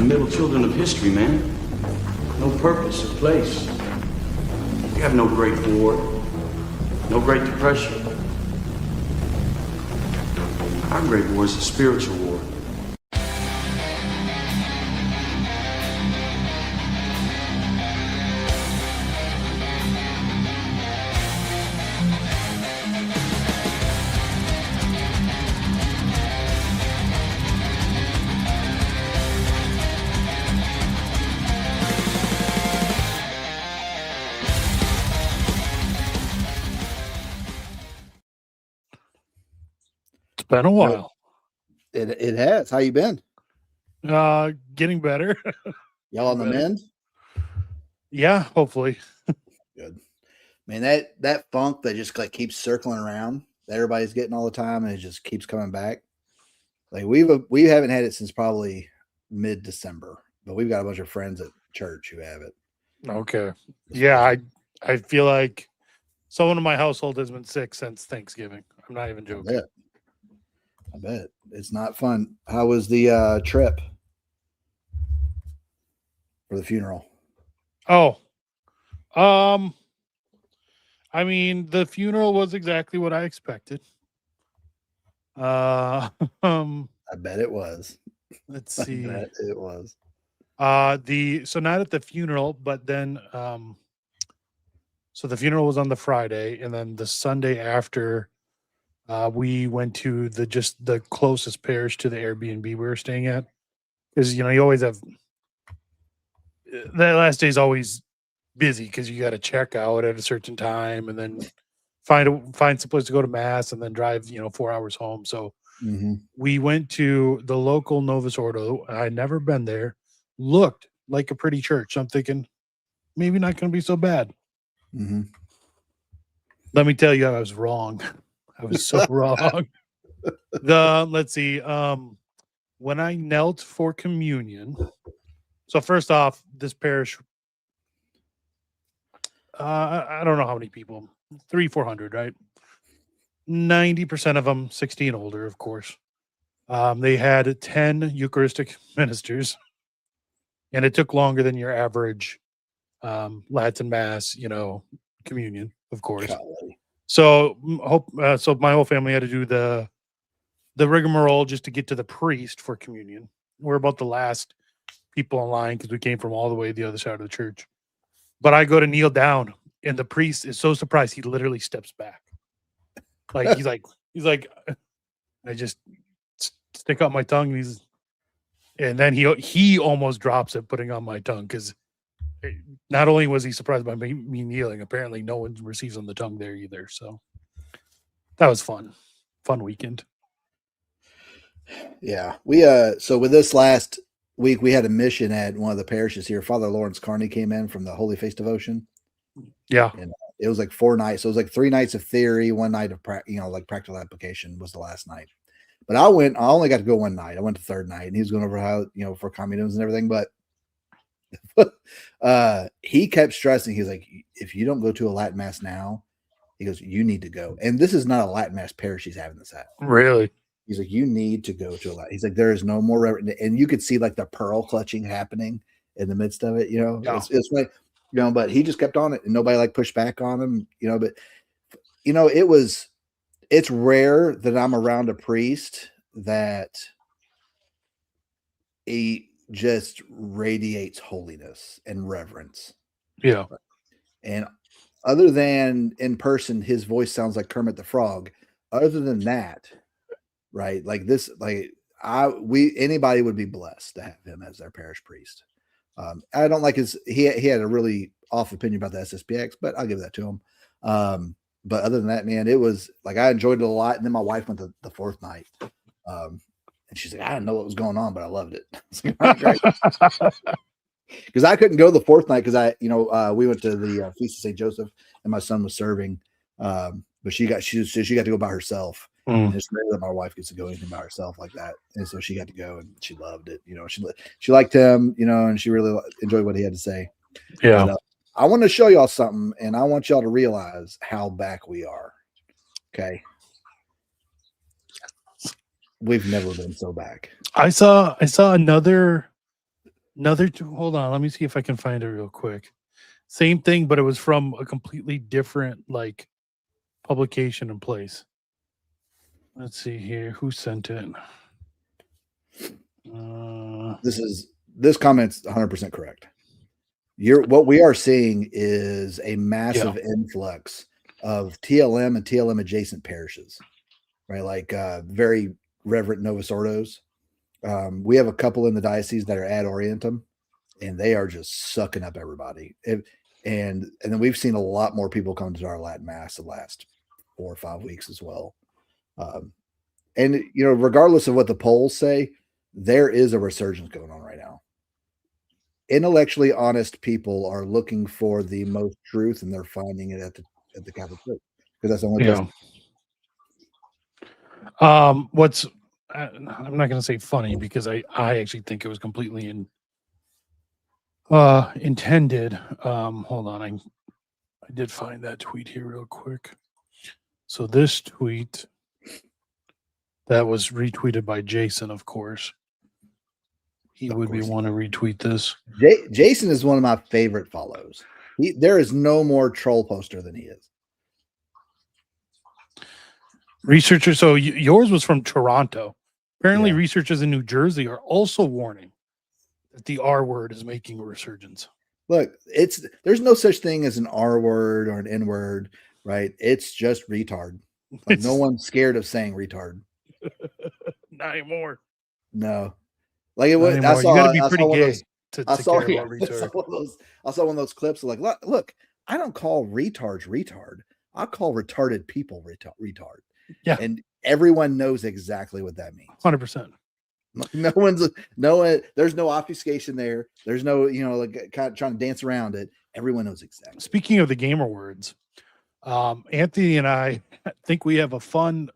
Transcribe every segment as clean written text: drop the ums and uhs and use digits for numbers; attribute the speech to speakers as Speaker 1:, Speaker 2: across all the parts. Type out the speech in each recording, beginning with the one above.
Speaker 1: the middle children of history, man. No purpose or place. We have no Great War, no Great Depression. Our Great War is a spiritual war.
Speaker 2: It's been a while.
Speaker 3: It has. How you been?
Speaker 2: Getting better.
Speaker 3: Y'all on the mend?
Speaker 2: Yeah, hopefully.
Speaker 3: Good. Man, that funk that just like keeps circling around that everybody's getting all the time, and it just keeps coming back. Like we haven't had it since probably mid-December, but we've got a bunch of friends at church who have it.
Speaker 2: Okay. Yeah, I feel like someone in my household has been sick since Thanksgiving. I'm not even joking.
Speaker 3: I bet. It's not fun. How was the trip for the funeral?
Speaker 2: Oh, I mean, the funeral was exactly what I expected.
Speaker 3: I bet it was.
Speaker 2: Let's see.
Speaker 3: I bet it was.
Speaker 2: So not at the funeral, but then so the funeral was on the Friday, and then the Sunday after, we went to the closest parish to the Airbnb we were staying at, because you always have that last day is always busy because you got to check out at a certain time and then find some place to go to mass and then drive 4 hours home. So we went to the local Novus Ordo. I had never been there. Looked like a pretty church. I'm thinking maybe not going to be so bad. Let me tell you, I was wrong. I was so wrong. Let's see. When I knelt for communion. So first off, this parish, I don't know how many people, 300-400, right? 90% of them 60 and older, of course. They had 10 Eucharistic ministers, and it took longer than your average Latin Mass, communion, of course.
Speaker 3: Golly.
Speaker 2: So my whole family had to do the rigmarole just to get to the priest for communion. We're about the last people in line because we came from all the way the other side of the church. But I go to kneel down, and the priest is so surprised he literally steps back. Like he's like, I just stick out my tongue, and then he almost drops it putting on my tongue because not only was he surprised by me kneeling, apparently no one receives on the tongue there either. So that was fun weekend.
Speaker 3: Yeah, we so with this last week we had a mission at one of the parishes here. Father Lawrence Carney came in from the Holy Face Devotion.
Speaker 2: Yeah,
Speaker 3: and it was like 4 nights. So it was like 3 nights of theory, 1 night of like practical application was the last night. But I only got to go 1 night. I went the third night, and he was going over how for communism and everything. But he kept stressing. He's like, if you don't go to a Latin Mass now, he goes, you need to go. And this is not a Latin Mass parish he's having this at.
Speaker 2: Really?
Speaker 3: He's like, you need to go to a Latin. He's like, there is no more reverence. And you could see like the pearl clutching happening in the midst of it.
Speaker 2: Yeah.
Speaker 3: It's like, but he just kept on it, and nobody like pushed back on him. But it's rare that I'm around a priest that he just radiates holiness and reverence.
Speaker 2: Yeah.
Speaker 3: And other than in person, his voice sounds like Kermit the Frog. Other than that, right? Like this, anybody would be blessed to have him as their parish priest. I don't like he had a really off opinion about the SSPX, but I'll give that to him. But other than that, man, it was like, I enjoyed it a lot. And then my wife went the 4th night. And she's like, I didn't know what was going on, but I loved it. Because I couldn't go the 4th night because we went to the Feast of St. Joseph, and my son was serving. But she got to go by herself. And it's rare that my wife gets to go anything by herself like that. And so she got to go, and she loved it. She liked him, and she really enjoyed what he had to say.
Speaker 2: Yeah.
Speaker 3: But, I want to show y'all something, and I want y'all to realize how back we are. Okay. We've never been so back.
Speaker 2: I saw another Hold on, let me see if I can find it real quick. Same thing, but it was from a completely different like publication and place. Let's see here. Who sent it?
Speaker 3: This comment's 100% correct. What we are seeing is a massive influx of TLM and TLM adjacent parishes, right? Like very reverent Novus Ordos. We have a couple in the diocese that are ad orientem, and they are just sucking up everybody. And then we've seen a lot more people come to our Latin Mass the last 4 or 5 weeks as well. And regardless of what the polls say, there is a resurgence going on right now. Intellectually honest people are looking for the most truth, and they're finding it at the Catholic Church because that's the only place.
Speaker 2: What's I'm not going to say funny because I actually think it was completely intended. Hold on, I did find that tweet here real quick. So this tweet that was retweeted by Jason, of course. He would be one to retweet this.
Speaker 3: Jason is one of my favorite follows. There is no more troll poster than he is.
Speaker 2: Researchers. So yours was from Toronto. Apparently, researchers in New Jersey are also warning that the R word is making a resurgence.
Speaker 3: Look, there's no such thing as an R word or an N word, right? It's just retard. Like, no one's scared of saying retard.
Speaker 2: Not anymore.
Speaker 3: No. Like it was,
Speaker 2: you got to be pretty gay to care about retard.
Speaker 3: I saw one of those clips like, look, I don't call retards retard. I call retarded people retard.
Speaker 2: Yeah.
Speaker 3: And everyone knows exactly what that means.
Speaker 2: 100%.
Speaker 3: There's no obfuscation there. There's no, like kind of trying to dance around it. Everyone knows exactly.
Speaker 2: Speaking of the gamer words, Anthony and I think we have a fun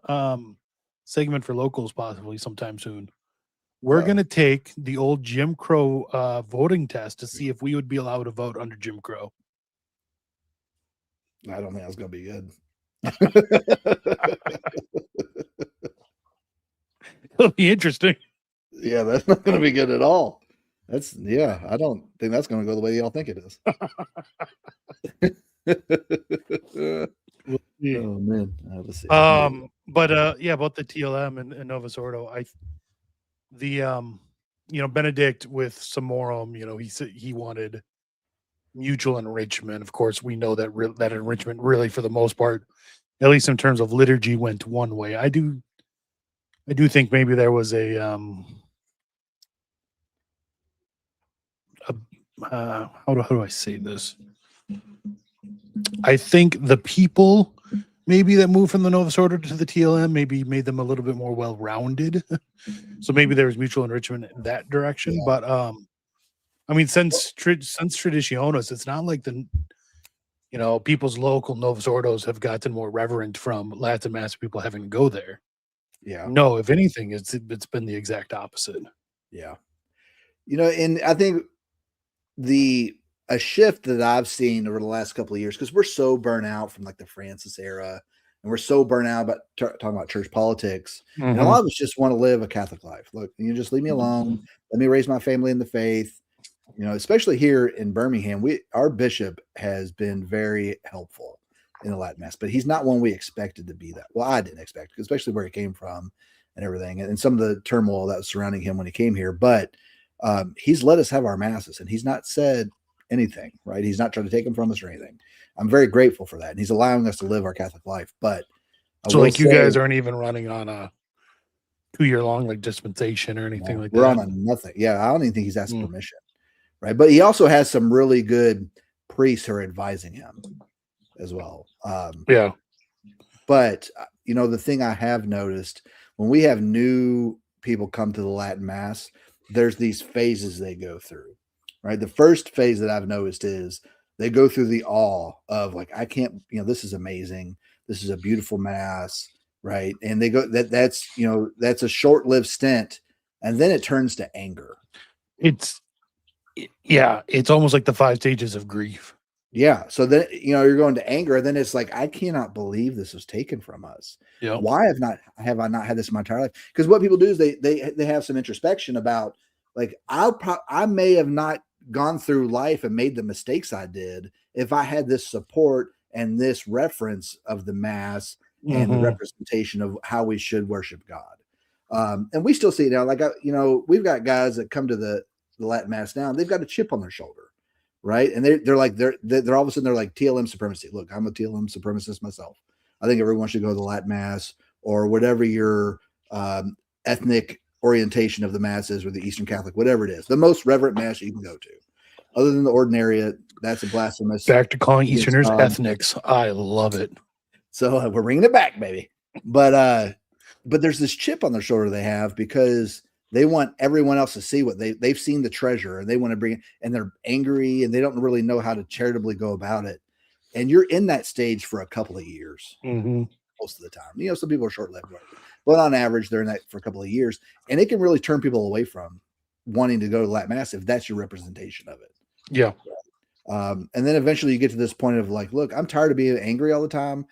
Speaker 2: segment for locals possibly sometime soon. We're going to take the old Jim Crow voting test to see if we would be allowed to vote under Jim Crow.
Speaker 3: I don't think that's going to be good.
Speaker 2: It'll be interesting.
Speaker 3: Yeah, that's not going to be good at all. I don't think that's going to go the way y'all think it is. Oh man, let's see.
Speaker 2: But about the TLM and Novus Ordo, Benedict with Samorum, he said he wanted mutual enrichment. Of course, we know that that enrichment really, for the most part, at least in terms of liturgy, went one way. I do think maybe there was how do I say this? I think the people maybe that moved from the Novus Ordo to the TLM maybe made them a little bit more well-rounded. So maybe there was mutual enrichment in that direction. Yeah. But I mean, since Traditionis, it's not like people's local Novus Ordos have gotten more reverent from Latin Mass people having to go there.
Speaker 3: Yeah.
Speaker 2: No, if anything, it's been the exact opposite.
Speaker 3: Yeah. And I think a shift that I've seen over the last couple of years, because we're so burnt out from like the Francis era, and we're so burnt out about talking about church politics. Mm-hmm. And a lot of us just want to live a Catholic life. Look, you just leave me alone. Let me raise my family in the faith. Especially here in Birmingham, our bishop has been very helpful in the Latin Mass, but he's not one we expected to be that. Well, I didn't expect, especially where he came from and everything, and some of the turmoil that was surrounding him when he came here. But he's let us have our masses, and he's not said anything, right? He's not trying to take them from us or anything. I'm very grateful for that, and he's allowing us to live our Catholic life. But
Speaker 2: so, like, you guys aren't even running on a 2-year-long like dispensation or anything like that.
Speaker 3: We're on a nothing. Yeah, I don't even think he's asking permission, right? But he also has some really good priests who are advising him as well.
Speaker 2: Yeah.
Speaker 3: But the thing I have noticed when we have new people come to the Latin Mass, there's these phases they go through. Right. The first phase that I've noticed is they go through the awe of like, I can't, this is amazing. This is a beautiful Mass. Right. And they go that's a short-lived stint. And then it turns to anger.
Speaker 2: It's almost like the 5 stages of grief.
Speaker 3: Yeah. So then, you're going to anger. And then it's like, I cannot believe this was taken from us.
Speaker 2: Yeah.
Speaker 3: Why have I not had this my entire life? Because what people do is they have some introspection about, Like I may have not gone through life and made the mistakes I did if I had this support and this reference of the mass and the representation of how we should worship God. And we still see it now. Like, we've got guys that come to the Latin mass now, and they've got a chip on their shoulder, right? And they're all of a sudden they're like TLM supremacy. Look, I'm a TLM supremacist myself. I think everyone should go to the Latin mass or whatever your ethnic orientation of the mass is, or the Eastern Catholic, whatever it is, the most reverent mass you can go to. Other than the ordinary, that's a blasphemous.
Speaker 2: Back to calling Easterners ethnics. I love it.
Speaker 3: So we're bringing it back, baby. But there's this chip on their shoulder they have because they want everyone else to see what they've seen the treasure, and they want to bring it, and they're angry and they don't really know how to charitably go about it. And you're in that stage for a couple of years, most of the time. Some people are short-lived, but on average, they're in that for a couple of years, and it can really turn people away from wanting to go to Latin mass if that's your representation of it.
Speaker 2: Yeah.
Speaker 3: And then eventually you get to this point of like, look, I'm tired of being angry all the time.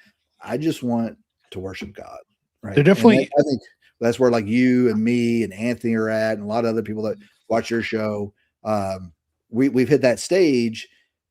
Speaker 3: I just want to worship God. Right.
Speaker 2: They're definitely,
Speaker 3: I think that's where like you and me and Anthony are at, and a lot of other people that watch your show. We've hit that stage,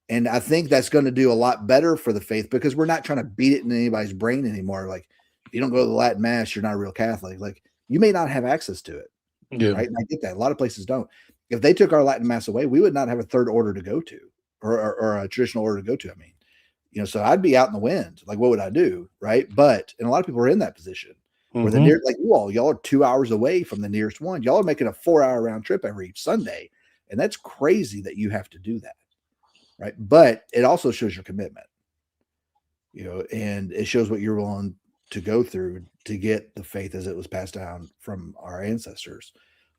Speaker 3: and I think that's going to do a lot better for the faith because we're not trying to beat it in anybody's brain anymore. Like, if you don't go to the Latin mass, you're not a real Catholic. Like, you may not have access to it.
Speaker 2: Yeah.
Speaker 3: Right. And I get that. A lot of places don't. If they took our Latin mass away, we would not have a third order to go to, or a traditional order to go to. I mean, so I'd be out in the wind. Like, what would I do? Right. And a lot of people are in that position where the near, like y'all are 2 hours away from the nearest one. Y'all are making a 4-hour round trip every Sunday. And that's crazy that you have to do that. Right. But it also shows your commitment, and it shows what you're willing to go through to get the faith as it was passed down from our ancestors.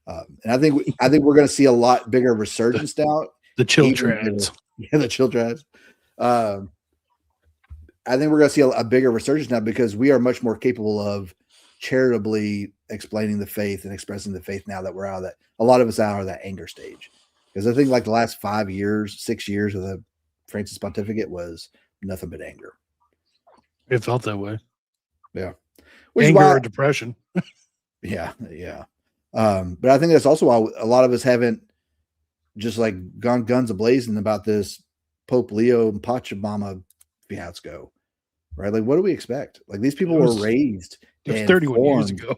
Speaker 3: And I think we're going to see a lot bigger resurgence now.
Speaker 2: The children.
Speaker 3: Yeah, the children. I think we're going to see a bigger resurgence now because we are much more capable of charitably explaining the faith and expressing the faith now that we're out of that. A lot of us out of that anger stage. Because I think like the last 5 years, 6 years of the Francis pontificate was nothing but anger.
Speaker 2: It felt that way.
Speaker 3: Yeah.
Speaker 2: Anger or depression.
Speaker 3: Yeah. But I think that's also why a lot of us haven't just like gone guns a-blazing about this Pope Leo and Pachamama fiasco, right? Like, what do we expect? Like, these people were raised
Speaker 2: 31 years ago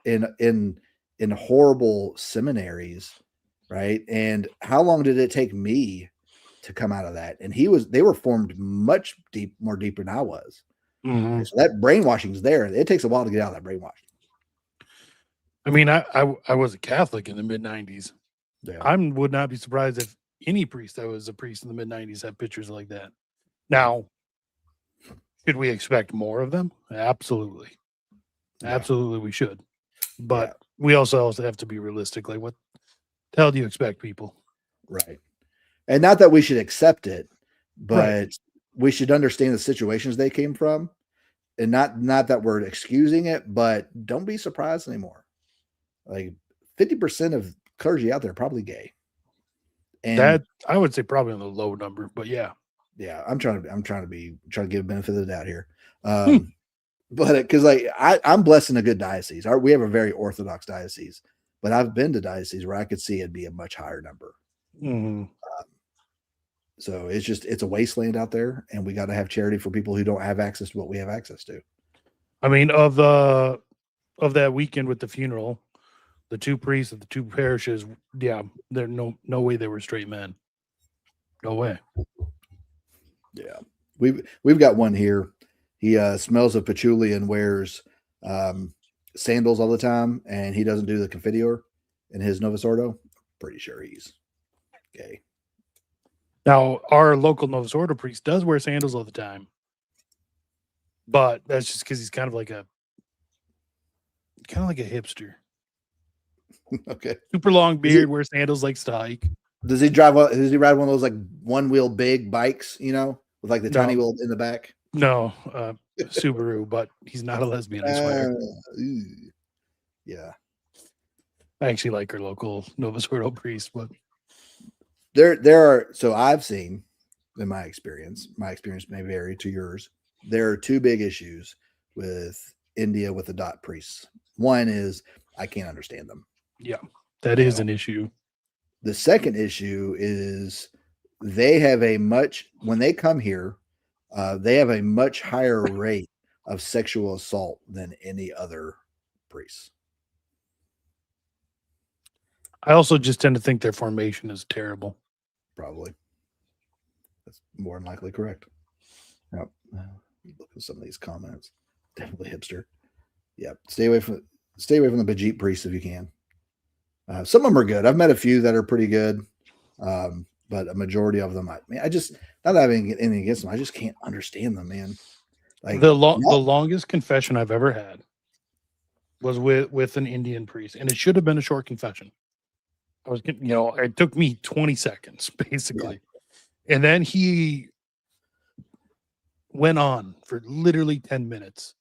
Speaker 3: in horrible seminaries, right? And how long did it take me to come out of that? And they were formed much more deeper than I was. So that brainwashing is there. It takes a while to get out of that brainwashing.
Speaker 2: I mean, I was a Catholic in the mid-90s.
Speaker 3: Yeah.
Speaker 2: I would not be surprised if any priest that was a priest in the mid-90s had pictures like that. Now, should we expect more of them? Absolutely.
Speaker 3: Yeah.
Speaker 2: Absolutely, we should. But we also have to be realistic. Like, what the hell do you expect, people?
Speaker 3: Right. And not that we should accept it, but we should understand the situations they came from. And not that we're excusing it, but don't be surprised anymore. Like 50% of clergy out there are probably gay. And
Speaker 2: that I would say probably on the low number, but yeah.
Speaker 3: Yeah, I'm trying to give a benefit of the doubt here. But because like I'm blessed in a good diocese. We have a very orthodox diocese, but I've been to dioceses where I could see it'd be a much higher number. So it's a wasteland out there, and we got to have charity for people who don't have access to what we have access to.
Speaker 2: I mean, of that weekend with the funeral, the two priests of the two parishes, yeah, there's no way they were straight men. No way.
Speaker 3: Yeah, we've got one here. He smells of patchouli and wears sandals all the time, and he doesn't do the confiteor in his Novus Ordo. Pretty sure he's gay.
Speaker 2: Now, our local Novus Ordo priest does wear sandals all the time, but that's just because he's kind of like a hipster.
Speaker 3: Okay.
Speaker 2: Super long beard, wears sandals, likes to hike.
Speaker 3: Does he ride one of those like one wheel big bikes, with like the tiny wheel in the back?
Speaker 2: No, Subaru, but he's not a lesbian, I swear.
Speaker 3: Yeah.
Speaker 2: I actually like our local Novus Ordo priest, but
Speaker 3: there are, so I've seen in my experience may vary to yours. There are two big issues with India with the dot priests. One is I can't understand them.
Speaker 2: Yeah, that is an issue.
Speaker 3: The second issue is they have when they come here, they have a much higher rate of sexual assault than any other priests.
Speaker 2: I also just tend to think their formation is terrible.
Speaker 3: Probably. That's more than likely correct. Yep. Look at some of these comments. Definitely hipster. Yep. Stay away from the Bajit priests if you can. Some of them are good. I've met a few that are pretty good. But a majority of them, I just, not having anything against them, I just can't understand them, man. Like
Speaker 2: The longest confession I've ever had was with an Indian priest, and it should have been a short confession. It took me 20 seconds basically, and then he went on for literally 10 minutes,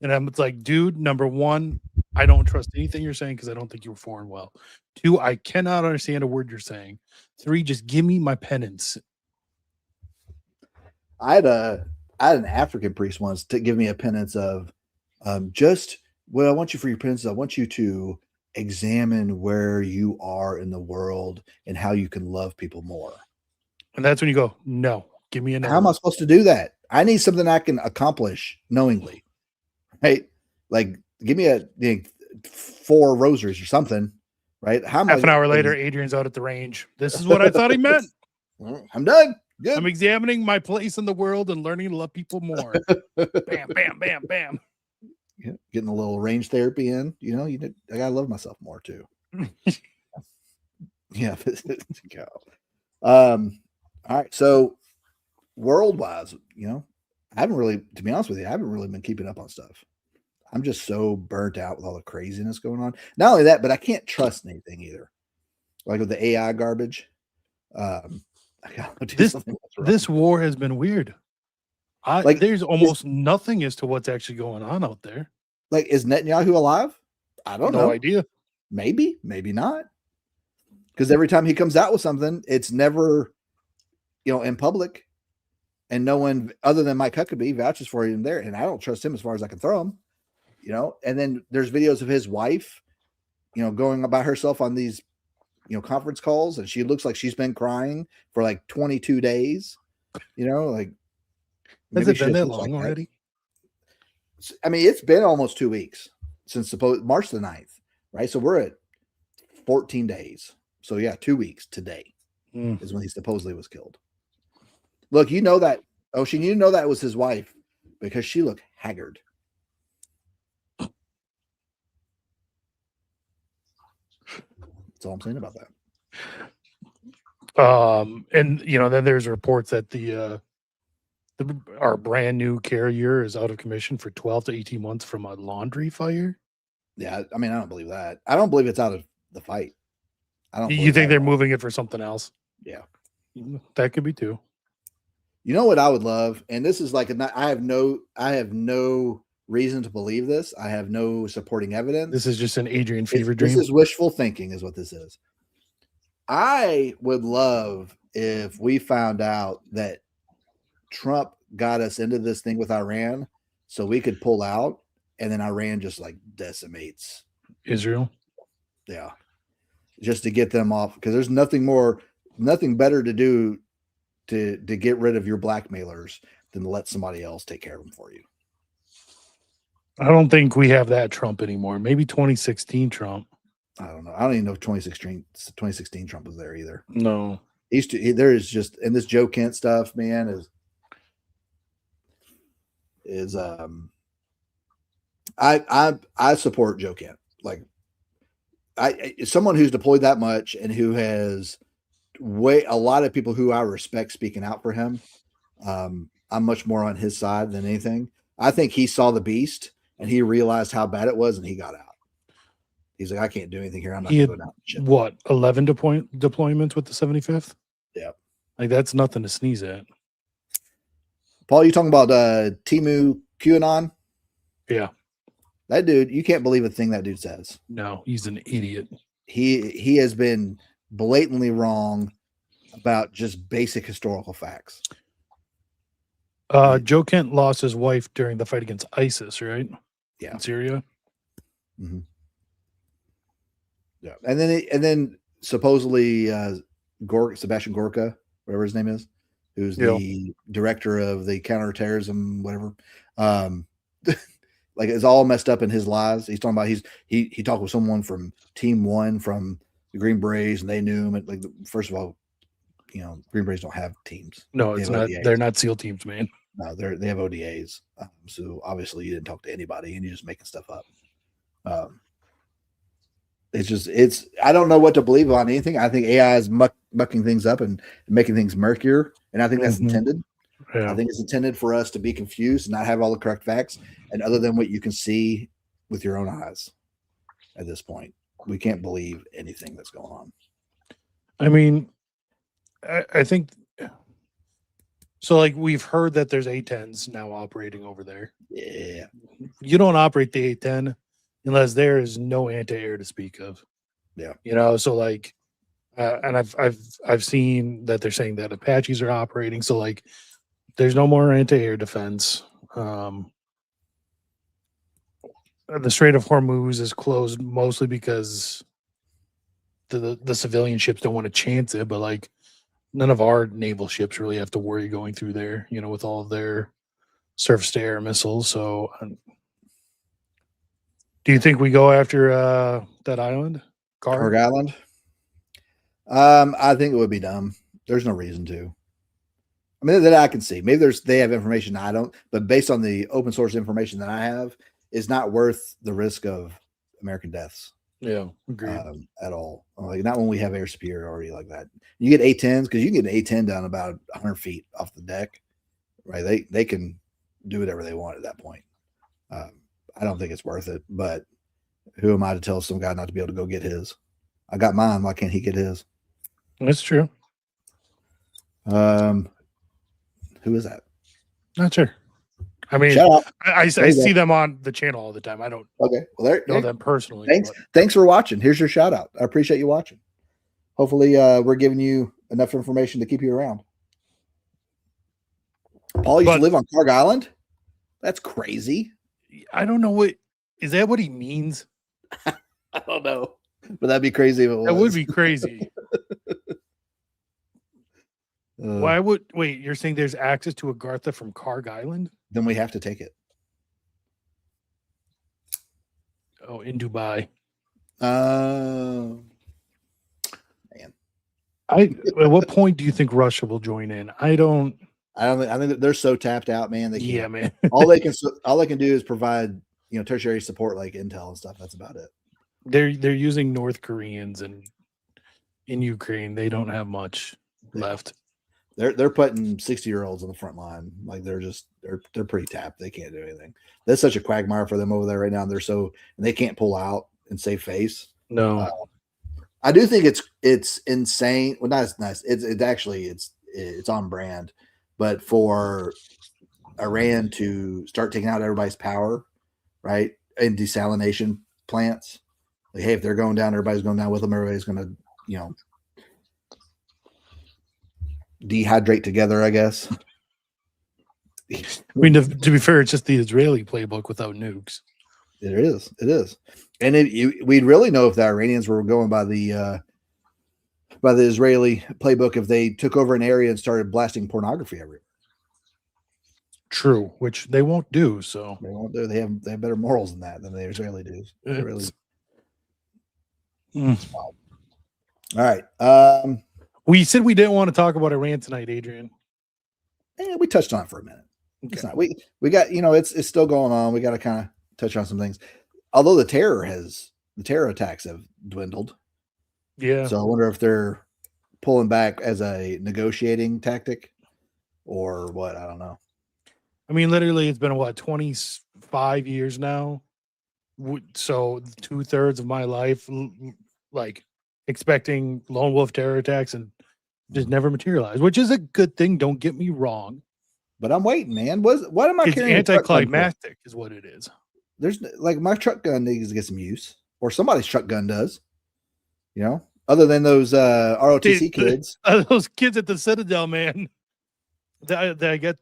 Speaker 2: and I'm like, dude, number one, I don't trust anything you're saying because I don't think you were foreign well. 2, I cannot understand a word you're saying. 3, just give me my penance.
Speaker 3: I had an African priest once to give me a penance of what I want you for your penance. I want you to examine where you are in the world and how you can love people more.
Speaker 2: And that's when you go, no, give me another.
Speaker 3: How am I supposed to do that? I need something I can accomplish knowingly, right? Like, give me 4 rosaries or something, right?
Speaker 2: Half an hour later, Adrian's out at the range. This is what I thought he meant.
Speaker 3: I'm done. Good.
Speaker 2: I'm examining my place in the world and learning to love people more. Bam, bam, bam, bam.
Speaker 3: Yeah, getting a little range therapy in. I gotta love myself more too. Yeah. All right. So world-wise, I haven't really, to be honest with you, I haven't really been keeping up on stuff. I'm just so burnt out with all the craziness going on. Not only that, but I can't trust anything either. Like with the AI garbage. I gotta do something else wrong.
Speaker 2: This war has been weird. There's almost nothing as to what's actually going on out there.
Speaker 3: Like, is Netanyahu alive? I don't know.
Speaker 2: No idea.
Speaker 3: Maybe not. Because every time he comes out with something, it's never, in public. And no one other than Mike Huckabee vouches for him there. And I don't trust him as far as I can throw him. And then there's videos of his wife, going about herself on these, conference calls. And she looks like she's been crying for like 22 days, like.
Speaker 2: Has it been that long already?
Speaker 3: I mean, it's been almost 2 weeks since March the 9th, right? So we're at 14 days. So yeah, 2 weeks today is when he supposedly was killed. Look, that, Ocean, that was his wife because she looked haggard. That's all I'm saying about that.
Speaker 2: And then there's reports that our brand new carrier is out of commission for 12 to 18 months from a laundry fire.
Speaker 3: Yeah, I mean, I don't believe that. I don't believe it's out of the fight.
Speaker 2: You think they're moving it for something else?
Speaker 3: Yeah,
Speaker 2: that could be too.
Speaker 3: You know what I would love, and this is like I have no reason to believe this. I have no supporting evidence.
Speaker 2: This is just an Adrian fever dream.
Speaker 3: This is wishful thinking, is what this is. I would love if we found out that Trump got us into this thing with Iran so we could pull out, and then Iran just like decimates
Speaker 2: Israel.
Speaker 3: Yeah. Just to get them off, because there's nothing better to do to get rid of your blackmailers than to let somebody else take care of them for you.
Speaker 2: I don't think we have that Trump anymore. Maybe 2016 Trump.
Speaker 3: I don't know. I don't even know if 2016 Trump was there either.
Speaker 2: No.
Speaker 3: There is just, and this Joe Kent stuff, man, I support Joe Kent. Like, someone who's deployed that much and who has a lot of people who I respect speaking out for him. I'm much more on his side than anything. I think he saw the beast and he realized how bad it was and he got out. He's like, I can't do anything here. I'm not going out.
Speaker 2: What, 11 deployments with the 75th?
Speaker 3: Yeah.
Speaker 2: Like, that's nothing to sneeze at.
Speaker 3: Paul, you talking about Timu QAnon?
Speaker 2: Yeah.
Speaker 3: That dude, you can't believe a thing that dude says.
Speaker 2: No, he's an idiot.
Speaker 3: He has been blatantly wrong about just basic historical facts.
Speaker 2: Joe Kent lost his wife during the fight against ISIS, right?
Speaker 3: Yeah.
Speaker 2: In Syria.
Speaker 3: Mm-hmm. Yeah. And then supposedly Sebastian Gorka, whatever his name is, who's
Speaker 2: Yeah.
Speaker 3: the director of the counterterrorism, whatever. Like it's all messed up in his lies. He's talking about he talked with someone from Team One from the Green Berets, and they knew him. Like first of all, Green Berets don't have teams.
Speaker 2: No,
Speaker 3: They
Speaker 2: it's
Speaker 3: have
Speaker 2: not.
Speaker 3: ODAs.
Speaker 2: They're not SEAL teams, man.
Speaker 3: No, they have ODAs. So obviously you didn't talk to anybody, and you're just making stuff up. It's I don't know what to believe on anything. I think AI is mucking things up and making things murkier, and I think that's intended.
Speaker 2: Yeah.
Speaker 3: I think it's intended for us to be confused and not have all the correct facts, and other than what you can see with your own eyes. At this point, we can't believe anything that's going on.
Speaker 2: I mean, I think so. Like we've heard that there's A10s now operating over there.
Speaker 3: Yeah,
Speaker 2: You don't operate the A10 unless there is no anti-air to speak of.
Speaker 3: Yeah.
Speaker 2: So like, and I've seen that they're saying that Apaches are operating. So like, there's no more anti-air defense. The Strait of Hormuz is closed mostly because the civilian ships don't want to chance it, but like none of our naval ships really have to worry going through there, with all of their surface to air missiles. So do you think we go after that island?
Speaker 3: Karg Island. I think it would be dumb. There's no reason to. I mean, that I can see. Maybe they have information I don't, but based on the open source information that I have, it's not worth the risk of American deaths.
Speaker 2: Yeah, agreed.
Speaker 3: At all. Like not when we have air superiority like that. You get A10s because you can get an A10 down about 100 feet off the deck, right? They can do whatever they want at that point. I don't think it's worth it, but who am I to tell some guy not to be able to go get his? I got mine. Why can't he get his?
Speaker 2: That's true.
Speaker 3: Who is that?
Speaker 2: Not sure. I mean, I see them on the channel all the time. I don't know them personally.
Speaker 3: Thanks for watching. Here's your shout out. I appreciate you watching. Hopefully, we're giving you enough information to keep you around. Paul used to live on Karg Island. That's crazy.
Speaker 2: I don't know is that what he means?
Speaker 3: I don't know, but that'd be crazy if it was.
Speaker 2: That would be crazy. Why would you're saying there's access to Agartha from Karg Island?
Speaker 3: Then we have to take it.
Speaker 2: Oh, in Dubai.
Speaker 3: Man.
Speaker 2: At what point do you think Russia will join in? I think
Speaker 3: they're so tapped out, man. They can't.
Speaker 2: Yeah, man.
Speaker 3: all they can do is provide, tertiary support like intel and stuff. That's about it.
Speaker 2: They're using North Koreans, and in Ukraine they don't have much left.
Speaker 3: They're putting 60-year-olds on the front line. Like they're pretty tapped. They can't do anything. That's such a quagmire for them over there right now. And they can't pull out and save face.
Speaker 2: No.
Speaker 3: I do think it's insane. Well, not as nice. It's on brand, but for Iran to start taking out everybody's power, right? And desalination plants. Like, hey, if they're going down, everybody's going down with them. Everybody's going to, dehydrate together, I guess.
Speaker 2: I mean, to be fair, it's just the Israeli playbook without nukes.
Speaker 3: It is, and we'd really know if the Iranians were going by the Israeli playbook if they took over an area and started blasting pornography everywhere.
Speaker 2: True, which they won't do. So
Speaker 3: they won't do. They have better morals than the Israeli do. Really. All right.
Speaker 2: We said we didn't want to talk about Iran tonight, Adrian.
Speaker 3: We touched on it for a minute. Okay. It's not. We got, it's still going on. We got to kind of touch on some things. Although the terror attacks have dwindled.
Speaker 2: Yeah.
Speaker 3: So I wonder if they're pulling back as a negotiating tactic or what. I don't know.
Speaker 2: I mean, literally, it's been 25 years now. So 2/3 of my life, like expecting lone wolf terror attacks, and just never materialized, which is a good thing. Don't get me wrong.
Speaker 3: But I'm waiting, man. What am I carrying?
Speaker 2: It's anticlimactic, is what it is.
Speaker 3: There's like my truck gun needs to get some use, or somebody's truck gun does. Other than those ROTC kids,
Speaker 2: those kids at the Citadel, man. They get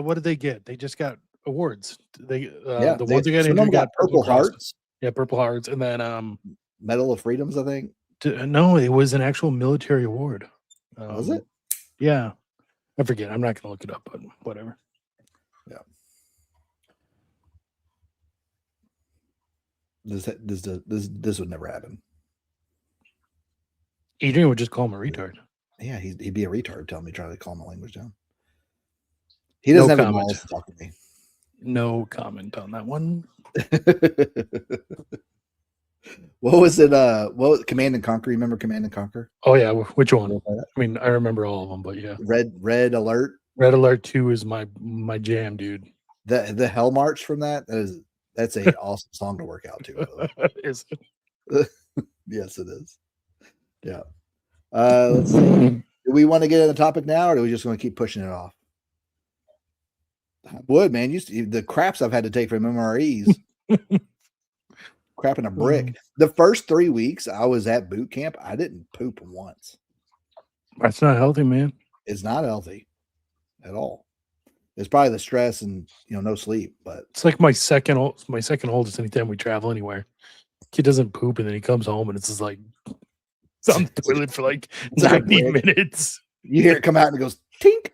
Speaker 2: what did they get? They just got awards. The ones that got injured got
Speaker 3: Purple Hearts.
Speaker 2: Yeah, Purple Hearts, and then
Speaker 3: Medal of Freedoms, I think.
Speaker 2: No, it was an actual military award.
Speaker 3: Was it?
Speaker 2: Yeah. I forget. I'm not going to look it up, but whatever.
Speaker 3: Yeah. This would never happen.
Speaker 2: Adrian would just call him a retard.
Speaker 3: Yeah, he'd be a retard telling me trying to calm my language down. He doesn't have the balls to talk to me.
Speaker 2: No comment on that one.
Speaker 3: What was it? What Command and Conquer? Remember Command and Conquer?
Speaker 2: Oh yeah, which one? I mean, I remember all of them, but yeah.
Speaker 3: Red Alert.
Speaker 2: Red Alert 2 is my jam, dude.
Speaker 3: The Hell March from that's a awesome song to work out to.
Speaker 2: Is it?
Speaker 3: Yes, it is. Yeah. Let's see. Do we want to get in the topic now, or do we just want to keep pushing it off? I would, man. The craps I've had to take from MREs. Crap in a brick. The first 3 weeks I was at boot camp, I didn't poop once.
Speaker 2: That's not healthy, man.
Speaker 3: It's not healthy at all. It's probably the stress and no sleep, but
Speaker 2: it's like my second oldest. Anytime we travel anywhere, kid doesn't poop, and then he comes home and it's just like it's on the toilet for like 90 minutes.
Speaker 3: You hear it come out and it goes tink.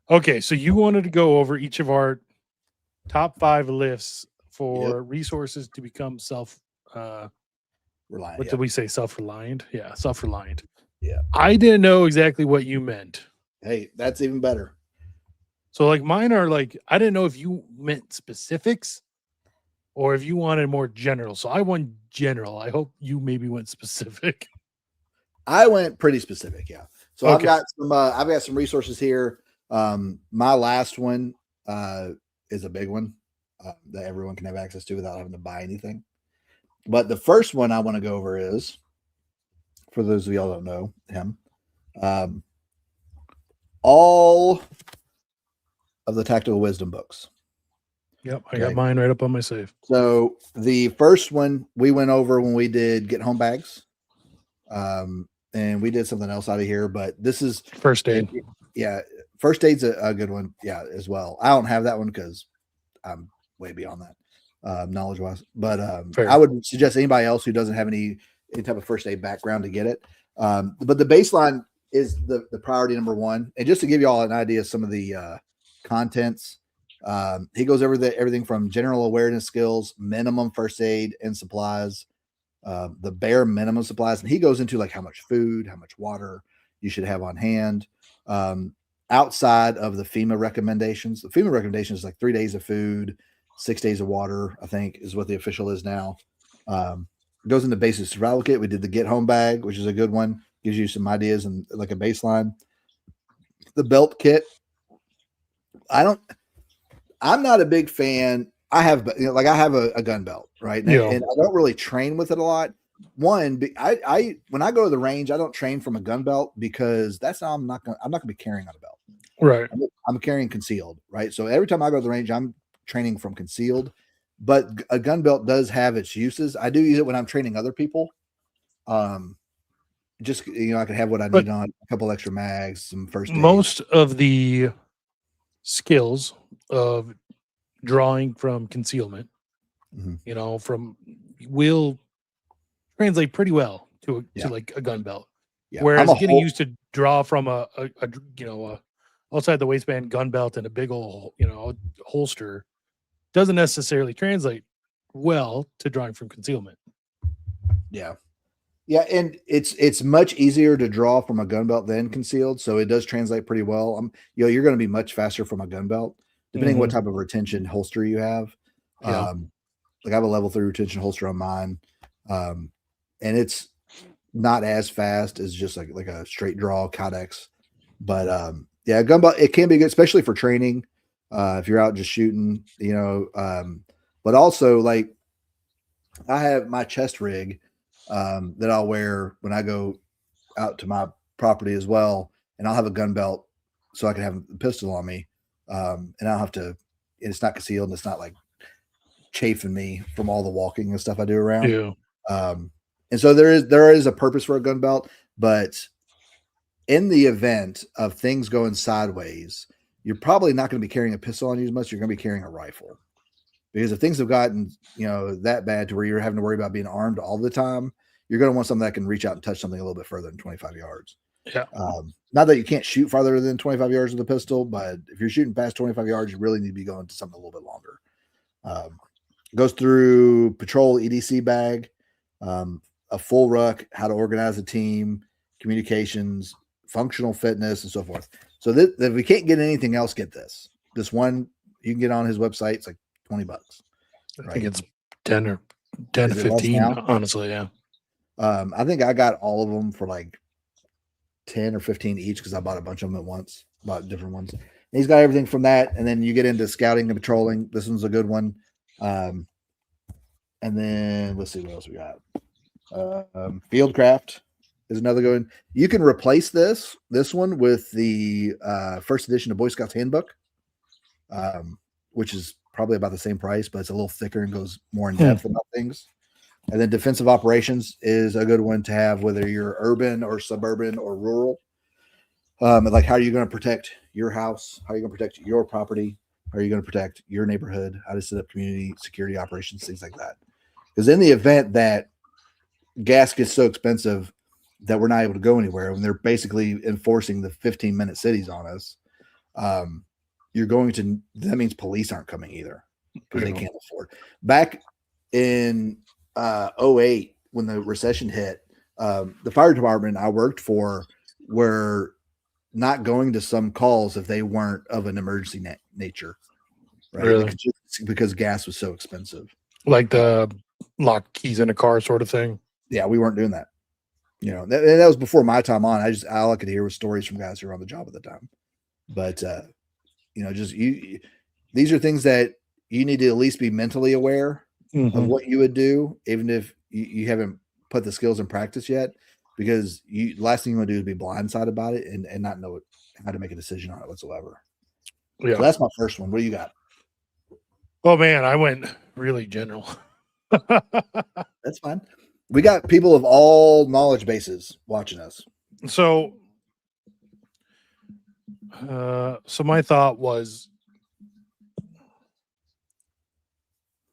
Speaker 2: Okay, so you wanted to go over each of our top 5 lists for resources to become
Speaker 3: reliant.
Speaker 2: What did we say? Self-reliant? Yeah, self-reliant.
Speaker 3: Yeah.
Speaker 2: I didn't know exactly what you meant.
Speaker 3: Hey, that's even better.
Speaker 2: So like mine are like, I didn't know if you meant specifics or if you wanted more general. So I went general. I hope you maybe went specific.
Speaker 3: I went pretty specific, yeah. So
Speaker 2: Okay.
Speaker 3: I've got some resources here. My last one is a big one that everyone can have access to without having to buy anything. But the first one I want to go over is, for those of y'all who don't know him, all of the Tactical Wisdom books.
Speaker 2: Yep, I got mine right up on my save.
Speaker 3: So the first one we went over when we did Get Home Bags. And we did something else out of here, but this is
Speaker 2: first aid.
Speaker 3: Yeah, first aid's a good one, yeah, as well. I don't have that one because I'm way beyond that knowledge wise. But I would suggest anybody else who doesn't have any type of first aid background to get it. But the baseline is the priority number one. And just to give you all an idea of some of the contents, he goes over everything from general awareness skills, minimum first aid and supplies, the bare minimum supplies, and he goes into like how much food, how much water you should have on hand. Outside of the FEMA recommendations, the FEMA recommendation is like 3 days of food, 6 days of water, I think is what the official is now. Goes into basic survival kit. We did the Get Home Bag, which is a good one, gives you some ideas and like a baseline. The belt kit, I'm not a big fan. I have a gun belt, right? And I don't really train with it a lot. One, I when I go to the range, I don't train from a gun belt because that's how I'm not gonna be carrying on a belt.
Speaker 2: Right.
Speaker 3: I'm carrying concealed, right? So every time I go to the range, I'm training from concealed. But a gun belt does have its uses. I do use it when I'm training other people. Just I can have what I need on, a couple extra mags, some first aid.
Speaker 2: Most of the skills of drawing from concealment, will translate pretty well to like a gun belt. Yeah. Whereas getting used to draw from a outside the waistband gun belt and a big old holster doesn't necessarily translate well to drawing from concealment.
Speaker 3: Yeah. Yeah, and it's much easier to draw from a gun belt than concealed, so it does translate pretty well. You're going to be much faster from a gun belt, depending what type of retention holster you have.
Speaker 2: Yeah.
Speaker 3: Like I have a level 3 retention holster on mine, and it's not as fast as just like a straight draw Codex. But gun belt, it can be good, especially for training if you're out just shooting, but also like I have my chest rig that I'll wear when I go out to my property as well. And I'll have a gun belt so I can have a pistol on me. And I'll have to, it's not concealed and it's not like chafing me from all the walking and stuff I do around.
Speaker 2: Yeah.
Speaker 3: And so there is a purpose for a gun belt, but in the event of things going sideways, you're probably not going to be carrying a pistol on you as much. You're going to be carrying a rifle. Because if things have gotten, that bad to where you're having to worry about being armed all the time, you're going to want something that can reach out and touch something a little bit further than 25 yards.
Speaker 2: Yeah.
Speaker 3: Not that you can't shoot farther than 25 yards with a pistol, but if you're shooting past 25 yards, you really need to be going to something a little bit longer. Goes through patrol EDC bag, a full ruck, how to organize a team, communications, functional fitness, and so forth. So if we can't get anything else, get this. This one you can get on his website. It's like $20.
Speaker 2: I think it's 10 to 15. Honestly, yeah.
Speaker 3: I think I got all of them for like 10 or 15 each because I bought a bunch of them at once, bought different ones. And he's got everything from that, and then you get into scouting and patrolling. This one's a good one. And then let's see what else we got. Fieldcraft is another good one. You can replace this one with the first edition of Boy Scouts Handbook, which is probably about the same price, but it's a little thicker and goes more in depth about things. And then defensive operations is a good one to have, whether you're urban or suburban or rural. Like, how are you going to protect your house? How are you going to protect your property? How are you going to protect your neighborhood? How to set up community security operations, things like that. Because in the event that gas gets so expensive that we're not able to go anywhere, when they're basically enforcing the 15-minute cities on us, that means police aren't coming either because they can't afford. Back in 2008, when the recession hit, the fire department I worked for were not going to some calls if they weren't of an emergency nature, right?
Speaker 2: Really?
Speaker 3: Because gas was so expensive.
Speaker 2: Like the lock keys in a car sort of thing.
Speaker 3: Yeah, we weren't doing that. That was before my time on. All I could hear was stories from guys who were on the job at the time. But these are things that you need to at least be mentally aware of what you would do, even if you haven't put the skills in practice yet, because last thing you want to do is be blindsided about it and not know how to make a decision on it whatsoever.
Speaker 2: Yeah.
Speaker 3: So that's my first one. What do you got?
Speaker 2: Oh man, I went really general.
Speaker 3: That's fine. We got people of all knowledge bases watching us.
Speaker 2: So my thought was,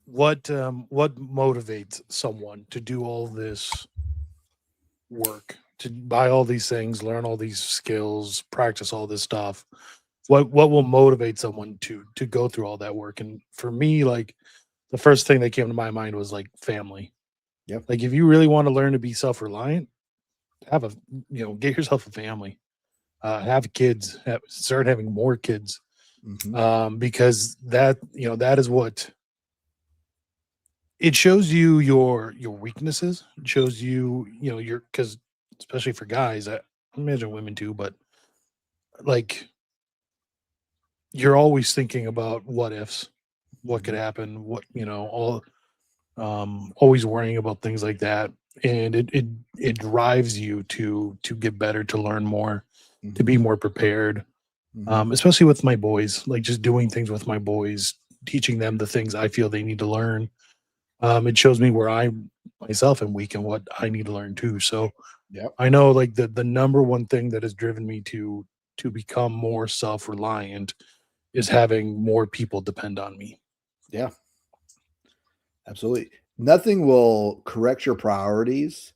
Speaker 2: what motivates someone to do all this work, to buy all these things, learn all these skills, practice all this stuff? What will motivate someone to go through all that work? And for me, like, the first thing that came to my mind was like family.
Speaker 3: Yep.
Speaker 2: Like, if you really want to learn to be self-reliant, get yourself a family, have kids, start having more kids, because that is what it shows you your weaknesses. It shows you, because especially for guys, I imagine women too, but like, you're always thinking about what ifs, what could happen, always worrying about things like that. And it drives you to get better, to learn more, to be more prepared. Especially with my boys, like just doing things with my boys, teaching them the things I feel they need to learn. It shows me where I myself am weak and what I need to learn too. So I know, like, the number one thing that has driven me to become more self-reliant is having more people depend on me.
Speaker 3: Yeah, absolutely. Nothing will correct your priorities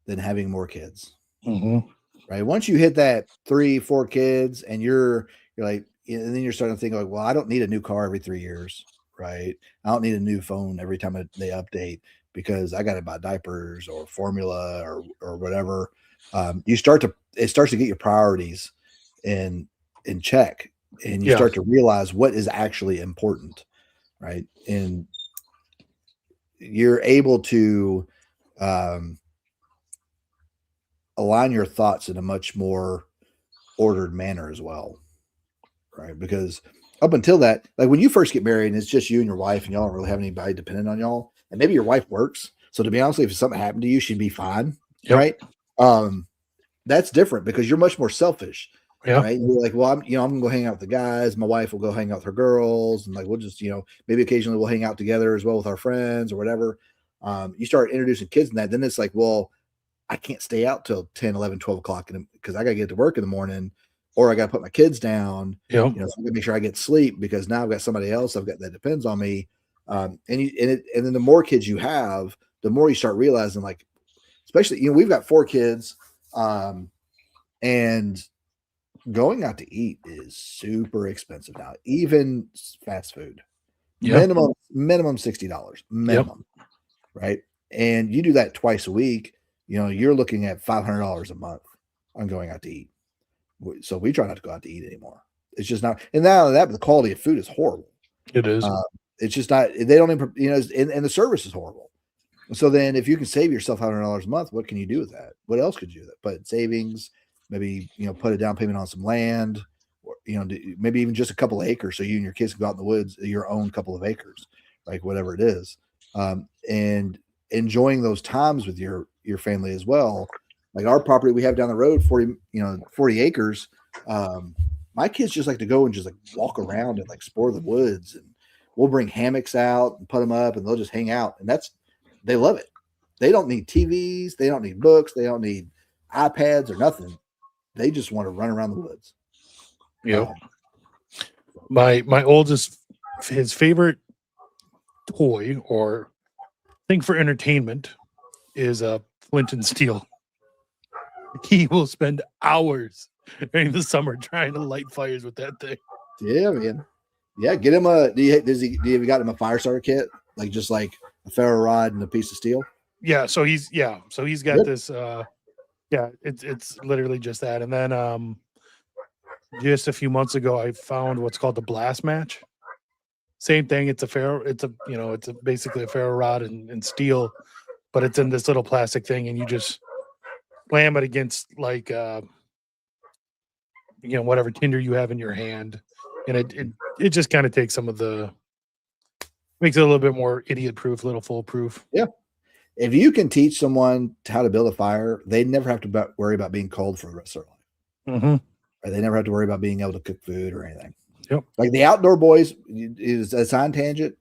Speaker 3: than having more kids. Right. Once you hit that 3-4 kids and you're like, and then you're starting to think like, well, I don't need a new car every 3 years. Right. I don't need a new phone every time they update because I got to buy diapers or formula or whatever. It starts to get your priorities in check, and you start to realize what is actually important. Right. And you're able to align your thoughts in a much more ordered manner as well. Right. Because up until that, like when you first get married and it's just you and your wife and y'all don't really have anybody dependent on y'all, and maybe your wife works. So to be honest, if something happened to you, she'd be fine. Right. That's different because you're much more selfish. Right. You're like, well, I'm gonna go hang out with the guys. My wife will go hang out with her girls, and like we'll just, maybe occasionally we'll hang out together as well with our friends or whatever. You start introducing kids in that, then it's like, well, I can't stay out till 10, 11, 12 o'clock because I gotta get to work in the morning, or I gotta put my kids down. So I gotta make sure I get sleep because now I've got somebody else that depends on me. And then the more kids you have, the more you start realizing, like, especially, we've got 4 kids, and going out to eat is super expensive now, even fast food.
Speaker 2: Yeah.
Speaker 3: Minimum $60 minimum, right? And you do that twice a week, you're looking at $500 a month on going out to eat. So we try not to go out to eat anymore. It's just not, and not only that, but the quality of food is horrible.
Speaker 2: It is.
Speaker 3: It's just not, they don't even, and the service is horrible. So then if you can save yourself $100 a month, what can you do with that? What else could you do with that? Put in savings, maybe, put a down payment on some land, or, maybe even just a couple of acres. So you and your kids can go out in the woods, your own couple of acres, like whatever it is. And enjoying those times with your family as well. Like our property we have down the road, 40 acres. My kids just like to go and just like walk around and like explore the woods, and we'll bring hammocks out and put them up, and they'll just hang out. And they love it. They don't need TVs. They don't need books. They don't need iPads or nothing. They just want to run around the woods.
Speaker 2: Yeah. My oldest, his favorite toy or thing for entertainment is a flint and steel. He will spend hours during the summer trying to light fires with that thing.
Speaker 3: Yeah, man. Yeah, get him a. Do you got him a fire starter kit? Like just like a ferro rod and a piece of steel.
Speaker 2: Yeah, so he's got
Speaker 3: Good.
Speaker 2: this. It's literally just that. And then just a few months ago, I found what's called the blast match. Same thing. It's basically a ferro rod and steel, but it's in this little plastic thing, and you just slam it against like whatever tinder you have in your hand, and it just kind of takes makes it a little bit more idiot proof, a little foolproof.
Speaker 3: Yeah. If you can teach someone how to build a fire, they never have to worry about being cold for the rest of their life.
Speaker 2: Mm-hmm.
Speaker 3: Or they never have to worry about being able to cook food or anything.
Speaker 2: Yep.
Speaker 3: Like the Outdoor Boys is a side tangent.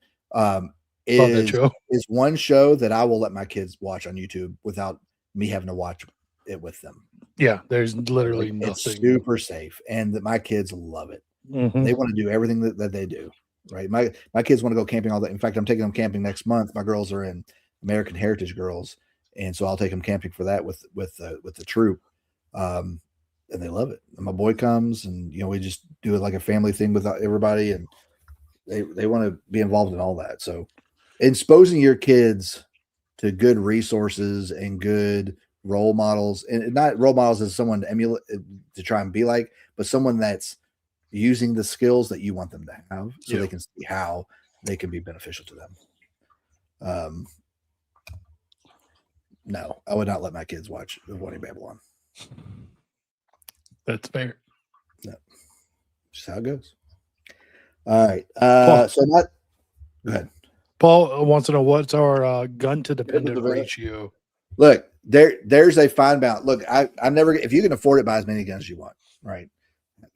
Speaker 3: Is one show that I will let my kids watch on YouTube without me having to watch it with them.
Speaker 2: Yeah, there's literally nothing.
Speaker 3: It's super safe, and that my kids love it.
Speaker 2: Mm-hmm.
Speaker 3: They want to do everything that they do. Right. My kids want to go camping all day. In fact, I'm taking them camping next month. My girls are in American Heritage Girls, and so I'll take them camping for that with the troop. And they love it. And my boy comes, and we just do it like a family thing with everybody, and they want to be involved in all that. So exposing your kids to good resources and good role models, and not role models as someone to emulate, to try and be like, but someone that's using the skills that you want them to have, so they can see how they can be beneficial to them. No, I would not let my kids watch Avoiding Babylon.
Speaker 2: That's fair.
Speaker 3: No, just how it goes. All right. Go ahead.
Speaker 2: Paul wants to know what's our gun to dependent ratio.
Speaker 3: Look, there's a fine balance. Look, I'm never, if you can afford it, buy as many guns as you want, right?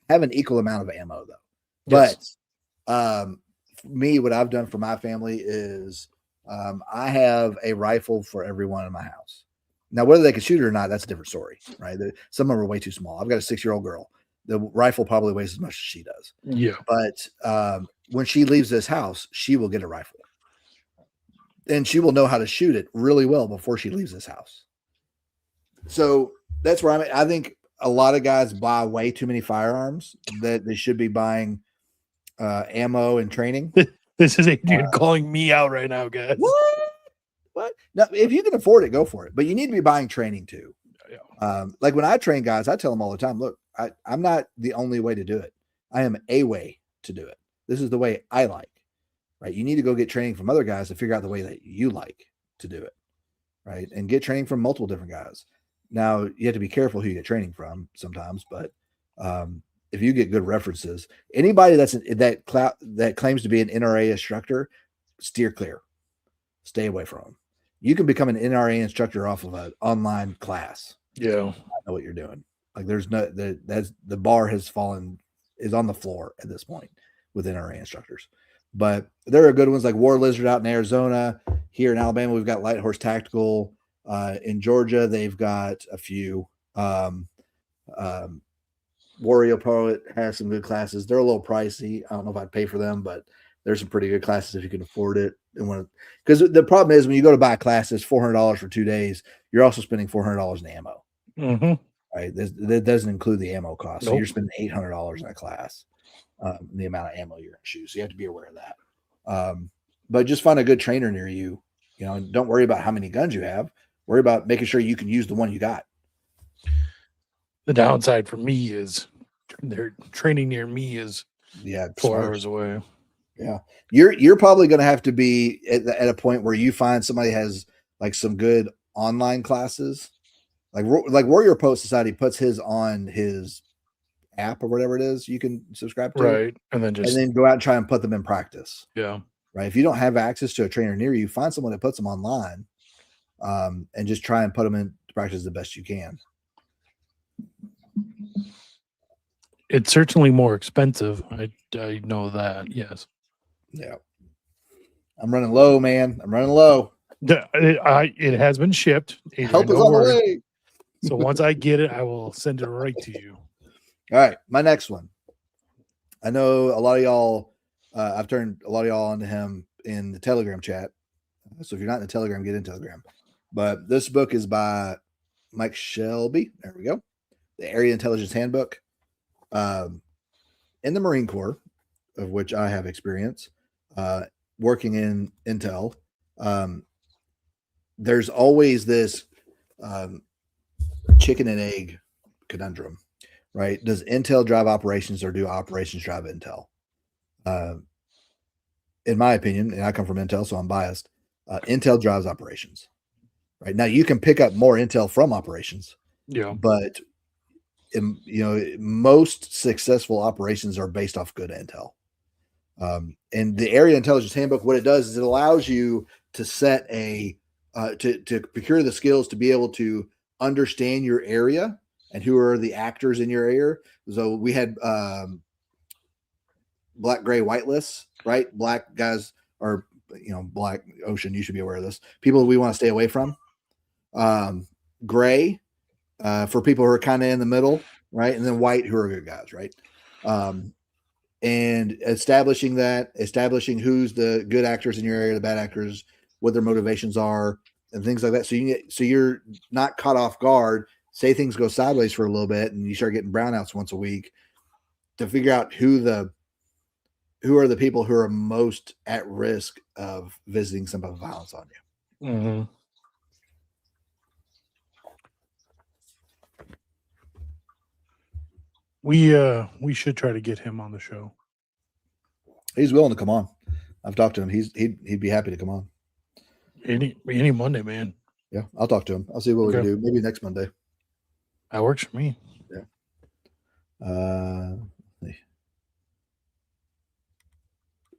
Speaker 3: Have an equal amount of ammo though. Yes. But me, what I've done for my family is I have a rifle for everyone in my house. Now, whether they can shoot it or not, that's a different story, right? Some of them are way too small. I've got a 6-year-old girl. The rifle probably weighs as much as she does.
Speaker 2: Yeah.
Speaker 3: But when she leaves this house, she will get a rifle. And she will know how to shoot it really well before she leaves this house. So that's where I'm at. I think a lot of guys buy way too many firearms that they should be buying ammo and training.
Speaker 2: This is Adrian calling me out right now, guys.
Speaker 3: What? Now, if you can afford it, go for it. But you need to be buying training too.
Speaker 2: Yeah.
Speaker 3: Like when I train guys, I tell them all the time, look, I'm not the only way to do it. I am a way to do it. This is the way I like. Right? You need to go get training from other guys to figure out the way that you like to do it. Right? And get training from multiple different guys. Now, you have to be careful who you get training from sometimes, but if you get good references, anybody that claims to be an NRA instructor, steer clear. Stay away from them. You can become an NRA instructor off of an online class.
Speaker 2: Yeah.
Speaker 3: I know what you're doing. Like there's no, the bar is on the floor at this point with NRA instructors. But there are good ones like War Lizard out in Arizona. Here in Alabama, we've got Light Horse Tactical. In Georgia, they've got a few. Warrior Poet has some good classes. They're a little pricey. I don't know if I'd pay for them, but There's some pretty good classes if you can afford it. And because the problem is when you go to buy classes, $400 for 2 days, you're also spending $400 in ammo.
Speaker 2: Mm-hmm.
Speaker 3: Right, that doesn't include the ammo cost. So
Speaker 2: Nope.
Speaker 3: you're spending $800 in a class, the amount of ammo you're going to shoot. So you have to be aware of that. But just find a good trainer near you. You know, don't worry about how many guns you have. Worry about making sure you can use the one you got.
Speaker 2: The downside for me is their training near me is 4 hours away.
Speaker 3: Yeah, you're probably going to have to be at a point where you find somebody has like some good online classes. Like Warrior Post Society puts his on his app or whatever it is you can subscribe to.
Speaker 2: Right. And then
Speaker 3: go out and try and put them in practice.
Speaker 2: Yeah.
Speaker 3: Right. If you don't have access to a trainer near you, find someone that puts them online and just try and put them into practice the best you can.
Speaker 2: It's certainly more expensive. I know that. Yes.
Speaker 3: Yeah. I'm running low, man. I'm running low.
Speaker 2: It has been shipped. Adrian,
Speaker 3: Help is
Speaker 2: don't
Speaker 3: on the
Speaker 2: worry.
Speaker 3: way.
Speaker 2: So once I get it, I will send it right to you.
Speaker 3: All right. My next one. I know a lot of y'all, I've turned a lot of y'all onto him in the Telegram chat. So if you're not in the Telegram, get in Telegram. But this book is by Mike Shelby. There we go. The Area Intelligence Handbook. In the Marine Corps, of which I have experience, working in Intel, there's always this chicken and egg conundrum, right? Does Intel drive operations or do operations drive Intel? In my opinion, and I come from Intel, so I'm biased, Intel drives operations. Right now, you can pick up more Intel from operations.
Speaker 2: Yeah.
Speaker 3: But most successful operations are based off good Intel. And the Area Intelligence Handbook, what it does is it allows you to set to procure the skills to be able to understand your area and who are the actors in your area. So we had black, gray, white lists, right? Black guys are, black ocean. You should be aware of this. People we want to stay away from. Gray for people who are kind of in the middle, right? And then white who are good guys, right? And establishing who's the good actors in your area, the bad actors, what their motivations are, and things like that. So you're not caught off guard. Say things go sideways for a little bit, and you start getting brownouts once a week to figure out who are the people who are most at risk of visiting some of the violence on you.
Speaker 2: Mm-hmm. We should try to get him on the show.
Speaker 3: He's willing to come on. I've talked to him. He'd be happy to come on.
Speaker 2: Any Monday, man.
Speaker 3: Yeah, I'll talk to him. I'll see what we can do. Maybe next Monday.
Speaker 2: That works for me.
Speaker 3: Yeah.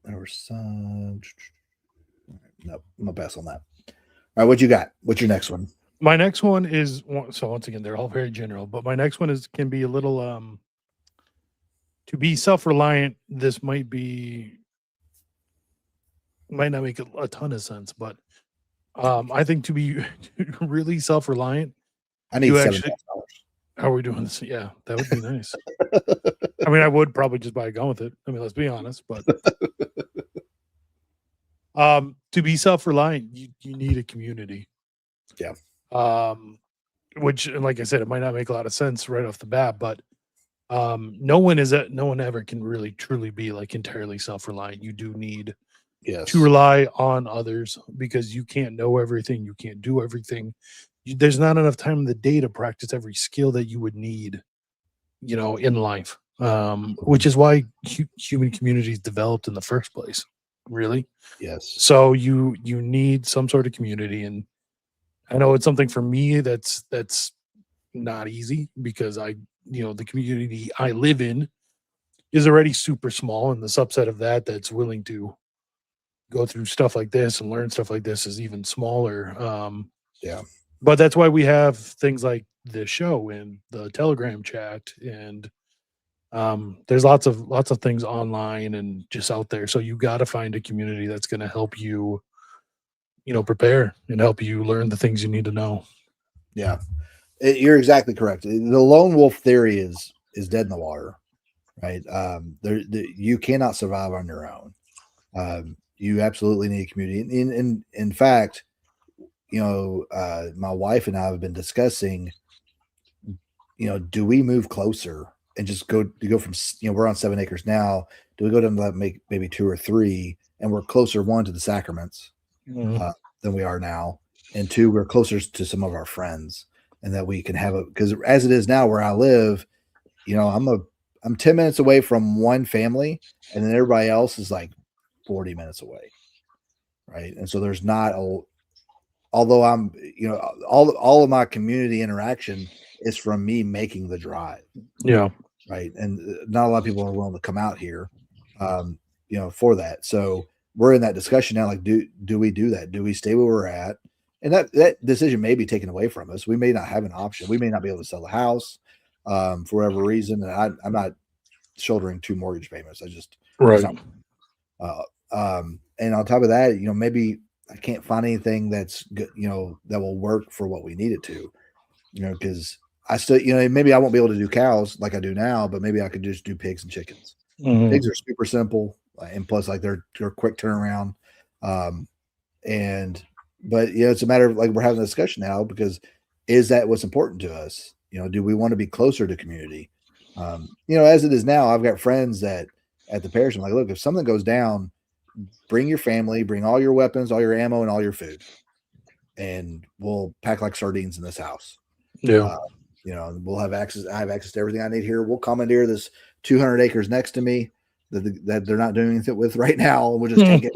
Speaker 3: There were some. Nope, I'm gonna pass on that. All right, what you got? What's your next one?
Speaker 2: My next one is so once again they're all very general, but my next one can be a little to be self-reliant. This might not make a ton of sense, but I think to be really self-reliant,
Speaker 3: I need $7,000.
Speaker 2: How are we doing this? Yeah, that would be nice. I mean, I would probably just buy a gun with it. I mean, let's be honest, but to be self-reliant, you need a community.
Speaker 3: Yeah.
Speaker 2: Which, and like I said, it might not make a lot of sense right off the bat, but no one ever can really truly be like entirely self-reliant. You do need to rely on others because you can't know everything, you can't do everything. There's not enough time in the day to practice every skill that you would need, in life. Which is why human communities developed in the first place. Really?
Speaker 3: Yes.
Speaker 2: So you need some sort of community, and I know it's something for me that's not easy because the community I live in is already super small, and the subset of that's willing to go through stuff like this and learn stuff like this is even smaller. But that's why we have things like this show and the Telegram chat, and there's lots of things online and just out there. So you got to find a community that's going to help you, prepare and help you learn the things you need to know.
Speaker 3: Yeah, you're exactly correct. The lone wolf theory is dead in the water, right? You cannot survive on your own. You absolutely need a community. In fact, my wife and I have been discussing, do we move closer and just go from, we're on 7 acres now. Do we go down to maybe 2 or 3, and we're closer, one, to the sacraments than we are now, and 2, we're closer to some of our friends, and that we can have because as it is now where I live, I'm 10 minutes away from one family, and then everybody else is like 40 minutes away. Right. And so there's not although I'm, all of my community interaction is from me making the drive.
Speaker 2: Yeah.
Speaker 3: Right. And not a lot of people are willing to come out here, for that. So we're in that discussion now. Like, do we do that? Do we stay where we're at? And that decision may be taken away from us. We may not have an option. We may not be able to sell the house for whatever reason. And I'm not shouldering 2 mortgage payments.
Speaker 2: Right.
Speaker 3: And on top of that, maybe I can't find anything that's good, that will work for what we need it to, because I still, maybe I won't be able to do cows like I do now, but maybe I could just do pigs and chickens. Pigs are super simple, and plus, like, they're quick turnaround. But it's a matter of, like, we're having a discussion now, because is that what's important to us? Do we want to be closer to community? As it is now, I've got friends that at the parish, I'm like, look, if something goes down, bring your family, bring all your weapons, all your ammo, and all your food, and we'll pack like sardines in this house.
Speaker 2: Yeah.
Speaker 3: We'll have access. I have access to everything I need here. We'll commandeer this 200 acres next to me that they're not doing anything with right now. We'll just take it.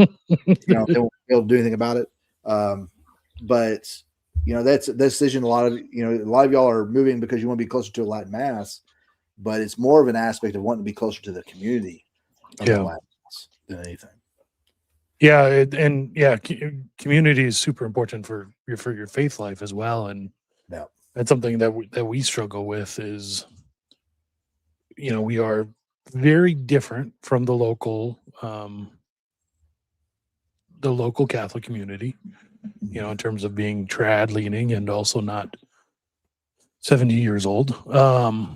Speaker 3: They won't be able to do anything about it. But that's a decision. A lot of y'all are moving because you want to be closer to a Latin Mass, but it's more of an aspect of wanting to be closer to the community of the Latin Mass than anything.
Speaker 2: Yeah, community is super important for your faith life as well, and that's something that we struggle with. Is we are very different from the local Catholic community, in terms of being trad leaning and also not 70 years old.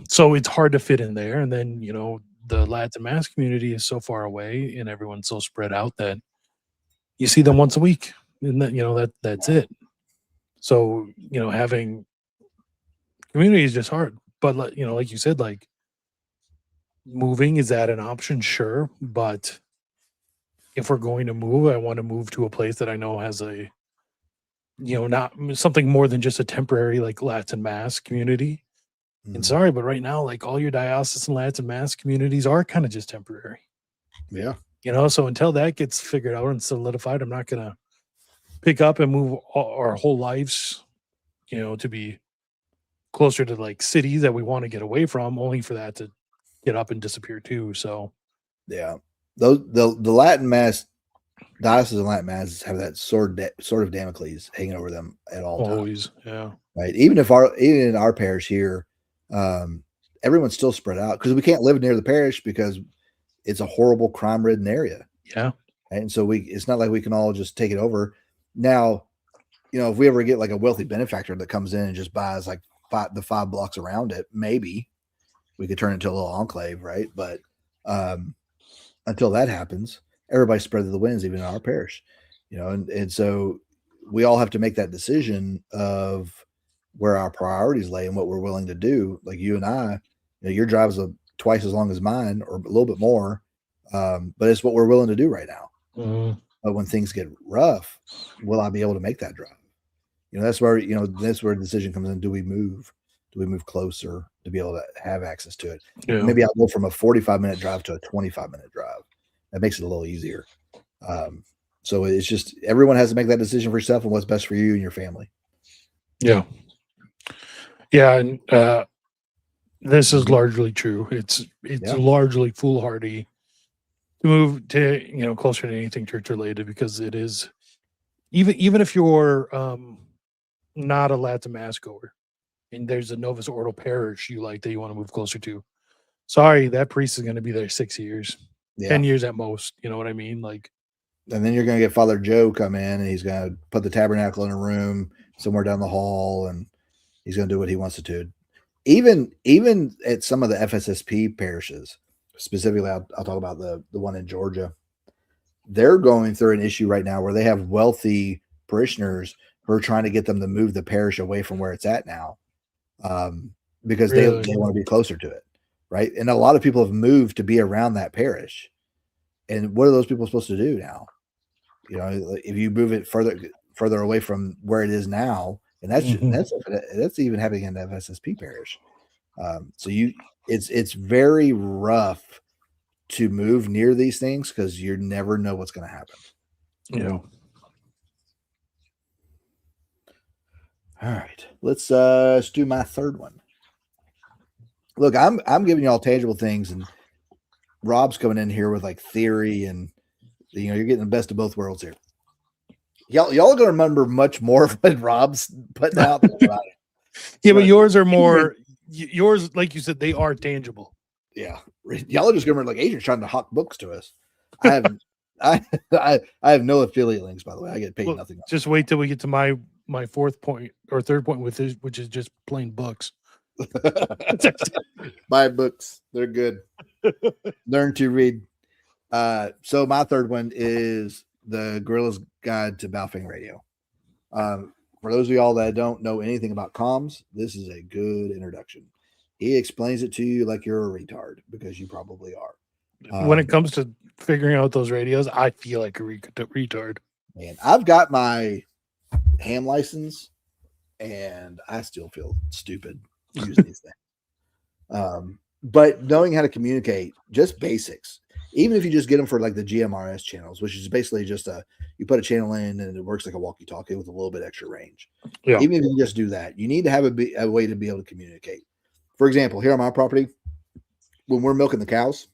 Speaker 2: So it's hard to fit in there, and then the Latin Mass community is so far away, and everyone's so spread out that you see them once a week, and that's it. So having community is just hard. But like you said, like, moving, is that an option? Sure, but if we're going to move, I want to move to a place that I know has a not something more than just a temporary, like, Latin Mass community. And sorry, but right now, like, all your diocesan Latin Mass communities are kind of just temporary.
Speaker 3: Yeah.
Speaker 2: So until that gets figured out and solidified, I'm not going to pick up and move our whole lives, to be closer to, like, cities that we want to get away from, only for that to get up and disappear too. So,
Speaker 3: yeah, the Latin Mass, diocesan Latin Masses have that sword of Damocles hanging over them at all
Speaker 2: always
Speaker 3: times.
Speaker 2: Yeah.
Speaker 3: Right. Even in our parish here, everyone's still spread out because we can't live near the parish because it's a horrible crime-ridden area.
Speaker 2: Yeah.
Speaker 3: And so it's not like we can all just take it over. Now, if we ever get like a wealthy benefactor that comes in and just buys like the 5 blocks around it, maybe we could turn it into a little enclave, right? But until that happens, everybody spread to the winds, even in our parish, and so we all have to make that decision of where our priorities lay and what we're willing to do. Like you and I, your drive is twice as long as mine, or a little bit more, but it's what we're willing to do right now. But when things get rough, will I be able to make that drive? That's where the decision comes in. Do we move? Do we move closer to be able to have access to it?
Speaker 2: Yeah.
Speaker 3: Maybe I'll go from a 45-minute drive to a 25-minute drive. That makes it a little easier. So it's just, everyone has to make that decision for yourself and what's best for you and your family.
Speaker 2: Yeah. Yeah. And this is largely true. It's largely foolhardy to move to, closer to anything church related, because it is, even if you're not a Latin Mass goer and there's a Novus Ordo parish you like that you want to move closer to, sorry, that priest is going to be there 6 years, 10 years at most. You know what I mean? Like,
Speaker 3: and then you're going to get Father Joe come in, and he's going to put the tabernacle in a room somewhere down the hall, and he's going to do what he wants to do. Even at some of the FSSP parishes, specifically, I'll talk about the one in Georgia. they're going through an issue right now where they have wealthy parishioners who are trying to get them to move the parish away from where it's at now, because they
Speaker 2: Really?
Speaker 3: want to be closer to it, right? And a lot of people have moved to be around that parish. And what are those people supposed to do now? You know, if you move it further away from where it is now, and that's even having an FSSP parish. So it's very rough to move near these things because you never know what's going to happen.
Speaker 2: Yeah.
Speaker 3: All right, let's do my third one. Look, I'm giving you all tangible things, and Rob's coming in here with like theory, and you're getting the best of both worlds here. Y'all are going to remember much more of what Rob's putting out than what I am.
Speaker 2: Yeah, but yours are more. Yours, like you said, they are tangible.
Speaker 3: Yeah, y'all are just going to remember like Adrian's trying to hawk books to us. I have no affiliate links, by the way. I get paid nothing.
Speaker 2: Just wait till we get to my fourth point or third point with this, which is just plain books.
Speaker 3: Buy books. They're good. Learn to read. So my third one is the Gorilla's Guide to Baofeng Radio. For those of y'all that don't know anything about comms, this is a good introduction. He explains it to you like you're a retard, because you probably are.
Speaker 2: When it comes to figuring out those radios, I feel like a retard.
Speaker 3: Man, I've got my ham license, and I still feel stupid using these things. But knowing how to communicate, just basics, even if you just get them for like the GMRS channels, which is basically just you put a channel in and it works like a walkie-talkie with a little bit extra range.
Speaker 2: Yeah.
Speaker 3: Even if you just do that, you need to have a way to be able to communicate. For example, here on my property, when we're milking the cows,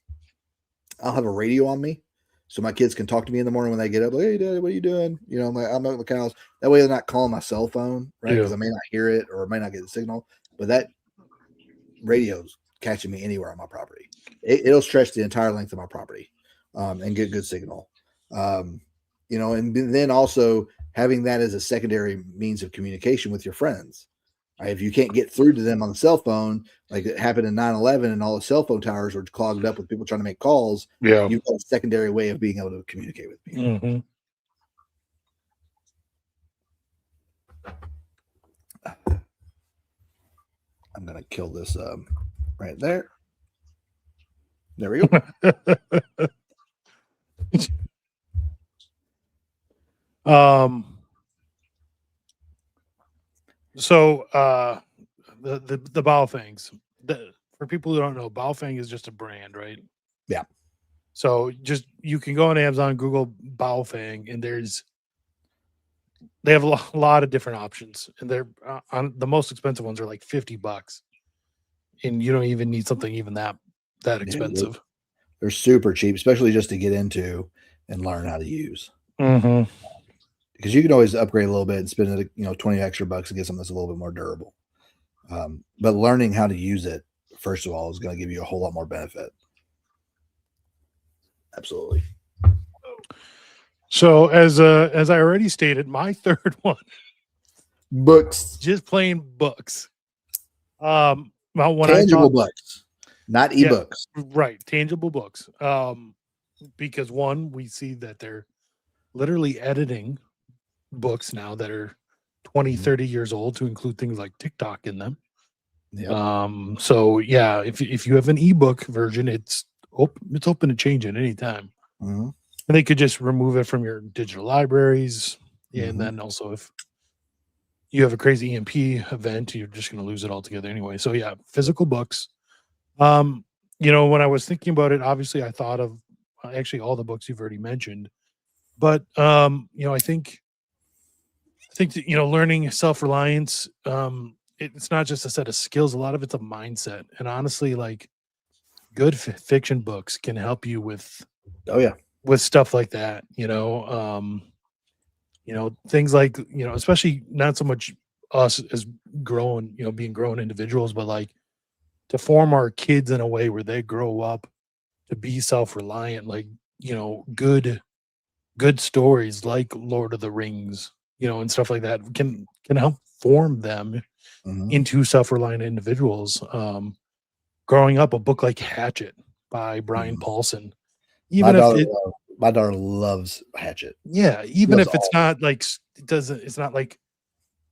Speaker 3: I'll have a radio on me so my kids can talk to me in the morning when they get up. Like, hey, Daddy, what are you doing? I'm milking the cows. That way they're not calling my cell phone, right? Because I may not hear it or I may not get the signal. But that radio's catching me anywhere on my property. It'll stretch the entire length of my property and get good signal. And then also having that as a secondary means of communication with your friends. Right? If you can't get through to them on the cell phone, like it happened in 9/11 and all the cell phone towers were clogged up with people trying to make calls, you've got a secondary way of being able to communicate with people.
Speaker 2: Mm-hmm.
Speaker 3: I'm going to kill this right there. There we go.
Speaker 2: So the Baofengs, for people who don't know, Baofeng is just a brand, right?
Speaker 3: Yeah.
Speaker 2: So you can go on Amazon, Google Baofeng, and they have a lot of different options, and they're on the most expensive ones are like $50, and you don't even need something even that expensive.
Speaker 3: Yeah, they're super cheap, especially just to get into and learn how to use.
Speaker 2: Mm-hmm.
Speaker 3: Because you can always upgrade a little bit and spend $20 extra bucks to get something that's a little bit more durable. But learning how to use it, first of all, is going to give you a whole lot more benefit. Absolutely.
Speaker 2: So as I already stated, my third one,
Speaker 3: books,
Speaker 2: just plain books.
Speaker 3: Tangible books, not ebooks.
Speaker 2: Yeah, right, tangible books. Because one, we see that they're literally editing books now that are 20, 30 years old to include things like TikTok in them. Yep. So yeah, if you have an ebook version, it's open to change at any time.
Speaker 3: Mm-hmm.
Speaker 2: And they could just remove it from your digital libraries. And then also if you have a crazy EMP event, you're just going to lose it altogether anyway. So yeah, physical books. When I was thinking about it, obviously I thought of actually all the books you've already mentioned, but I think that, learning self-reliance, it's not just a set of skills. A lot of it's a mindset. And honestly, like good fiction books can help you with, with stuff like that, things like, especially not so much us as being grown individuals, but like to form our kids in a way where they grow up to be self-reliant, like, good stories like Lord of the Rings, and stuff like that can help form them into self-reliant individuals. Growing up, a book like Hatchet by Brian Paulson, even
Speaker 3: My daughter loves Hatchet.
Speaker 2: Yeah, even
Speaker 3: Loves
Speaker 2: if it's not like it's not like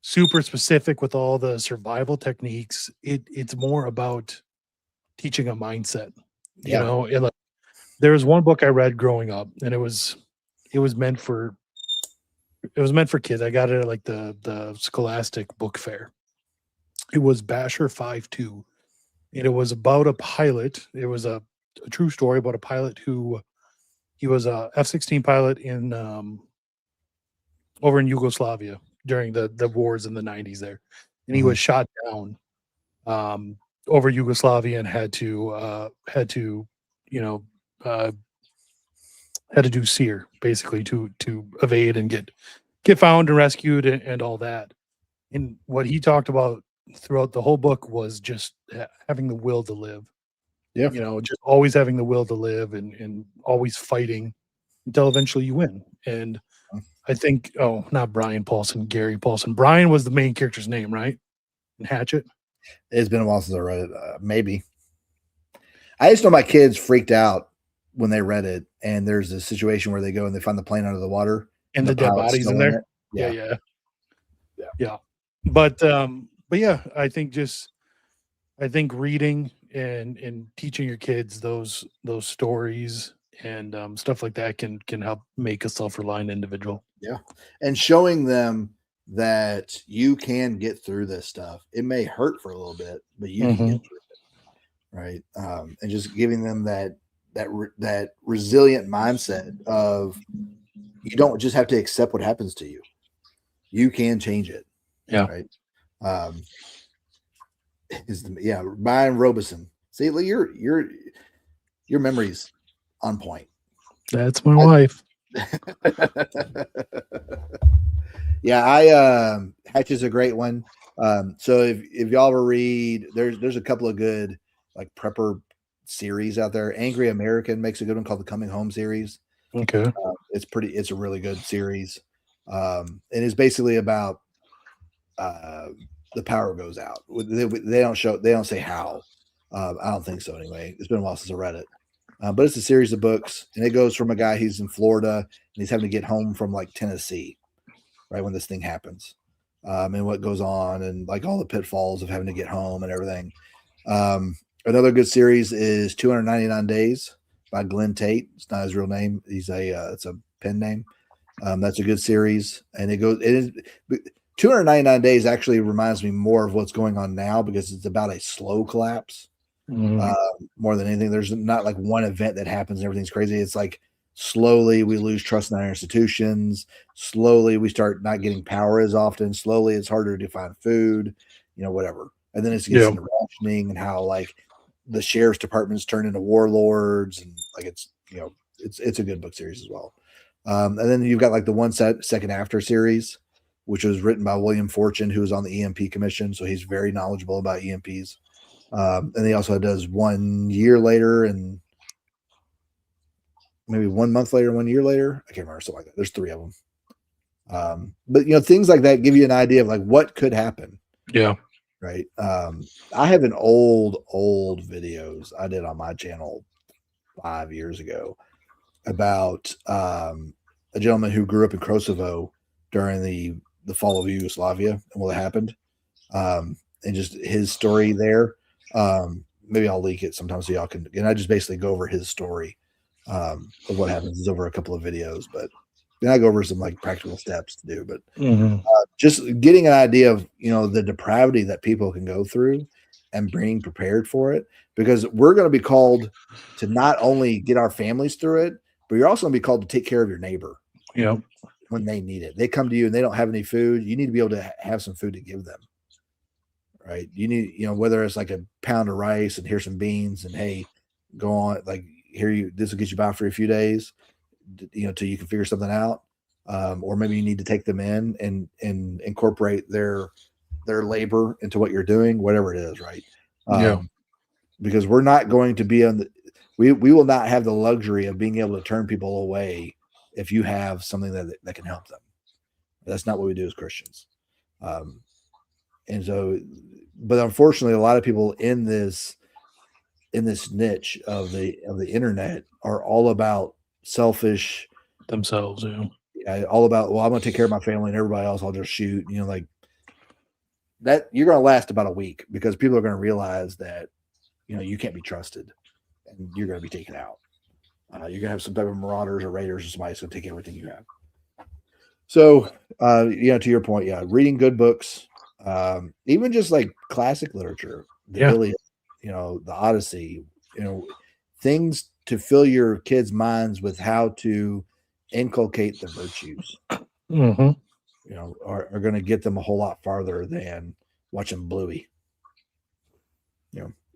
Speaker 2: super specific with all the survival techniques. It's more about teaching a mindset, you
Speaker 3: Yeah.
Speaker 2: know. And like, there was one book I read growing up, and it was meant for kids. I got it at like the Scholastic Book Fair. It was Basher 5-2, and it was about a pilot. It was a true story about a pilot who he was a F-16 pilot in over in Yugoslavia during the wars in the 90s there, and he was shot down over Yugoslavia and had to you know uh, had to do SEER basically to evade and get found and rescued and all that. And what he talked about throughout the whole book was just having the will to live.
Speaker 3: Yeah.
Speaker 2: You know, just always having the will to live and always fighting until eventually you win. And I think, oh, not Brian Paulson, Gary Paulson. Brian was the main character's name, right? In Hatchet.
Speaker 3: It's been a while since I read it. Maybe. I just know my kids freaked out when they read it, and there's a situation where they go and they find the plane under the water
Speaker 2: And the dead
Speaker 3: pilot's
Speaker 2: bodies
Speaker 3: still
Speaker 2: in there.
Speaker 3: it.
Speaker 2: Yeah. But yeah, I think reading and teaching your kids those stories and stuff like that can help make a self-reliant individual.
Speaker 3: Yeah. And showing them that you can get through this stuff. It may hurt for a little bit, but you can get through it. Right. And just giving them that resilient mindset of you don't just have to accept what happens to you. You can change it.
Speaker 2: Yeah.
Speaker 3: Right. Brian Robeson. See, your memory's on point.
Speaker 2: That's my wife.
Speaker 3: Yeah, Hatchet's a great one. So if y'all ever read, there's a couple of good like prepper series out there. Angry American makes a good one called the Coming Home series.
Speaker 2: Okay.
Speaker 3: It's a really good series. And it's basically about the power goes out. They don't say how. I don't think so anyway. It's been a while since I read it. But it's a series of books, and it goes from a guy who's in Florida and he's having to get home from like Tennessee, right when this thing happens, and what goes on, and like all the pitfalls of having to get home and everything. Another good series is 299 Days by Glenn Tate. It's not his real name. It's a pen name. That's a good series, and it is 299 Days actually reminds me more of what's going on now because it's about a slow collapse. More than anything, there's not like one event that happens and everything's crazy. It's like slowly we lose trust in our institutions. Slowly we start not getting power as often. Slowly it's harder to find food, whatever. And then it gets into rationing and how like the sheriff's departments turn into warlords, and like it's a good book series as well. And then you've got like the One Second After series, which was written by William Fortune, who was on the EMP commission, so he's very knowledgeable about EMPs. And he also does 1 year later and maybe 1 month later, 1 year later. I can't remember, something like that. There's 3 of them. But things like that give you an idea of like what could happen.
Speaker 2: Yeah.
Speaker 3: Right. I have an old videos I did on my channel 5 years ago about a gentleman who grew up in Kosovo during the fall of Yugoslavia and what happened. And just his story there. Maybe I'll leak it sometime so y'all can, and I just basically go over his story of what happens. It's over a couple of videos, but then I go over some like practical steps to do. But just getting an idea of the depravity that people can go through and being prepared for it, because we're going to be called to not only get our families through it, but you're also going to be called to take care of your neighbor.
Speaker 2: Yeah.
Speaker 3: When they need it, they come to you and they don't have any food. You need to be able to have some food to give them. Right. You need, whether it's like a pound of rice and here's some beans and hey, go on, like this will get you by for a few days, till you can figure something out. Or maybe you need to take them in and incorporate their labor into what you're doing, whatever it is. Right. Because we're not going to be we will not have the luxury of being able to turn people away if you have something that can help them. That's not what we do as Christians. And so, but unfortunately, a lot of people in this niche of the internet are all about selfish,
Speaker 2: themselves.
Speaker 3: all about, well, I'm going to take care of my family and everybody else I'll just shoot. Like that, you're going to last about a week because people are going to realize that, you can't be trusted and you're going to be taken out. You're going to have some type of marauders or raiders or somebody that's going to take everything you have. So, to your point, reading good books, even just like classic literature, the Iliad, the Odyssey, things to fill your kids' minds with how to inculcate the virtues, are going to get them a whole lot farther than watching Bluey.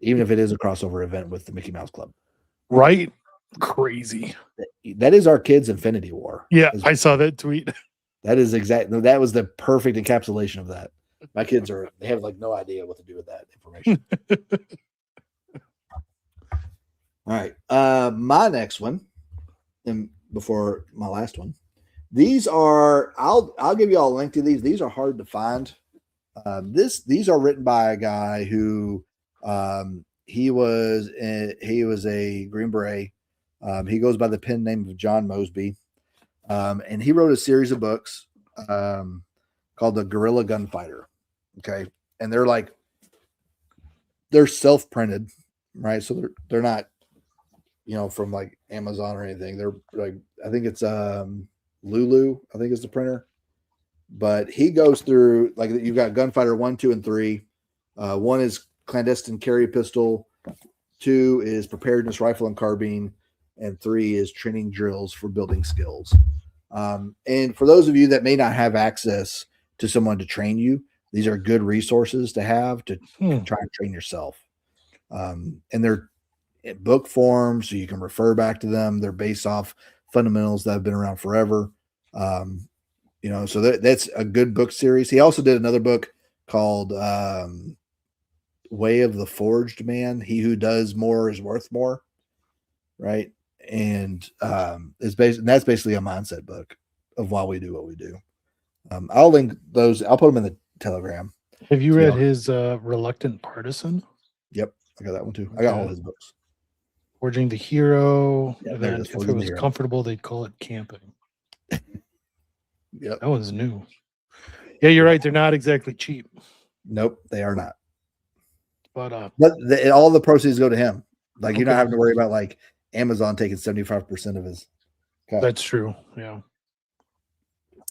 Speaker 3: Even if it is a crossover event with the Mickey Mouse Club.
Speaker 2: Right? Crazy.
Speaker 3: That is our kids' Infinity War.
Speaker 2: Yeah, I saw that tweet.
Speaker 3: That is exactly, that was the perfect encapsulation of that. My kids they have like no idea what to do with that information. All right. My next one, and before my last one, these are, I'll give you all a link to these. These are hard to find. These are written by a guy who, he was a Green Beret. He goes by the pen name of John Mosby. And he wrote a series of books called The Guerrilla Gunfighter. Okay. And they're self-printed, right? So they're not, from like Amazon or anything. They're like, I think it's Lulu, I think is the printer. But he goes through, like, you've got Gunfighter 1, 2, and 3. 1 is clandestine carry pistol. 2 is preparedness rifle and carbine. And 3 is training drills for building skills. And for those of you that may not have access to someone to train you, these are good resources to have to try and train yourself. And they're in book form, so you can refer back to them. They're based off fundamentals that have been around forever. So that's a good book series. He also did another book called Way of the Forged Man. He who does more is worth more. Right. And that's basically a mindset book of why we do what we do. I'll link those. I'll put them in the Telegram.
Speaker 2: Have you read his Reluctant Partisan?
Speaker 3: Yep, I got that one too. I got all his books.
Speaker 2: Forging the Hero.
Speaker 3: Yeah,
Speaker 2: And then if it was comfortable, they'd call it camping.
Speaker 3: Yep,
Speaker 2: that one's new. Yeah, you're right. They're not exactly cheap.
Speaker 3: Nope, they are not.
Speaker 2: But
Speaker 3: all the proceeds go to him. Like you're not having to worry about like Amazon taking 75% of his cut.
Speaker 2: That's true. Yeah.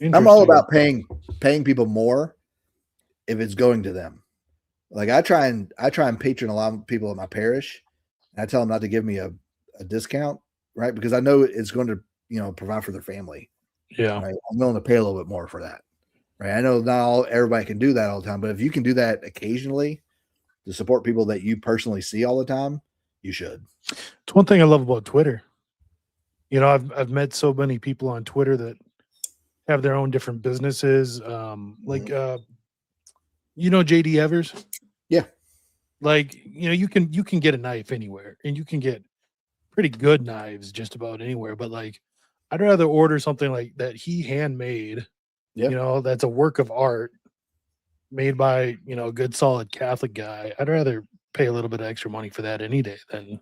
Speaker 3: I'm all about paying people more if it's going to them. Like I try and patron a lot of people at my parish. And I tell them not to give me a discount, right? Because I know it's going to, provide for their family.
Speaker 2: Yeah.
Speaker 3: Right? I'm willing to pay a little bit more for that. Right. I know not everybody can do that all the time, but if you can do that occasionally to support people that you personally see all the time, you should.
Speaker 2: It's one thing I love about Twitter. I've met so many people on Twitter that have their own different businesses. JD Evers.
Speaker 3: Yeah.
Speaker 2: Like, you can get a knife anywhere and you can get pretty good knives just about anywhere. But like, I'd rather order something like that he handmade, that's a work of art made by, a good solid Catholic guy. I'd rather pay a little bit of extra money for that any day than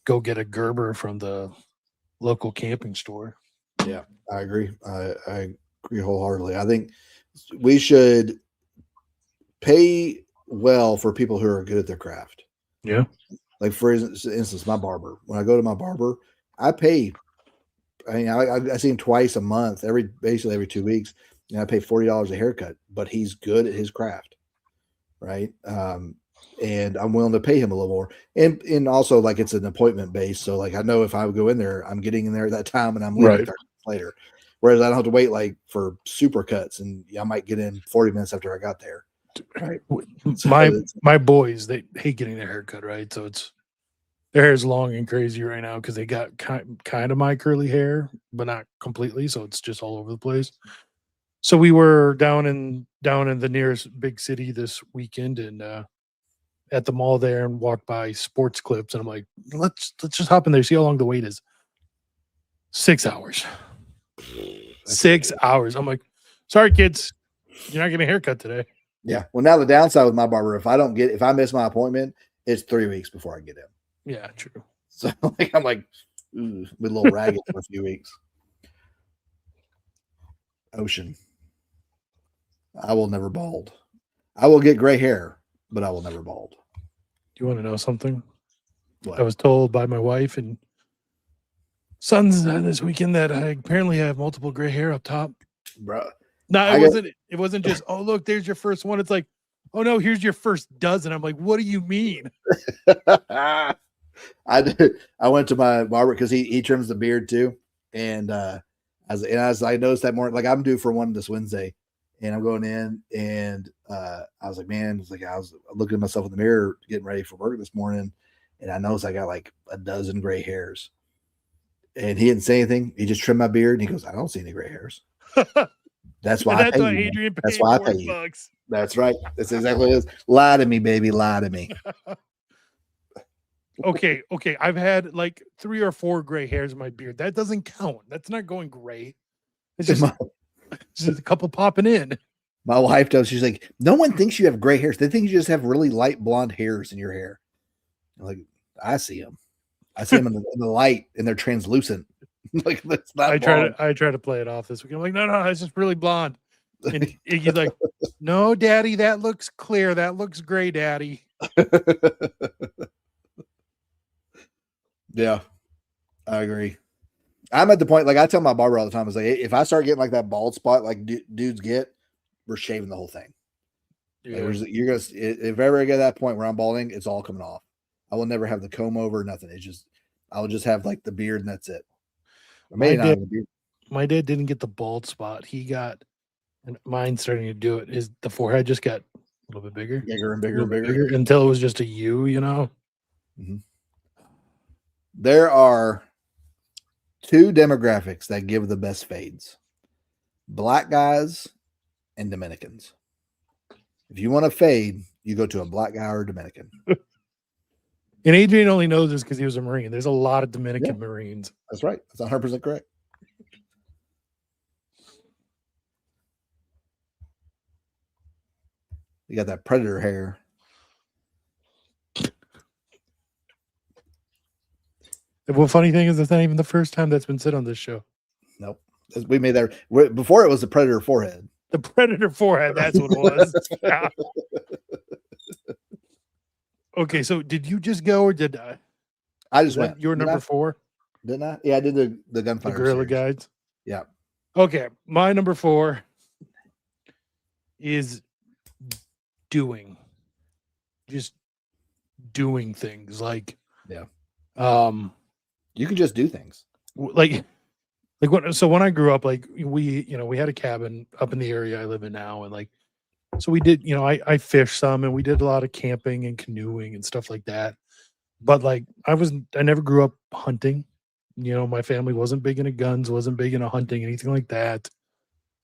Speaker 2: go get a Gerber from the local camping store.
Speaker 3: Yeah, I agree. I agree wholeheartedly. I think we should pay well for people who are good at their craft.
Speaker 2: Yeah.
Speaker 3: Like for instance, my barber. When I go to my barber, I pay. I see him twice a month, basically every 2 weeks, and I pay $40 a haircut. But he's good at his craft, right? And I'm willing to pay him a little more. And also like it's an appointment based. So like I know if I would go in there, I'm getting in there at that time and I'm leaving 30 minutes later. Whereas I don't have to wait like for super cuts and I might get in 40 minutes after I got there. Right.
Speaker 2: My boys, they hate getting their hair cut, right? So their hair is long and crazy right now because they got kind of my curly hair, but not completely. So it's just all over the place. So we were down in the nearest big city this weekend and at the mall there and walked by Sports Clips and I'm like, let's just hop in there, see how long the wait is. 6 hours. 6 hours. I'm like, sorry kids, you're not getting a haircut today.
Speaker 3: Yeah. Well, now the downside with my barber, if I miss my appointment, it's 3 weeks before I get in.
Speaker 2: Yeah, true.
Speaker 3: So like, I'm like, Ooh, with a little ragged for a few weeks. Ocean. I will never bald. I will get gray hair, but I will never bald.
Speaker 2: Do you want to know something?
Speaker 3: What?
Speaker 2: I was told by my wife and sons this weekend that I apparently have multiple gray hair up top.
Speaker 3: Bro.
Speaker 2: No, it wasn't just, oh, look, there's your first one. It's like, oh no, here's your first dozen. I'm like, what do you mean?
Speaker 3: I went to my barber because he trims the beard too. And as I noticed that morning, like I'm due for one this Wednesday, and I'm going in, and I was like, man, it's like I was looking at myself in the mirror getting ready for work this morning, and I noticed I got like a dozen gray hairs. And he didn't say anything. He just trimmed my beard, and he goes, I don't see any gray hairs. That's why I pay you.
Speaker 2: Adrian paid
Speaker 3: That's why I pay you.
Speaker 2: $40.
Speaker 3: That's right. That's exactly what it is. Lie to me, baby. Lie to me.
Speaker 2: Okay. I've had like 3 or 4 gray hairs in my beard. That doesn't count. That's not going gray. It's just a couple popping in.
Speaker 3: My wife does. She's like, no one thinks you have gray hairs. They think you just have really light blonde hairs in your hair. I'm like, I see them. I see them in the light, and they're translucent. Like that's not.
Speaker 2: I try to play it off this week. I'm like, no, it's just really blonde. And Iggy's like, no, Daddy, that looks clear. That looks gray, Daddy.
Speaker 3: Yeah, I agree. I'm at the point, like I tell my barber all the time, I was like, if I start getting like that bald spot, like dudes get, we're shaving the whole thing.
Speaker 2: Yeah.
Speaker 3: Like, you're gonna, if ever I get to that point where I'm balding, it's all coming off. I will never have the comb over, nothing. It's just, I will just have like the beard, and that's it.
Speaker 2: My dad didn't get the bald spot. He got, and mine's starting to do it. Is the forehead just got a little bit bigger,
Speaker 3: bigger and bigger and bigger
Speaker 2: until it was just a U, you know.
Speaker 3: Mm-hmm. There are 2 demographics that give the best fades: black guys and Dominicans. If you want to fade, you go to a black guy or a Dominican.
Speaker 2: And Adrian only knows this because he was a Marine. There's a lot of Dominican Marines.
Speaker 3: That's right. That's 100% correct. You got that predator hair.
Speaker 2: The funny thing is, it's not even the first time that's been said on this show.
Speaker 3: Nope. We made that before. It was the predator forehead.
Speaker 2: The predator forehead. That's what it was. Yeah. Okay, so did you just go, or did I?
Speaker 3: I just went.
Speaker 2: Your number 4?
Speaker 3: Didn't I? Yeah, I did the gunfire.
Speaker 2: The Guerrilla
Speaker 3: series.
Speaker 2: Guides.
Speaker 3: Yeah.
Speaker 2: Okay, my number 4 is just doing things like.
Speaker 3: Yeah.
Speaker 2: You
Speaker 3: can just do things
Speaker 2: like when I grew up, like we had a cabin up in the area I live in now, and like, so we did, I fished some, and we did a lot of camping and canoeing and stuff like that. But like, I never grew up hunting. My family wasn't big into guns, wasn't big into hunting, anything like that.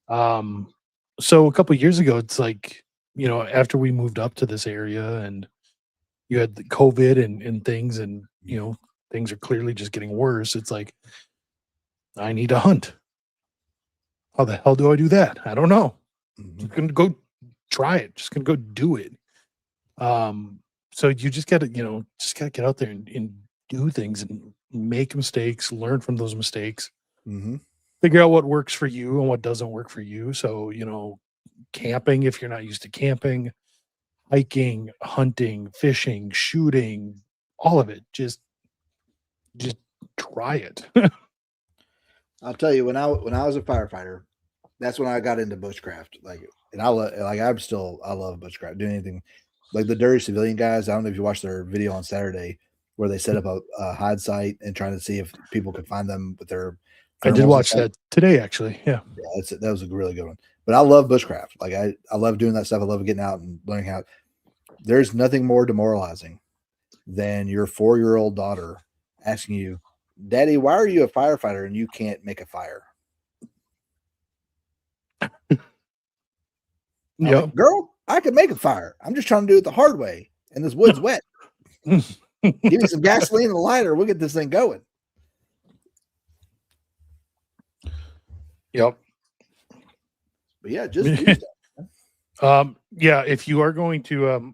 Speaker 2: So a couple of years ago, it's like, after we moved up to this area, and you had the COVID and things, and things are clearly just getting worse. It's like, I need to hunt. How the hell do I do that? I don't know. I'm gonna go try it. Just gonna go do it. So you just gotta get out there and do things and make mistakes, learn from those mistakes, figure out what works for you and what doesn't work for you. So, camping, if you're not used to camping, hiking, hunting, fishing, shooting, all of it, just try it.
Speaker 3: I'll tell you, when I was a firefighter, that's when I got into bushcraft. I love bushcraft. Doing anything like the Dirty Civilian guys. I don't know if you watched their video on Saturday where they set up a hide site and trying to see if people could find them with their.
Speaker 2: I did watch that today, actually. Yeah,
Speaker 3: that was a really good one. But I love bushcraft. Like I love doing that stuff. I love getting out and learning how. There's nothing more demoralizing than your 4-year-old daughter asking you, Daddy, why are you a firefighter and you can't make a fire?
Speaker 2: Yeah,
Speaker 3: like, girl, I can make a fire. I'm just trying to do it the hard way. And this wood's wet. Give me some gasoline and a lighter. We'll get this thing going.
Speaker 2: Yep.
Speaker 3: But yeah, just do stuff.
Speaker 2: Yeah, if you are going to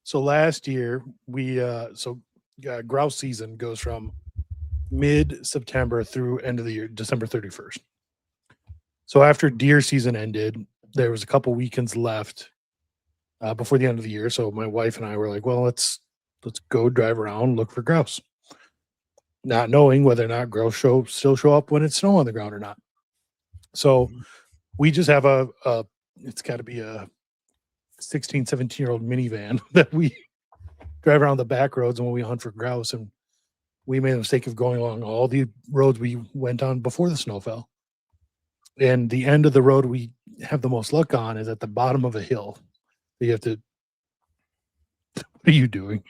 Speaker 2: so last year we grouse season goes from mid-September through end of the year, December 31st. So after deer season ended, there was a couple weekends left before the end of the year. So my wife and I were like, well, let's go drive around, look for grouse. Not knowing whether or not grouse still show up when it's snow on the ground or not. So we just have it's got to be a 16, 17-year-old minivan that we drive around the back roads when we hunt for grouse. And we made the mistake of going along all the roads we went on before the snow fell. And the end of the road we have the most luck on is at the bottom of a hill. You have to. What are you doing?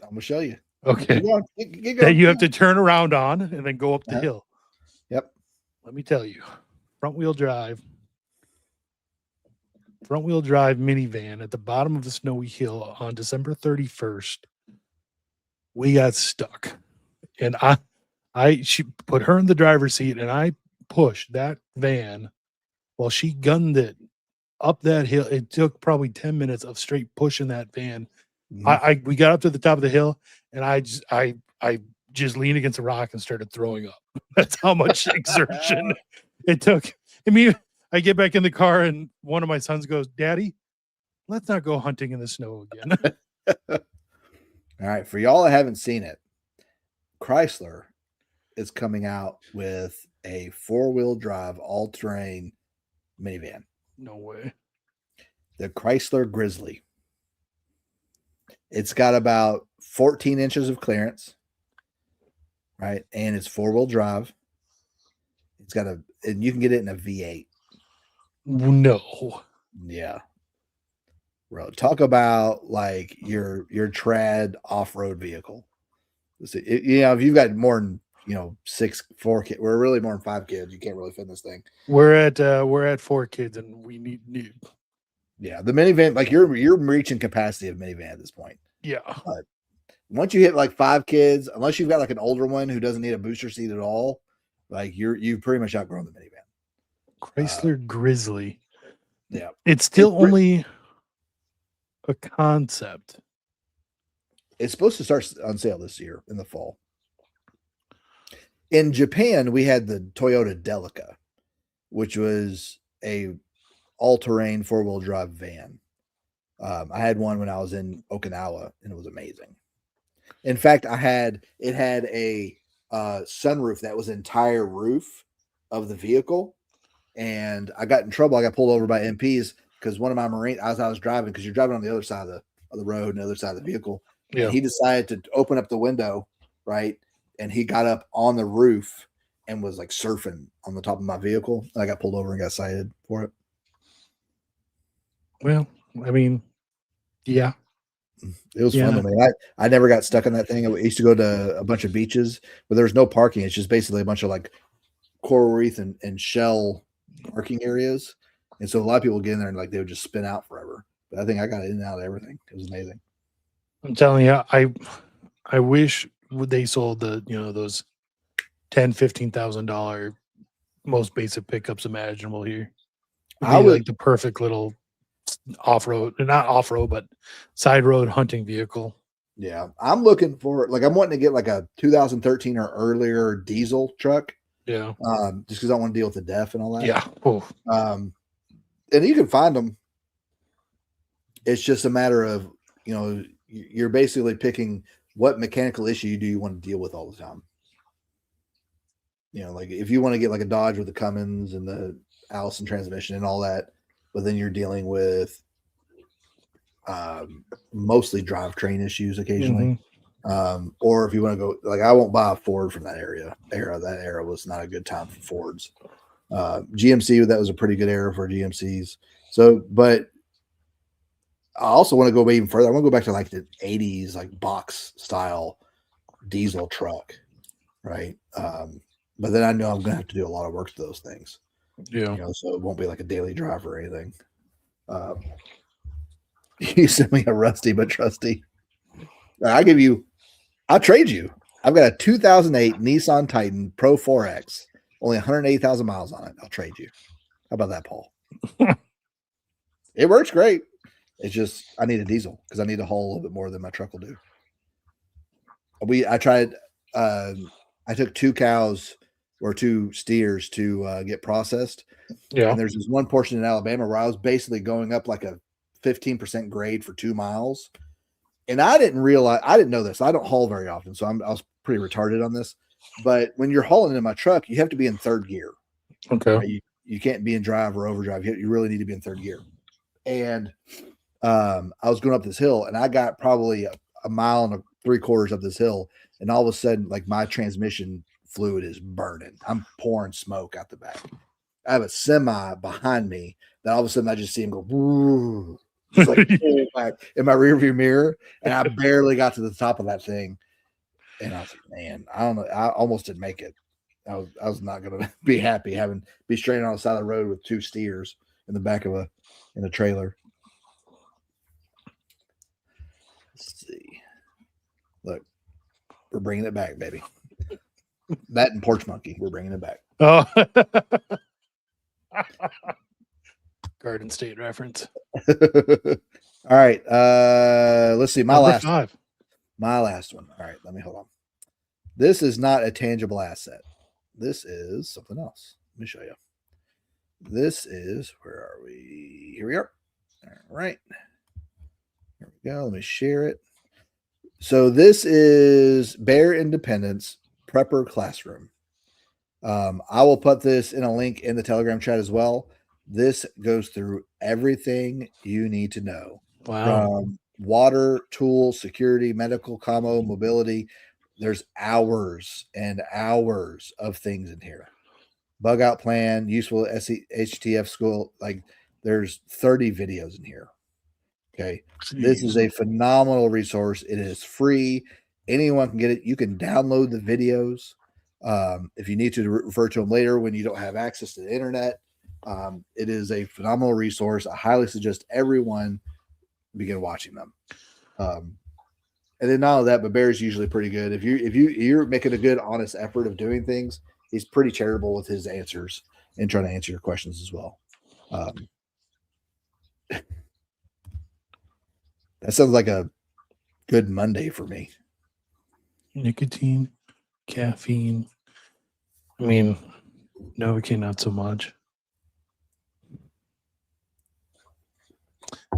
Speaker 3: I'm gonna show you.
Speaker 2: Okay.
Speaker 3: Get
Speaker 2: That you have to turn around on and then go up the hill.
Speaker 3: Yep.
Speaker 2: Let me tell you, front wheel drive minivan at the bottom of the snowy hill on December 31st. We got stuck, and she put her in the driver's seat, and I pushed that van while she gunned it up that hill. It took probably 10 minutes of straight pushing that van. We got up to the top of the hill, and I just leaned against a rock and started throwing up. That's how much exertion it took. I mean, I get back in the car, and one of my sons goes, "Daddy, let's not go hunting in the snow again."
Speaker 3: All right, for y'all that haven't seen it, Chrysler is coming out with a 4-wheel drive all-terrain minivan.
Speaker 2: No way.
Speaker 3: The Chrysler Grizzly. It's got about 14 inches of clearance, right? And it's 4-wheel drive. It's got and you can get it in a V8.
Speaker 2: No.
Speaker 3: Yeah. Bro, talk about like your trad off-road vehicle. If you've got more than 4 kids, we're really more than 5 kids. You can't really fit in this thing.
Speaker 2: We're at 4 kids, and we need.
Speaker 3: Yeah, the minivan, like you're reaching capacity of minivan at this point.
Speaker 2: Yeah.
Speaker 3: But once you hit like 5 kids, unless you've got like an older one who doesn't need a booster seat at all, like you've pretty much outgrown the minivan.
Speaker 2: Chrysler Grizzly.
Speaker 3: Yeah.
Speaker 2: It's still only a concept.
Speaker 3: It's supposed to start on sale this year in the fall. In Japan, we had the Toyota Delica, which was a all-terrain 4-wheel drive van. I had one when I was in Okinawa, and it was amazing. In fact, it had a sunroof that was the entire roof of the vehicle, and I got in trouble. I got pulled over by MPs because one of my Marines, as I was driving, because you're driving on the other side of the road and the other side of the vehicle, and he decided to open up the window, right, and he got up on the roof and was like surfing on the top of my vehicle. And I got pulled over and got cited for it.
Speaker 2: Well, I mean, yeah.
Speaker 3: It was fun to me. I never got stuck on that thing. I used to go to a bunch of beaches, but there's no parking. It's just basically a bunch of like coral reef and shell parking areas. And so a lot of people get in there and like they would just spin out forever. But I think I got in and out of everything. It was amazing.
Speaker 2: I'm telling you, I wish they sold those $10,000-$15,000 most basic pickups imaginable here. I would like the perfect little not off-road, but side road hunting vehicle.
Speaker 3: Yeah. I'm looking for, like, I'm wanting to get like a 2013 or earlier diesel truck.
Speaker 2: Yeah.
Speaker 3: Just because I want to deal with the DEF and all that.
Speaker 2: Yeah. Oh.
Speaker 3: And you can find them. It's just a matter of, you're basically picking what mechanical issue do you want to deal with all the time. Like if you want to get like a Dodge with the Cummins and the Allison transmission and all that, but then you're dealing with mostly drivetrain issues occasionally. Mm-hmm. Or if you want to go, like I won't buy a Ford from that era. That era was not a good time for Fords. GMC, that was a pretty good era for GMCs. So, but I also want to go even further. I want to go back to like the 80s, like box style diesel truck, right? But then I know I'm going to have to do a lot of work to those things.
Speaker 2: Yeah.
Speaker 3: So it won't be like a daily drive or anything. You sent me a rusty but trusty. I'll trade you. I've got a 2008 Nissan Titan Pro 4X, only 180,000 miles on it. I'll trade you. How about that, Paul? It works great. It's just I need a diesel because I need to haul a little bit more than my truck will do. I tried I took 2 cows or 2 steers to get processed.
Speaker 2: Yeah.
Speaker 3: And there's this one portion in Alabama where I was basically going up like a 15% grade for 2 miles. And I didn't know this. I don't haul very often, so I was pretty retarded on this. But when you're hauling in my truck, you have to be in third gear.
Speaker 2: Okay.
Speaker 3: Right? You can't be in drive or overdrive. You really need to be in third gear. And I was going up this hill, and I got probably a mile and 3/4 up this hill, and all of a sudden, like my transmission fluid is burning. I'm pouring smoke out the back. I have a semi behind me that all of a sudden I just see him go, woo, just like pull back in my rearview mirror, and I barely got to the top of that thing. And I was like, man, I don't know. I almost didn't make it. I was not gonna be happy be stranded on the side of the road with 2 steers in the back of a trailer. Let's see. Look, we're bringing it back, baby. That and porch monkey, we're bringing it back.
Speaker 2: Oh, Garden State reference.
Speaker 3: All right. Let's see. My
Speaker 2: Number
Speaker 3: last
Speaker 2: 5.
Speaker 3: My last one. All right, let me hold on. This is not a tangible asset. This is something else. Let me show you. This is, where are we? Here we are. All right. Here we go. Let me share it. So this is Bear Independence Prepper Classroom. I will put this in a link in the Telegram chat as well. This goes through everything you need to know.
Speaker 2: Wow.
Speaker 3: From water, tools, security, medical, commo, mobility. There's hours and hours of things in here. Bug out plan, useful HTF school. Like there's 30 videos in here. Okay.
Speaker 2: Jeez.
Speaker 3: This is a phenomenal resource. It is free. Anyone can get it. You can download the videos. If you need to refer to them later when you don't have access to the internet. It is a phenomenal resource. I highly suggest everyone begin watching them. And then not only that, but Bear's usually pretty good. If you're making a good, honest effort of doing things, he's pretty charitable with his answers and trying to answer your questions as well. That sounds like a good Monday for me.
Speaker 2: Nicotine, caffeine. I mean, Novocaine, not so much.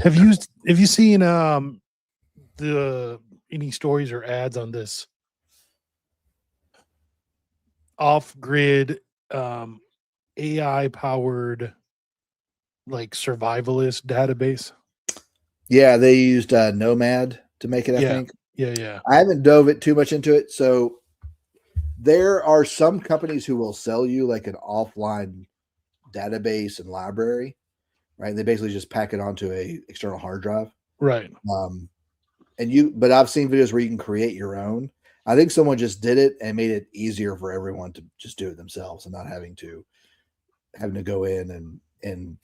Speaker 2: Have you seen any stories or ads on this off-grid AI powered like survivalist database?
Speaker 3: Yeah, they used Nomad to make it, I think.
Speaker 2: Yeah.
Speaker 3: I haven't dove it too much into it. So there are some companies who will sell you like an offline database and library, right? They basically just pack it onto a external hard drive.
Speaker 2: Right.
Speaker 3: But I've seen videos where you can create your own. I think someone just did it and made it easier for everyone to just do it themselves and not having to go in and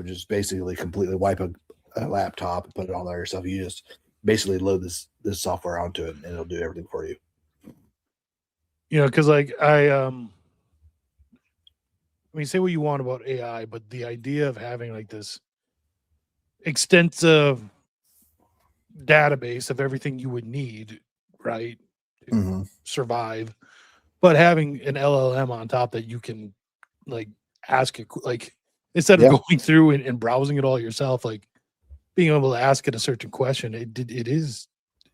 Speaker 3: just basically completely wipe a laptop and put it on there yourself. You just basically load this software onto it and it'll do everything for you.
Speaker 2: Because like I mean, say what you want about AI, but the idea of having like this extensive database of everything you would need, right, to survive, but having an LLM on top that you can like ask it, like instead of going through and browsing it all yourself, like being able to ask it a certain question, it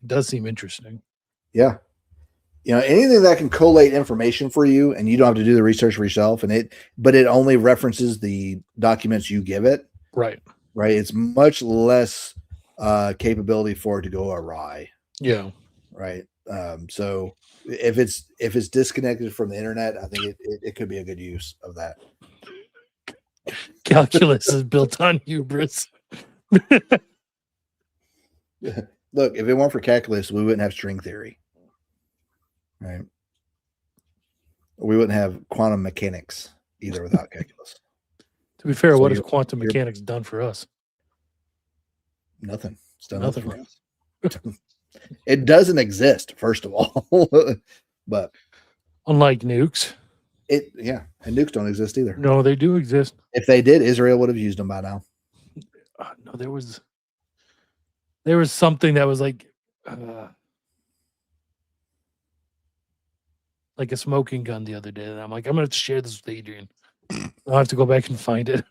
Speaker 2: does seem interesting.
Speaker 3: Yeah. Anything that can collate information for you and you don't have to do the research for yourself, but it only references the documents you give it.
Speaker 2: Right.
Speaker 3: It's much less capability for it to go awry.
Speaker 2: Yeah.
Speaker 3: Right. So if it's disconnected from the internet, I think it could be a good use of that.
Speaker 2: Calculus is built on hubris.
Speaker 3: Look, if it weren't for calculus, we wouldn't have string theory. Right. We wouldn't have quantum mechanics either without calculus.
Speaker 2: To be fair, what has quantum mechanics done for us?
Speaker 3: Nothing. It's done
Speaker 2: nothing
Speaker 3: for us. It doesn't exist, first of all. But
Speaker 2: unlike nukes.
Speaker 3: And nukes don't exist either.
Speaker 2: No, they do exist.
Speaker 3: If they did, Israel would have used them by now.
Speaker 2: No, there was something that was like like a smoking gun the other day, and I'm like, I'm gonna share this with Adrian. I'll have to go back and find it.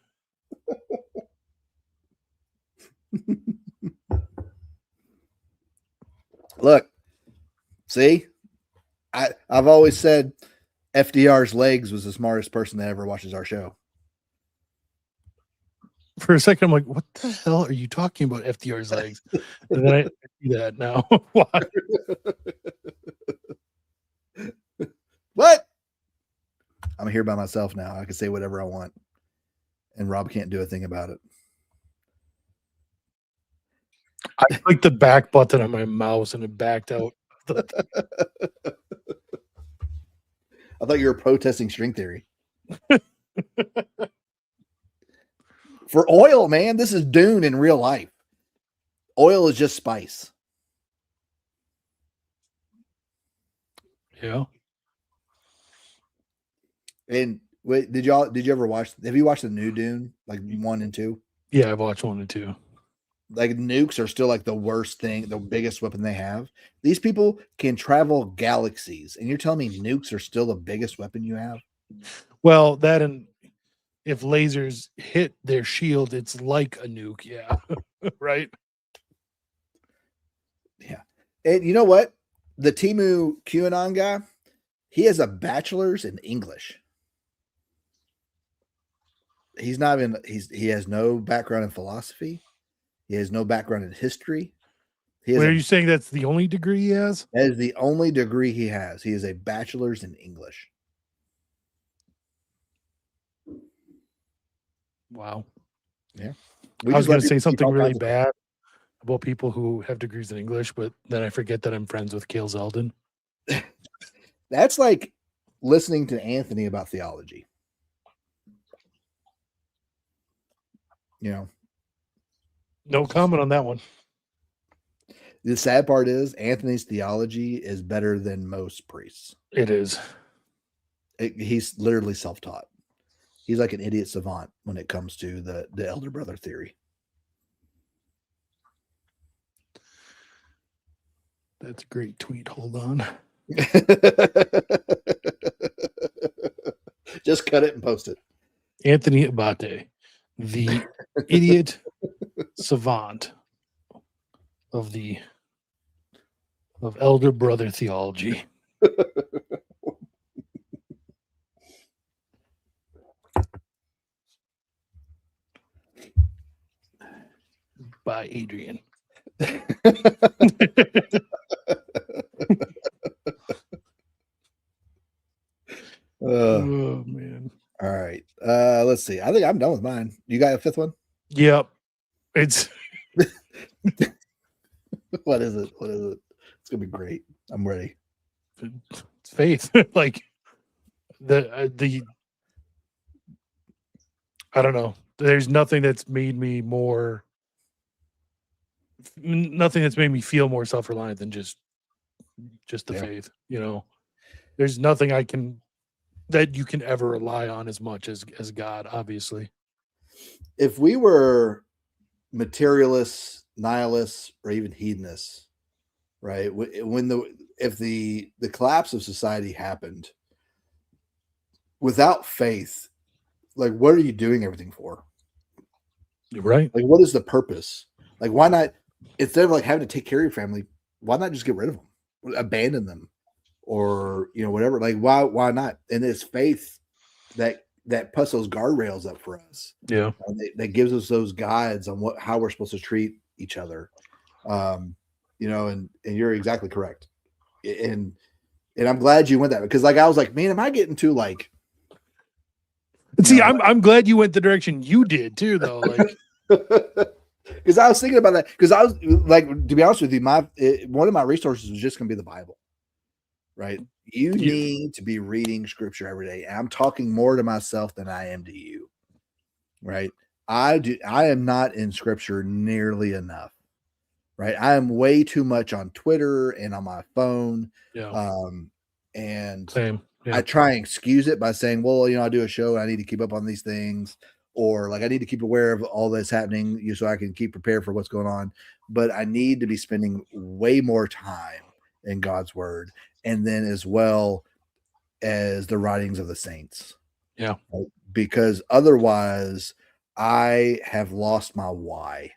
Speaker 3: Look, see, I've always said FDR's legs was the smartest person that ever watches our show.
Speaker 2: For a second, I'm like, what the hell are you talking about, FDR's legs? And then I see that now. Why?
Speaker 3: What? I'm here by myself now. I can say whatever I want, and Rob can't do a thing about it.
Speaker 2: I clicked the back button on my mouse and it backed out.
Speaker 3: I thought you were protesting string theory. For oil, man, this is Dune in real life. Oil is just spice.
Speaker 2: Yeah.
Speaker 3: And wait, did you ever watch? Have you watched the new Dune, like 1 and 2?
Speaker 2: Yeah, I've watched 1 and 2.
Speaker 3: Like nukes are still like the worst thing, the biggest weapon they have. These people can travel galaxies, and you're telling me nukes are still the biggest weapon you have?
Speaker 2: Well, that and if lasers hit their shield, it's like a nuke. Yeah. Right.
Speaker 3: Yeah. And you know what? The Timu QAnon guy, he has a bachelor's in English. He has no background in philosophy. He has no background in history.
Speaker 2: Are you saying that's the only degree he has?
Speaker 3: That is the only degree he has. He is a bachelor's in English.
Speaker 2: Wow.
Speaker 3: Yeah.
Speaker 2: I was going to say something really bad about people who have degrees in English, but then I forget that I'm friends with Cale Zeldin.
Speaker 3: That's like listening to Anthony about theology. You know,
Speaker 2: no comment on that one.
Speaker 3: The sad part is Anthony's theology is better than most priests.
Speaker 2: It is.
Speaker 3: He's literally self-taught. He's like an idiot savant when it comes to the elder brother theory.
Speaker 2: That's a great tweet. Hold on.
Speaker 3: Just cut it and post it.
Speaker 2: Anthony Abate, the idiot savant of elder brother theology. By Adrian. Oh man.
Speaker 3: All right. Let's see. I think I'm done with mine. You got a fifth one?
Speaker 2: Yep. It's
Speaker 3: What is it? It's gonna be great. I'm ready.
Speaker 2: It's faith. Like the I don't know. There's nothing that's made me feel more self-reliant than just the faith. You know, there's nothing that you can ever rely on as much as God, obviously.
Speaker 3: If we were materialists, nihilists, or even hedonists, right? If the collapse of society happened without faith, like what are you doing everything for?
Speaker 2: You're right.
Speaker 3: Like what is the purpose? Like why not, instead of like having to take care of your family, why not just get rid of them, abandon them, or whatever? Like why not? And it's faith that puts those guardrails up for us.
Speaker 2: Yeah,
Speaker 3: that gives us those guides on how we're supposed to treat each other. And you're exactly correct. And I'm glad you went that, because like I was like, man, am I getting too like?
Speaker 2: See, I'm glad you went the direction you did too, though. Like,
Speaker 3: because I was thinking about that. Because I was like, to be honest with you, one of my resources was just going to be the Bible, right? You need to be reading scripture every day. And I'm talking more to myself than I am to you, right? I am not in scripture nearly enough, right? I am way too much on Twitter and on my phone.
Speaker 2: Yeah.
Speaker 3: And
Speaker 2: same. Yeah.
Speaker 3: I try and excuse it by saying, well, I do a show and I need to keep up on these things, or like I need to keep aware of all that's happening so I can keep prepared for what's going on. But I need to be spending way more time in God's word. And then as well, as the writings of the saints.
Speaker 2: Yeah.
Speaker 3: Right? Because otherwise I have lost my why.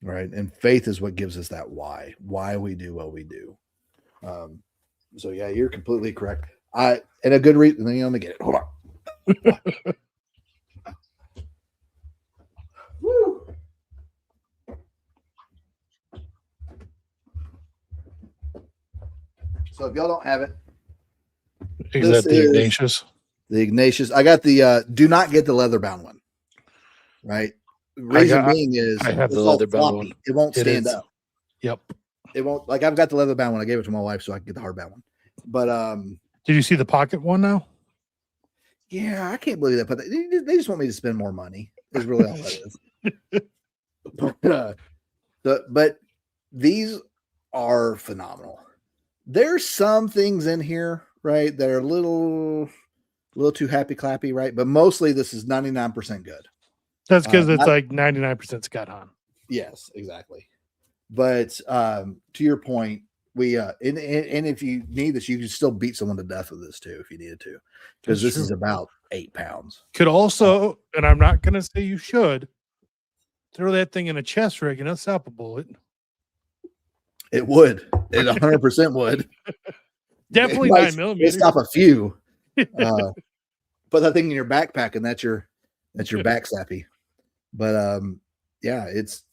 Speaker 3: Right. And faith is what gives us that why we do what we do. So yeah, you're completely correct. And a good reason. Let me get it. Hold on. Woo. So if y'all don't have it,
Speaker 2: Is that the Ignatius?
Speaker 3: The Ignatius. I got the do not get the leather bound one. Right. Reason being is
Speaker 2: I have
Speaker 3: it's
Speaker 2: the
Speaker 3: all
Speaker 2: leather bound
Speaker 3: floppy.
Speaker 2: one.
Speaker 3: It won't
Speaker 2: It
Speaker 3: stand
Speaker 2: is.
Speaker 3: up.
Speaker 2: Yep.
Speaker 3: It won't, like, I've got the leather bound one. I gave it to my wife so I can get the hardbound one. But
Speaker 2: did you see the pocket one now?
Speaker 3: yeah, I can't believe that. But they just want me to spend more money. Is really all that is. But these are phenomenal. There's some things in here, right, that are a little too happy clappy, right? But mostly this is 99% good.
Speaker 2: That's because it's like 99% Scott Hahn.
Speaker 3: Yes, exactly. But to your point, we and if you need this, you can still beat someone to death with this too if you needed to, because this is about 8 pounds.
Speaker 2: Could also, and I'm not going to say you should, throw that thing in a chest rig and it'll stop a bullet.
Speaker 3: It would. It 100% would.
Speaker 2: Definitely
Speaker 3: it
Speaker 2: 9mm.
Speaker 3: It stop a few. Put that thing in your backpack and that's your back sappy. But yeah, it's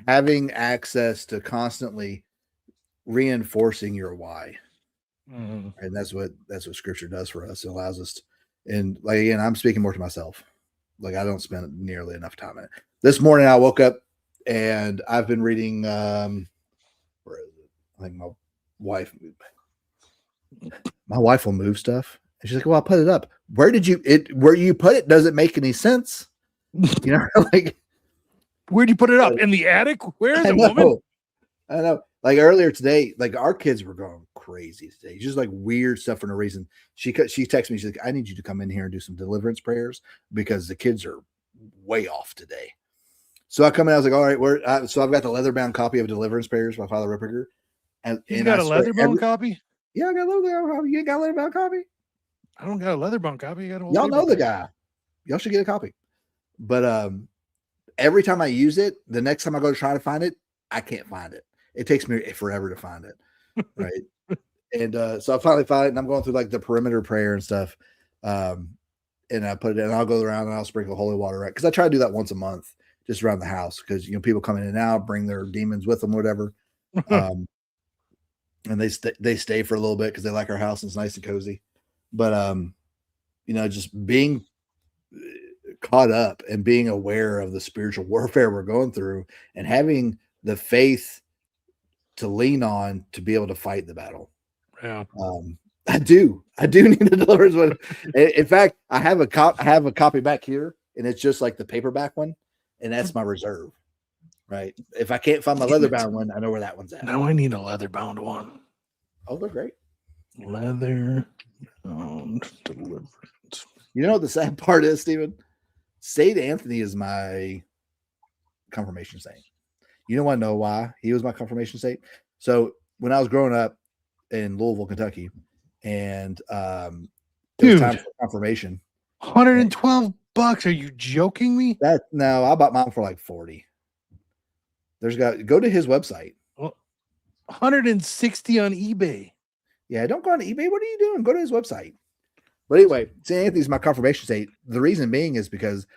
Speaker 3: having access to constantly reinforcing your why.
Speaker 2: Mm-hmm.
Speaker 3: And that's what scripture does for us. It allows us to, and like, again, I'm speaking more to myself. Like, I don't spend nearly enough time in it. This morning I woke up and I've been reading where is it? I think my wife will move stuff. And she's like, well, I'll put it up. Where you put it doesn't make any sense. You know, like,
Speaker 2: where'd you put it up? In the attic? Where is it, woman?
Speaker 3: I know. Like earlier today, like our kids were going crazy today. Just like weird stuff for no reason. She texted me. She's like, I need you to come in here and do some deliverance prayers because the kids are way off today. So I come in. I was like, all right, so I've got the leather bound copy of Deliverance Prayers by Father Ripperger. And
Speaker 2: you got a leather bound copy?
Speaker 3: Yeah, I got a leather bound copy. You ain't got a leather bound copy?
Speaker 2: I don't got a leather bound copy.
Speaker 3: Y'all know the guy. Y'all should get a copy. But every time I use it, the next time I go to try to find it, I can't find it. It takes me forever to find it. Right. And so I finally found it and I'm going through like the perimeter prayer and stuff. And I put it in and I'll go around and I'll sprinkle holy water, right? Because I try to do that once a month, just around the house. Because, you know, people come in and out, bring their demons with them, whatever. And they stay for a little bit because they like our house and it's nice and cozy. But, you know, just being caught up and being aware of the spiritual warfare we're going through and having the faith to lean on to be able to fight the battle.
Speaker 2: Yeah.
Speaker 3: I do need a deliverance one. In fact, I have a copy back here and it's just like the paperback one. And that's my reserve, right? If I can't find my leather bound one, I know where that one's at.
Speaker 2: Now I need a leather bound one.
Speaker 3: Oh, they're great.
Speaker 2: Leather bound deliverance.
Speaker 3: You know what the sad part is, Stephen? St. Anthony is my confirmation saint. You know, I know why he was my confirmation saint. So when I was growing up in Louisville, Kentucky, and it was time for confirmation.
Speaker 2: $112. Are you joking me?
Speaker 3: No, I bought mine for like 40. Go to his website.
Speaker 2: Well, 160 on eBay.
Speaker 3: Yeah, don't go on eBay. What are you doing? Go to his website. But anyway, St. Anthony's my confirmation saint. The reason being is because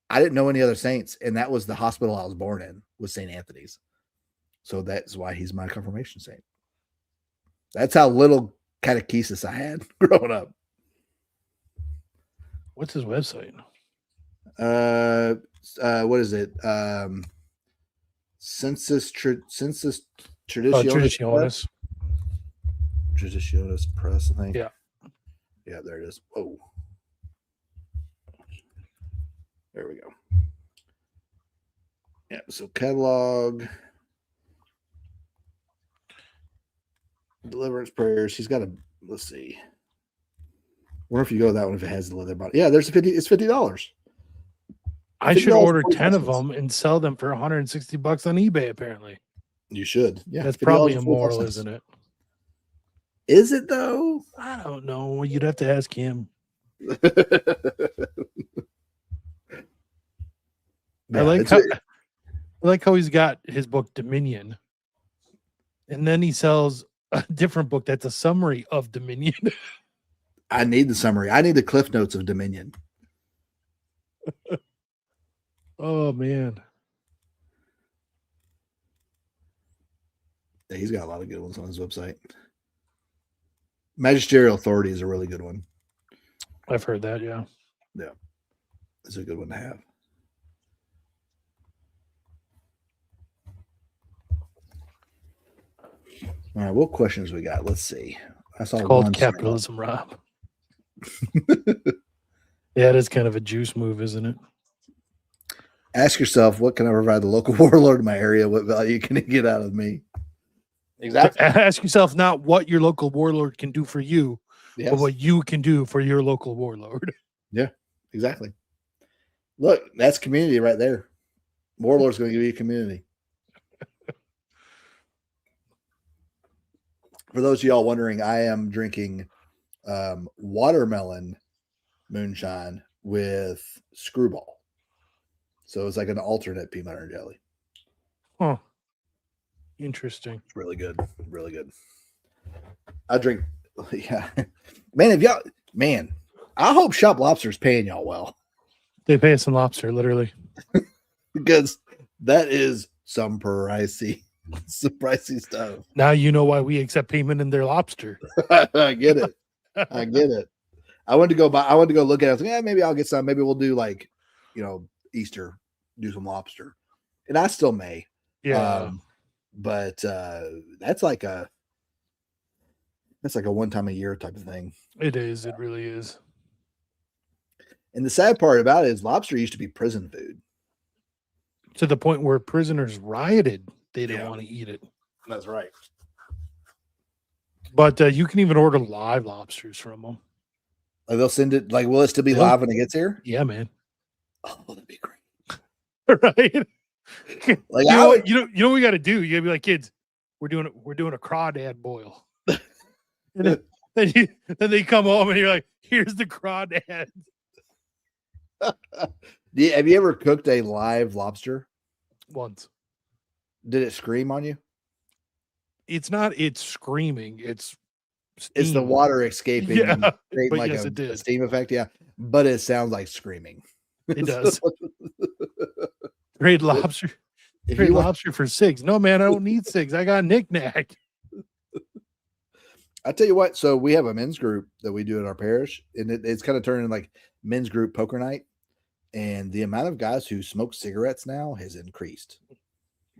Speaker 3: I didn't know any other saints, and that was the hospital I was born in, was St. Anthony's. So that's why he's my confirmation saint. That's how little catechesis I had growing up.
Speaker 2: What's his website?
Speaker 3: What is it? Census Traditionis. Traditionis Press, I think.
Speaker 2: Yeah.
Speaker 3: Yeah, there it is. Oh. There we go. Yeah, so catalog. Deliverance prayers. He's got let's see. Wonder if you go to that one if it has the leather body. Yeah, it's $50.
Speaker 2: I should order 10 of them and sell them for $160 on eBay, apparently.
Speaker 3: You should. Yeah.
Speaker 2: That's probably immoral, isn't it?
Speaker 3: Is it though?
Speaker 2: I don't know. You'd have to ask him.
Speaker 3: Yeah,
Speaker 2: I like how he's got his book Dominion, and then he sells a different book that's a summary of Dominion.
Speaker 3: I need the summary. I need the Cliff Notes of Dominion.
Speaker 2: Oh man.
Speaker 3: Yeah, he's got a lot of good ones on his website. Magisterial Authority is a really good one.
Speaker 2: I've heard that, yeah.
Speaker 3: Yeah. It's a good one to have. All right, what questions we got? Let's see. I saw
Speaker 2: It's called
Speaker 3: one
Speaker 2: capitalism, Rob. Yeah, it is kind of a juice move, isn't it?
Speaker 3: Ask yourself, what can I provide the local warlord in my area? What value can he get out of me? Exactly.
Speaker 2: Ask yourself not what your local warlord can do for you,
Speaker 3: Yes.
Speaker 2: but what you can do for your local warlord.
Speaker 3: Yeah, exactly. Look, that's community right there. Warlord's going to give you community. For those of y'all wondering, I am drinking watermelon moonshine with screwball. So it's like an alternate peanut butter and jelly.
Speaker 2: Huh. Interesting.
Speaker 3: It's really good. Really good. I drink, yeah. Man, if y'all, man, I hope Shop Lobster's paying y'all well.
Speaker 2: They pay us in lobster, literally.
Speaker 3: Because that is some pricey stuff.
Speaker 2: Now you know why we accept payment in their lobster.
Speaker 3: I get it. I get it. I went to go look at it. I was like, yeah, maybe I'll get some. Maybe we'll do like, Easter, do some lobster. And I still may.
Speaker 2: Yeah.
Speaker 3: But that's like a one time a year type of thing.
Speaker 2: It is. It really is.
Speaker 3: And the sad part about it is lobster used to be prison food.
Speaker 2: To the point where prisoners rioted. They didn't want to eat it.
Speaker 3: That's right.
Speaker 2: But you can even order live lobsters from them.
Speaker 3: Like they'll send it, like, will it still be live when it gets here?
Speaker 2: Yeah, man.
Speaker 3: Oh, that'd be great.
Speaker 2: Right?
Speaker 3: Like,
Speaker 2: you know what we got to do? You got to be like, kids, we're doing a crawdad boil. And then they come home and you're like, here's the crawdad.
Speaker 3: Have you ever cooked a live lobster?
Speaker 2: Once.
Speaker 3: Did it scream on you?
Speaker 2: It's screaming. It's
Speaker 3: the water escaping,
Speaker 2: yeah,
Speaker 3: creating like a steam effect. Yeah, but it sounds like screaming.
Speaker 2: It does. Trade lobster. Trade lobster for 6. No, man, I don't need 6. I got knick-knack.
Speaker 3: I tell you what. So we have a men's group that we do in our parish, and it's kind of turning like men's group poker night. And the amount of guys who smoke cigarettes now has increased.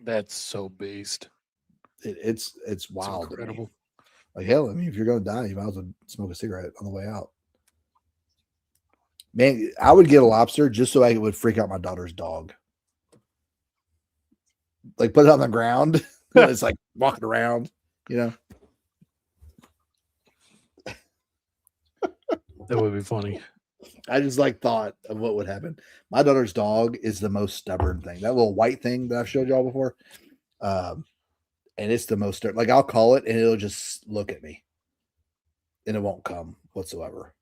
Speaker 2: That's so based.
Speaker 3: It's wild.
Speaker 2: It's incredible.
Speaker 3: Like, hell, I mean, if you're going to die, you might as well smoke a cigarette on the way out. Man, I would get a lobster just so I would freak out my daughter's dog. Like, put it on the ground. It's like walking around,
Speaker 2: That would be funny.
Speaker 3: I just thought of what would happen. My daughter's dog is the most stubborn thing. That little white thing that I've showed y'all before. And it's the most stubborn. Like, I'll call it and it'll just look at me. And it won't come whatsoever.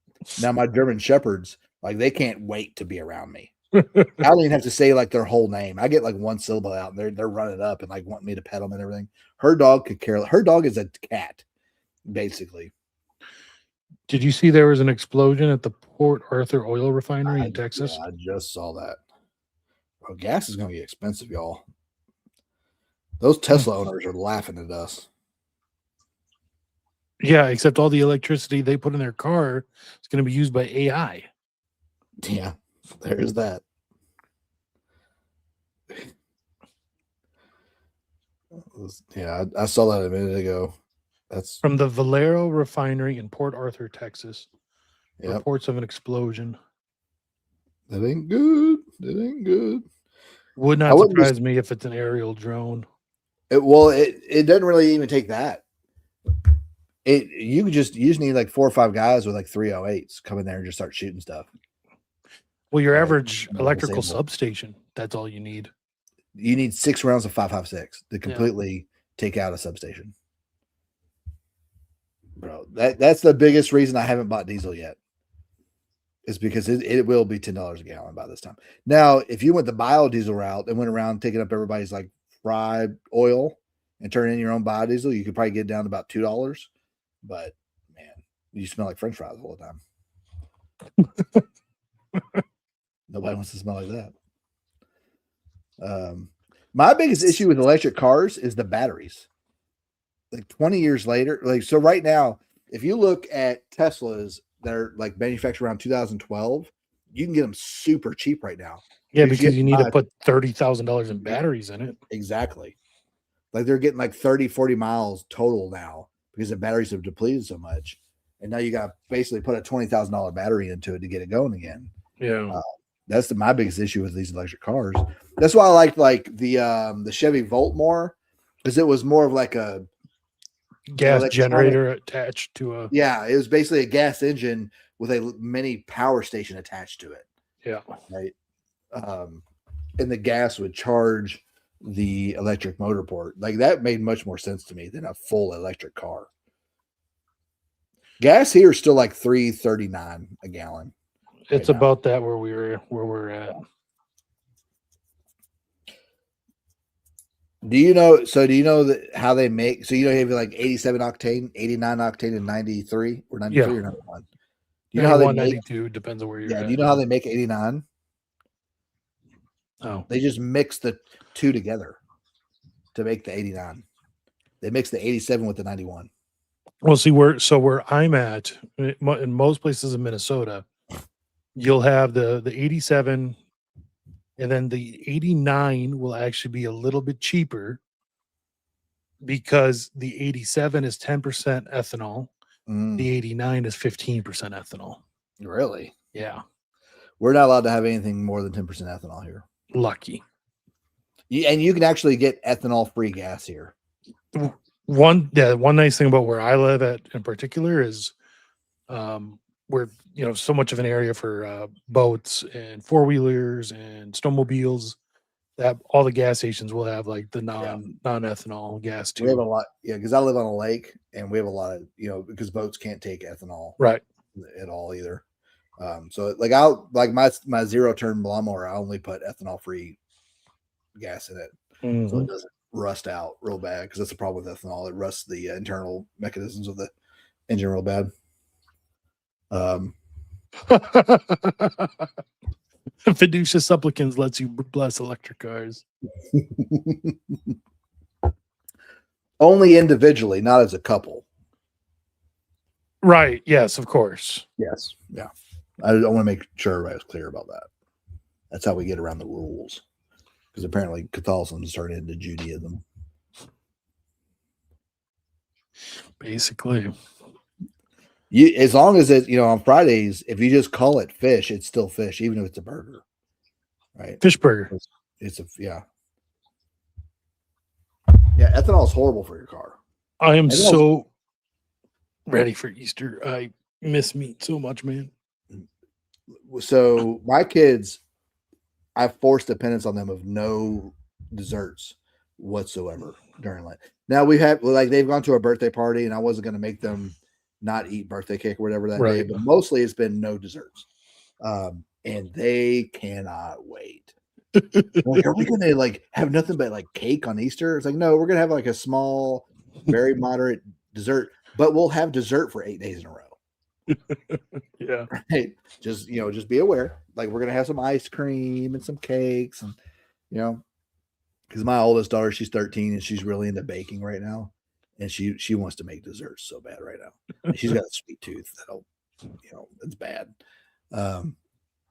Speaker 3: Now, my German Shepherds, they can't wait to be around me. I don't even have to say their whole name. I get one syllable out and they're running up and wanting me to pet them and everything. Her dog could care. Her dog is a cat, basically.
Speaker 2: Did you see there was an explosion at the Port Arthur oil refinery in Texas?
Speaker 3: Yeah, I just saw that. Oh, gas is going to get expensive, y'all. Those Tesla owners are laughing at us.
Speaker 2: Yeah, except all the electricity they put in their car is going to be used by AI.
Speaker 3: Yeah, there's that. Yeah, I saw that a minute ago. That's
Speaker 2: from the Valero refinery in Port Arthur, Texas.
Speaker 3: Yep.
Speaker 2: Reports of an explosion.
Speaker 3: That ain't good. That ain't good.
Speaker 2: Would not surprise me if it's an aerial drone.
Speaker 3: It doesn't really even take that. You just need 4 or 5 guys with 308s come in there and just start shooting stuff.
Speaker 2: Well, your average electrical substation, that's all you need.
Speaker 3: You need 6 rounds of 5.56 to completely take out a substation. bro. That's the biggest reason I haven't bought diesel yet. Is because it will be $10 a gallon by this time. Now, if you went the biodiesel route and went around taking up everybody's like fried oil and turning in your own biodiesel, you could probably get down to about $2. But man, you smell like French fries all the time. Nobody wants to smell like that. My biggest issue with electric cars is the batteries. Like 20 years later, like so right now, if you look at Teslas that are like manufactured around 2012, you can get them super cheap right now.
Speaker 2: Yeah, because you need to put $30,000 in batteries in it.
Speaker 3: Exactly. Like they're getting like 30, 40 miles total now because the batteries have depleted so much. And now you got to basically put a $20,000 battery into it to get it going again.
Speaker 2: Yeah.
Speaker 3: That's my biggest issue with these electric cars. That's why I liked like the Chevy Volt more, because it was more of like a
Speaker 2: gas generator attached to a.
Speaker 3: Yeah, it was basically a gas engine with a mini power station attached to it.
Speaker 2: Yeah.
Speaker 3: Right. And the gas would charge the electric motor port. Like that made much more sense to me than a full electric car. Gas here is still like $3.39 a gallon.
Speaker 2: It's about that where we're at.
Speaker 3: Do you know that how they make, so you have like 87 octane, 89 octane, and 93 or 93 or 91? Do you know how they make
Speaker 2: 92, depends on where you're at.
Speaker 3: do you know how they make 89?
Speaker 2: Oh.
Speaker 3: They just mix the two together to make the 89. They mix the 87 with the 91.
Speaker 2: Well, see where I'm at in most places in Minnesota, you'll have the 87, and then the 89 will actually be a little bit cheaper because the 87 is 10% ethanol. The 89 is 15% ethanol.
Speaker 3: Really?
Speaker 2: Yeah.
Speaker 3: We're not allowed to have anything more than 10% ethanol here.
Speaker 2: Lucky.
Speaker 3: And you can actually get ethanol-free gas here.
Speaker 2: One nice thing about where I live at in particular is we're so much of an area for boats and four-wheelers and snowmobiles that all the gas stations will have like the non-ethanol gas too.
Speaker 3: We have a lot, because I live on a lake and we have a lot of, because boats can't take ethanol
Speaker 2: right
Speaker 3: at all either. So like my zero-turn lawnmower, I only put ethanol-free gas in it, so it doesn't rust out real bad, because that's the problem with ethanol. It rusts the internal mechanisms of the engine real bad.
Speaker 2: Fiducia supplicans lets you bless electric cars.
Speaker 3: Only individually, not as a couple.
Speaker 2: Right. Yes, of course.
Speaker 3: Yes. Yeah. I want to make sure everybody was clear about that. That's how we get around the rules, because apparently Catholicism turned into Judaism.
Speaker 2: Basically.
Speaker 3: As long as it, on Fridays, if you just call it fish, it's still fish, even if it's a burger, right?
Speaker 2: Fish burger.
Speaker 3: Yeah. Ethanol is horrible for your car.
Speaker 2: I am so ready for Easter. I miss meat so much, man.
Speaker 3: So my kids, I forced a penance on them of no desserts whatsoever during Lent. Now they've gone to a birthday party, and I wasn't going to make them not eat birthday cake or whatever that day, but mostly it's been no desserts. And they cannot wait. Like, are we going to have nothing but cake on Easter? It's like, no, we're going to have a small, very moderate dessert, but we'll have dessert for 8 days in a row.
Speaker 2: Yeah.
Speaker 3: Right? Just be aware. We're going to have some ice cream and some cakes, and because my oldest daughter, she's 13 and she's really into baking right now. And she wants to make desserts so bad right now. And she's got a sweet tooth that'll, it's bad. But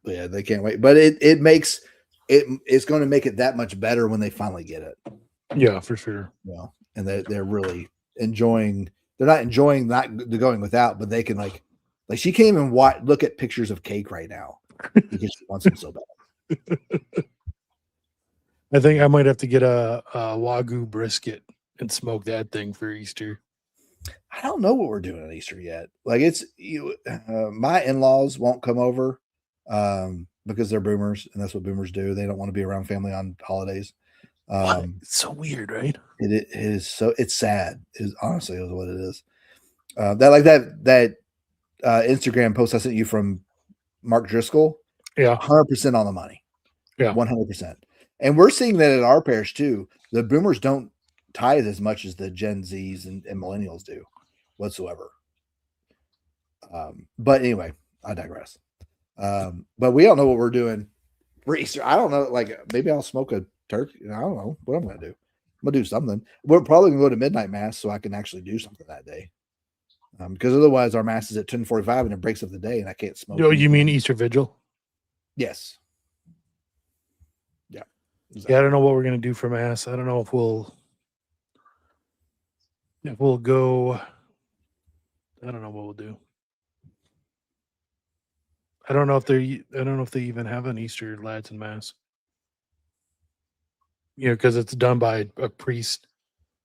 Speaker 3: yeah, they can't wait. But it's going to make it that much better when they finally get it.
Speaker 2: Yeah, for sure.
Speaker 3: And they're really enjoying. They're not enjoying the going without, but they can she can't even look at pictures of cake right now because she wants them so bad.
Speaker 2: I think I might have to get a Wagyu brisket and smoke that thing for Easter.
Speaker 3: I don't know what we're doing on Easter yet. My in-laws won't come over because they're boomers, and that's what boomers do. They don't want to be around family on holidays.
Speaker 2: It's so weird, right?
Speaker 3: It is so, it's sad. It is honestly what it is. That Instagram post I sent you from Mark Driscoll.
Speaker 2: Yeah.
Speaker 3: 100% on the money.
Speaker 2: Yeah.
Speaker 3: 100%. And we're seeing that at our parish too. The boomers don't tithe as much as the Gen Zs and millennials do whatsoever. But anyway, I digress. But we don't know what we're doing for Easter. I don't know. Like maybe I'll smoke a turkey. I don't know what I'm going to do. I'm going to do something. We're probably going to go to midnight mass so I can actually do something that day. Because otherwise our mass is at 10:45 and it breaks up the day and I can't smoke.
Speaker 2: Oh, you mean Easter Vigil?
Speaker 3: Yes. Yeah.
Speaker 2: Exactly. Yeah, I don't know what we're gonna do for mass. I don't know if we'll go. I don't know what we'll do. I don't know if they even have an Easter Latin mass. You know, because it's done by a priest,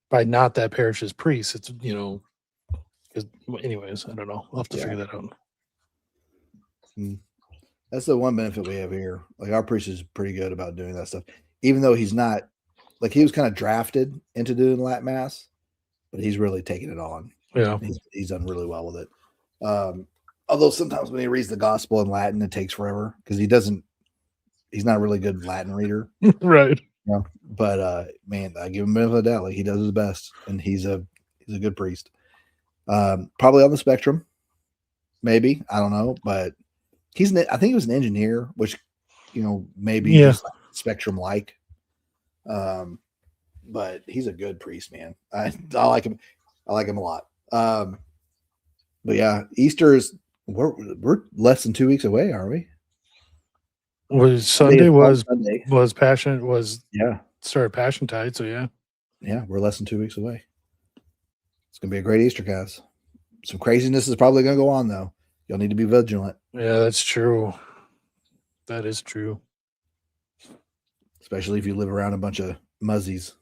Speaker 2: by not that parish's priest. It's anyways, I don't know. I'll have to figure that out.
Speaker 3: That's the one benefit we have here. Like our priest is pretty good about doing that stuff, even though he's not like he was kind of drafted into doing Latin mass, but he's really taking it on.
Speaker 2: Yeah,
Speaker 3: he's done really well with it. Although sometimes when he reads the gospel in Latin, it takes forever because he's not a really good Latin reader,
Speaker 2: right?
Speaker 3: Yeah, but man, I give him a benefit of the doubt. Like he does his best, and he's a good priest. Probably on the spectrum, maybe I don't know, but I think he was an engineer, which maybe just like spectrum like. But he's a good priest, man. I like him. I like him a lot. But yeah, Easter is we're less than 2 weeks away, are we?
Speaker 2: Sunday was
Speaker 3: yeah,
Speaker 2: started Passion Tide, so
Speaker 3: yeah, we're less than 2 weeks away. It's gonna be a great Easter, guys. Some craziness is probably gonna go on though. You'll need to be vigilant.
Speaker 2: Yeah, that's true. That is true.
Speaker 3: Especially if you live around a bunch of muzzies.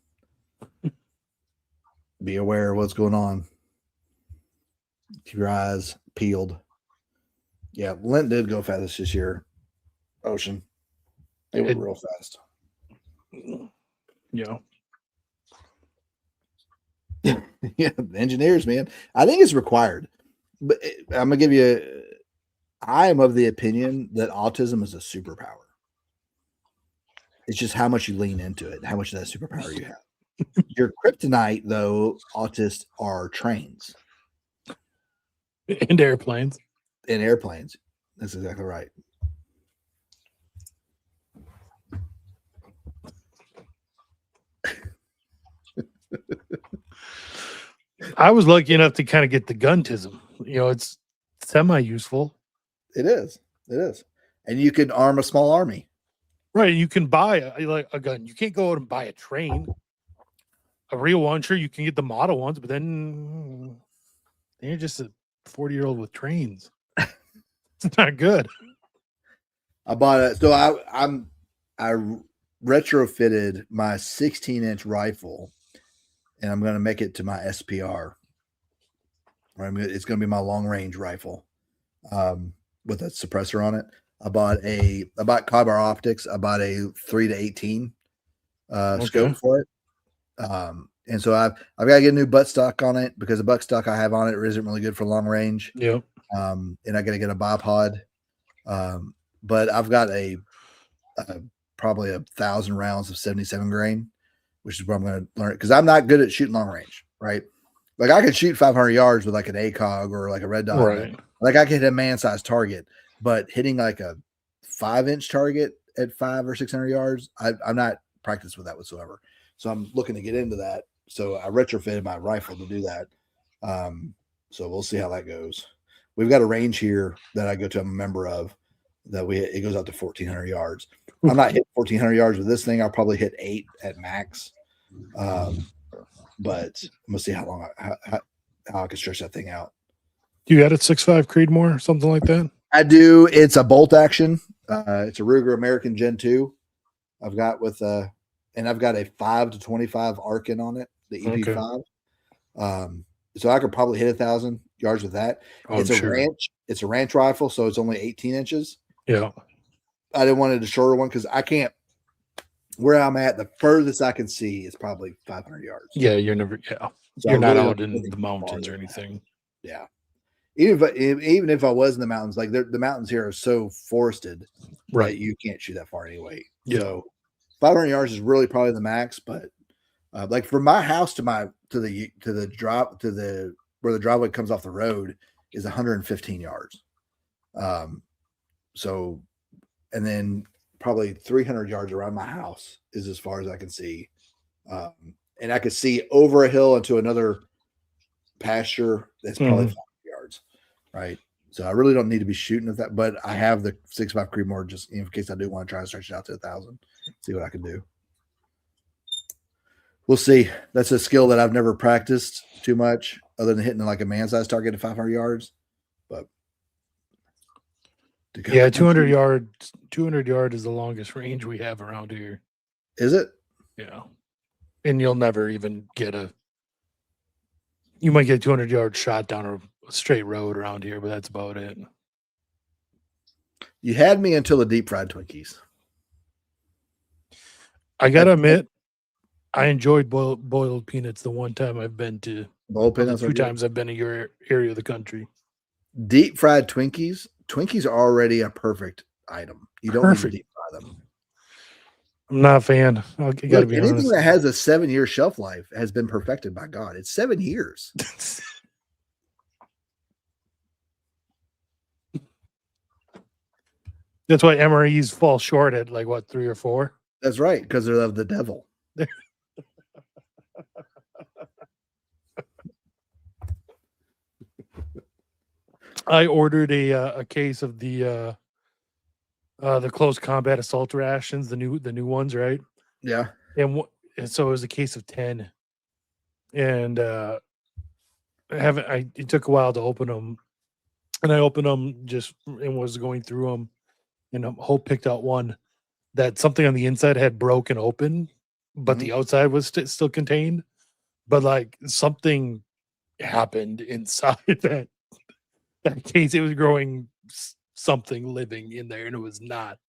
Speaker 3: Be aware of what's going on. Keep your eyes peeled. Yeah, Lent did go fast this year. Ocean. It went real fast.
Speaker 2: Yeah.
Speaker 3: Yeah, engineers, man. I think it's required. But I'm going to give you I am of the opinion that autism is a superpower. It's just how much you lean into it, how much of that superpower you have. Your kryptonite, though, autists are trains.
Speaker 2: And airplanes.
Speaker 3: And airplanes. That's exactly right.
Speaker 2: I was lucky enough to kind of get the guntism. It's semi-useful.
Speaker 3: It is. It is. And you can arm a small army.
Speaker 2: Right. You can buy a gun. You can't go out and buy a train. A real one, sure, you can get the model ones, but then you're just a 40-year-old with trains. It's not good.
Speaker 3: I bought it. So I retrofitted my 16-inch rifle, and I'm going to make it to my SPR. It's going to be my long-range rifle with a suppressor on it. I bought Kyber Optics. I bought a 3-18 scope for it. And so I've got to get a new buttstock on it because the buttstock I have on it isn't really good for long range.
Speaker 2: Yep.
Speaker 3: And I got to get a bipod. But I've got probably 1,000 rounds of 77 grain, which is what I'm going to learn because I'm not good at shooting long range, right? Like I could shoot 500 yards with like an ACOG or like a red dot.
Speaker 2: Right.
Speaker 3: Like I could hit a man-sized target, but hitting like a 5-inch target at 500 or 600 yards, I'm not practiced with that whatsoever. So I'm looking to get into that. So I retrofitted my rifle to do that. So we'll see how that goes. We've got a range here that I go to. I'm a member of that it goes out to 1,400 yards. I'm not hitting 1,400 yards with this thing. I'll probably hit 8 at max. But I'm gonna see how long how I can stretch that thing out.
Speaker 2: You got a 6.5 Creedmoor, something like that?
Speaker 3: I do. It's a bolt action. It's a Ruger American Gen 2. I've got and I've got a 5-25 Arkin on it, the EP5. Okay. So I could probably hit 1,000 yards with that.
Speaker 2: Oh,
Speaker 3: it's a ranch. It's a ranch rifle, so it's only 18 inches.
Speaker 2: Yeah.
Speaker 3: I didn't want a shorter one because I can't. Where I'm at, the furthest I can see is probably 500 yards.
Speaker 2: Yeah, you're never. Yeah, so you're not out in the mountains or anything.
Speaker 3: Yeah. Even if I was in the mountains, like the mountains here are so forested that you can't shoot that far anyway.
Speaker 2: Yeah.
Speaker 3: So 500 yards is really probably the max. But like from my house to the drop to the where the driveway comes off the road is 115 yards. So and then probably 300 yards around my house is as far as I can see. And I could see over a hill into another pasture that's probably 500 yards, right? So I really don't need to be shooting at that, but I have the 6.5 Creedmoor just in case I do want to try to stretch it out to 1,000, see what I can do. We'll see. That's a skill that I've never practiced too much, other than hitting like a man-sized target at 500 yards. But
Speaker 2: yeah, 200 yards. 200 yard is the longest range we have around here.
Speaker 3: Is it?
Speaker 2: Yeah, and you'll never even get a. You might get a 200 yard shot down a straight road around here, but that's about it.
Speaker 3: You had me until the deep fried Twinkies.
Speaker 2: I gotta admit, I enjoyed boiled peanuts the one time I've been to.
Speaker 3: Boiled peanuts.
Speaker 2: 2 times I've been to your area of the country.
Speaker 3: Deep fried Twinkies. Twinkies are already a perfect item. You don't need to deep fry them.
Speaker 2: I'm not a fan. I gotta be
Speaker 3: anything
Speaker 2: honest.
Speaker 3: that has a 7-year shelf life has been perfected by God. It's 7 years.
Speaker 2: That's why MREs fall short at like what 3 or 4.
Speaker 3: That's right, because they're of the devil.
Speaker 2: I ordered a case of the close combat assault rations, the new ones, right?
Speaker 3: Yeah.
Speaker 2: And so it was a case of 10, and it took a while to open them, and I opened them just and was going through them, and Hope picked out one that something on the inside had broken open, but the outside was still contained, but like something happened inside that case. It was growing something living in there, and it was not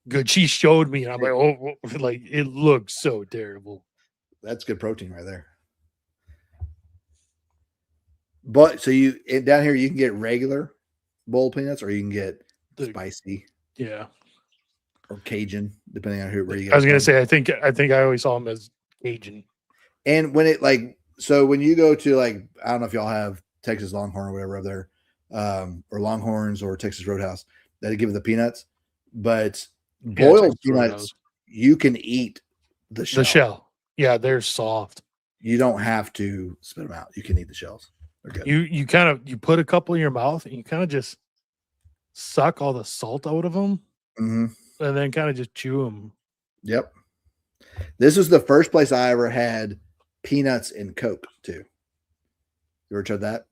Speaker 2: good. She showed me, and I'm like, oh, like it looks so terrible.
Speaker 3: That's good protein right there. But so down here you can get regular boiled peanuts, or you can get spicy,
Speaker 2: yeah,
Speaker 3: or Cajun, depending on where you get.
Speaker 2: I was gonna say, I think I always saw them as Cajun.
Speaker 3: And when when you go to I don't know if y'all have Texas Longhorn or whatever up there, or Longhorns or Texas Roadhouse, that give it the peanuts, but boiled peanuts you can eat the shell.
Speaker 2: The shell, yeah, they're soft.
Speaker 3: You don't have to spit them out. You can eat the shells.
Speaker 2: You kind of put a couple in your mouth and you kind of just suck all the salt out of them, and then kind of just chew them.
Speaker 3: Yep. This was the first place I ever had peanuts and Coke too. You ever tried that?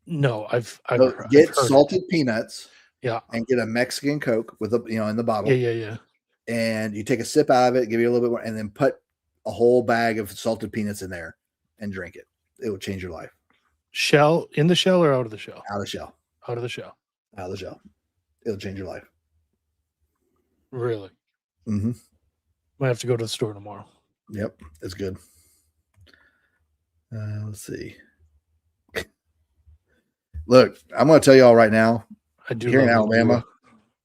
Speaker 2: No, I've
Speaker 3: get salted peanuts,
Speaker 2: yeah,
Speaker 3: and get a Mexican Coke with in the bottle.
Speaker 2: Yeah.
Speaker 3: And you take a sip out of it, give you a little bit more, and then put a whole bag of salted peanuts in there and drink it. It will change your life.
Speaker 2: Shell, in the shell or out of the shell?
Speaker 3: Out of the shell.
Speaker 2: Out of the shell.
Speaker 3: Out of the shell. It'll change your life.
Speaker 2: Really?
Speaker 3: Mm-hmm.
Speaker 2: Might have to go to the store tomorrow.
Speaker 3: Yep, it's good. Let's see. Look, I'm going to tell y'all right now.
Speaker 2: I do.
Speaker 3: Here in Alabama,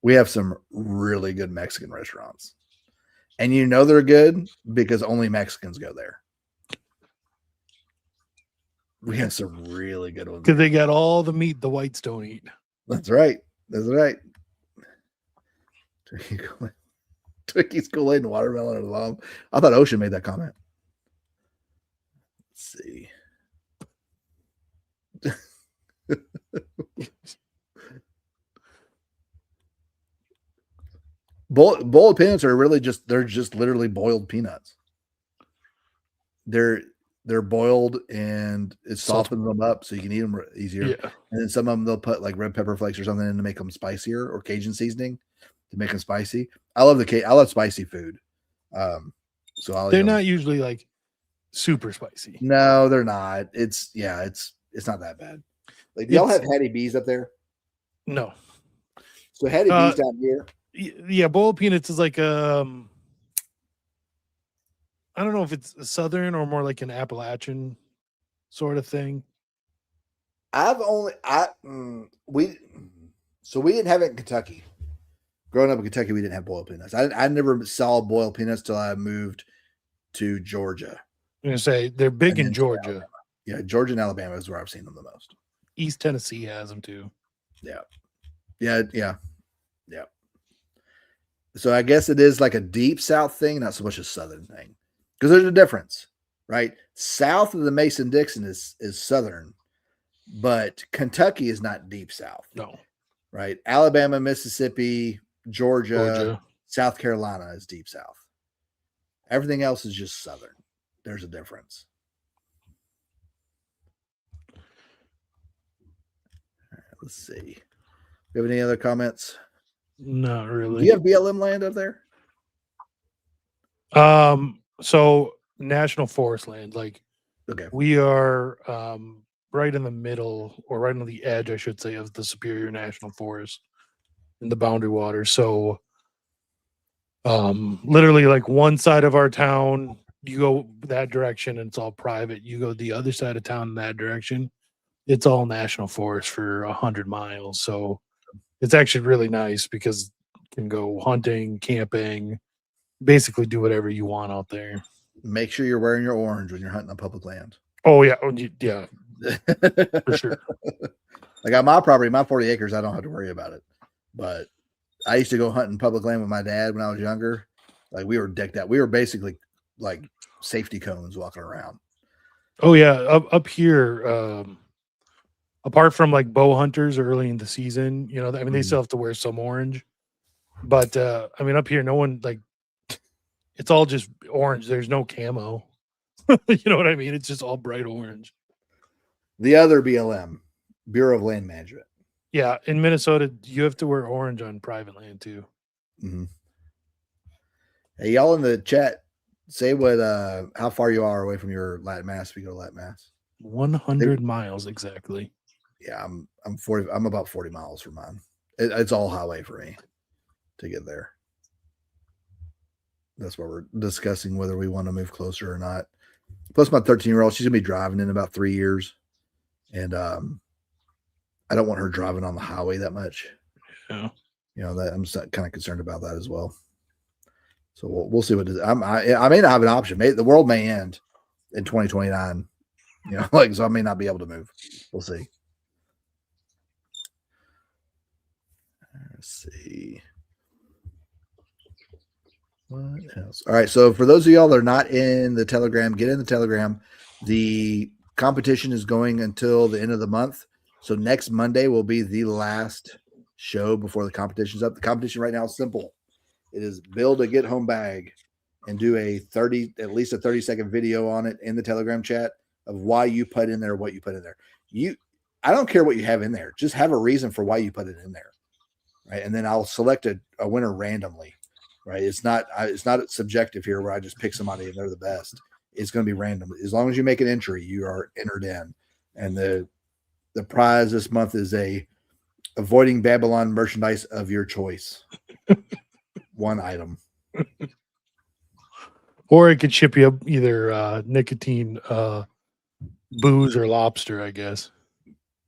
Speaker 3: we have some really good Mexican restaurants, and you know they're good because only Mexicans go there. We have some really good ones
Speaker 2: because they got all the meat the whites don't eat.
Speaker 3: That's right. That's right. Twinkies, Kool-Aid, and watermelon and love. I thought Ocean made that comment. Let's see. Boiled peanuts are really they're just literally boiled peanuts. They're boiled and it softens them up so you can eat them easier.
Speaker 2: Yeah.
Speaker 3: And then some of them they'll put like red pepper flakes or something in to make them spicier, or Cajun seasoning to make them spicy. I love spicy food. So
Speaker 2: they're not usually like super spicy.
Speaker 3: No, they're not. It's not that bad. Like, do y'all have Hattie B's up there?
Speaker 2: No.
Speaker 3: So Hattie B's down here.
Speaker 2: Yeah, boiled peanuts is like I don't know if it's a southern or more like an Appalachian sort of thing.
Speaker 3: we didn't have it in Kentucky. Growing up in Kentucky, we didn't have boiled peanuts. I never saw boiled peanuts till I moved to Georgia.
Speaker 2: I'm gonna say they're big
Speaker 3: And
Speaker 2: in
Speaker 3: then
Speaker 2: Georgia.
Speaker 3: Yeah, Georgia and Alabama is where I've seen them the most.
Speaker 2: East Tennessee has them too.
Speaker 3: Yeah. So I guess it is like a deep South thing, not so much a Southern thing, because there's a difference, right? South of the Mason-Dixon is Southern, but Kentucky is not deep South.
Speaker 2: No,
Speaker 3: Right? Alabama, Mississippi, Georgia,
Speaker 2: Georgia.
Speaker 3: South Carolina is deep South. Everything else is just Southern. There's a difference. All right, let's see. Do you have any other comments?
Speaker 2: Not
Speaker 3: Do
Speaker 2: really.
Speaker 3: you have BLM land up there?
Speaker 2: So national forest land, like
Speaker 3: Okay.
Speaker 2: we are right in the middle, or right on the edge, I should say, of the Superior National Forest in the boundary water. So literally like one side of our town, you go that direction and it's all private. You go the other side of town in that direction, it's all national forest for 100 miles. So it's actually really nice because you can go hunting, camping, basically do whatever you want out there.
Speaker 3: Make sure you're wearing your orange when you're hunting on public land.
Speaker 2: Oh yeah, yeah, for sure.
Speaker 3: Like on my property, my 40 acres, I don't have to worry about it. But I used to go hunting public land with my dad when I was younger. Like we were decked out. We were basically like safety cones walking around.
Speaker 2: Oh yeah, up here, apart from like bow hunters early in the season, you know, I mean, they still have to wear some orange, but I mean, up here, no one like, it's all just orange. There's no camo. You know what I mean? It's just all bright orange.
Speaker 3: The other BLM, Bureau of Land Management.
Speaker 2: Yeah, in Minnesota, you have to wear orange on private land too.
Speaker 3: Mm-hmm. Hey, y'all in the chat, say what how far you are away from your Latin Mass if you go to Latin Mass.
Speaker 2: 100 miles exactly.
Speaker 3: Yeah, I'm 40. I'm about 40 miles from mine. It's all highway for me to get there. That's why we're discussing whether we want to move closer or not. Plus, my 13-year-old, she's gonna be driving in about 3 years, and I don't want her driving on the highway that much.
Speaker 2: Yeah,
Speaker 3: you know that I'm kind of concerned about that as well. So we'll see what it is. I may not have an option. The world may end in 2029. You know, like so I may not be able to move. We'll see. Let's see. What else? All right. So for those of y'all that are not in the Telegram, get in the Telegram. The competition is going until the end of the month. So next Monday will be the last show before the competition's up. The competition right now is simple. It is build a get home bag and do at least a 30-second video on it in the Telegram chat of why you put in there what you put in there. I don't care what you have in there. Just have a reason for why you put it in there. Right. And then I'll select a winner randomly. Right. It's not subjective here where I just pick somebody and they're the best. It's going to be random. As long as you make an entry, you are entered in. And the prize this month is a avoiding Babylon merchandise of your choice. One item.
Speaker 2: or it could ship you either nicotine, booze, or lobster, I guess.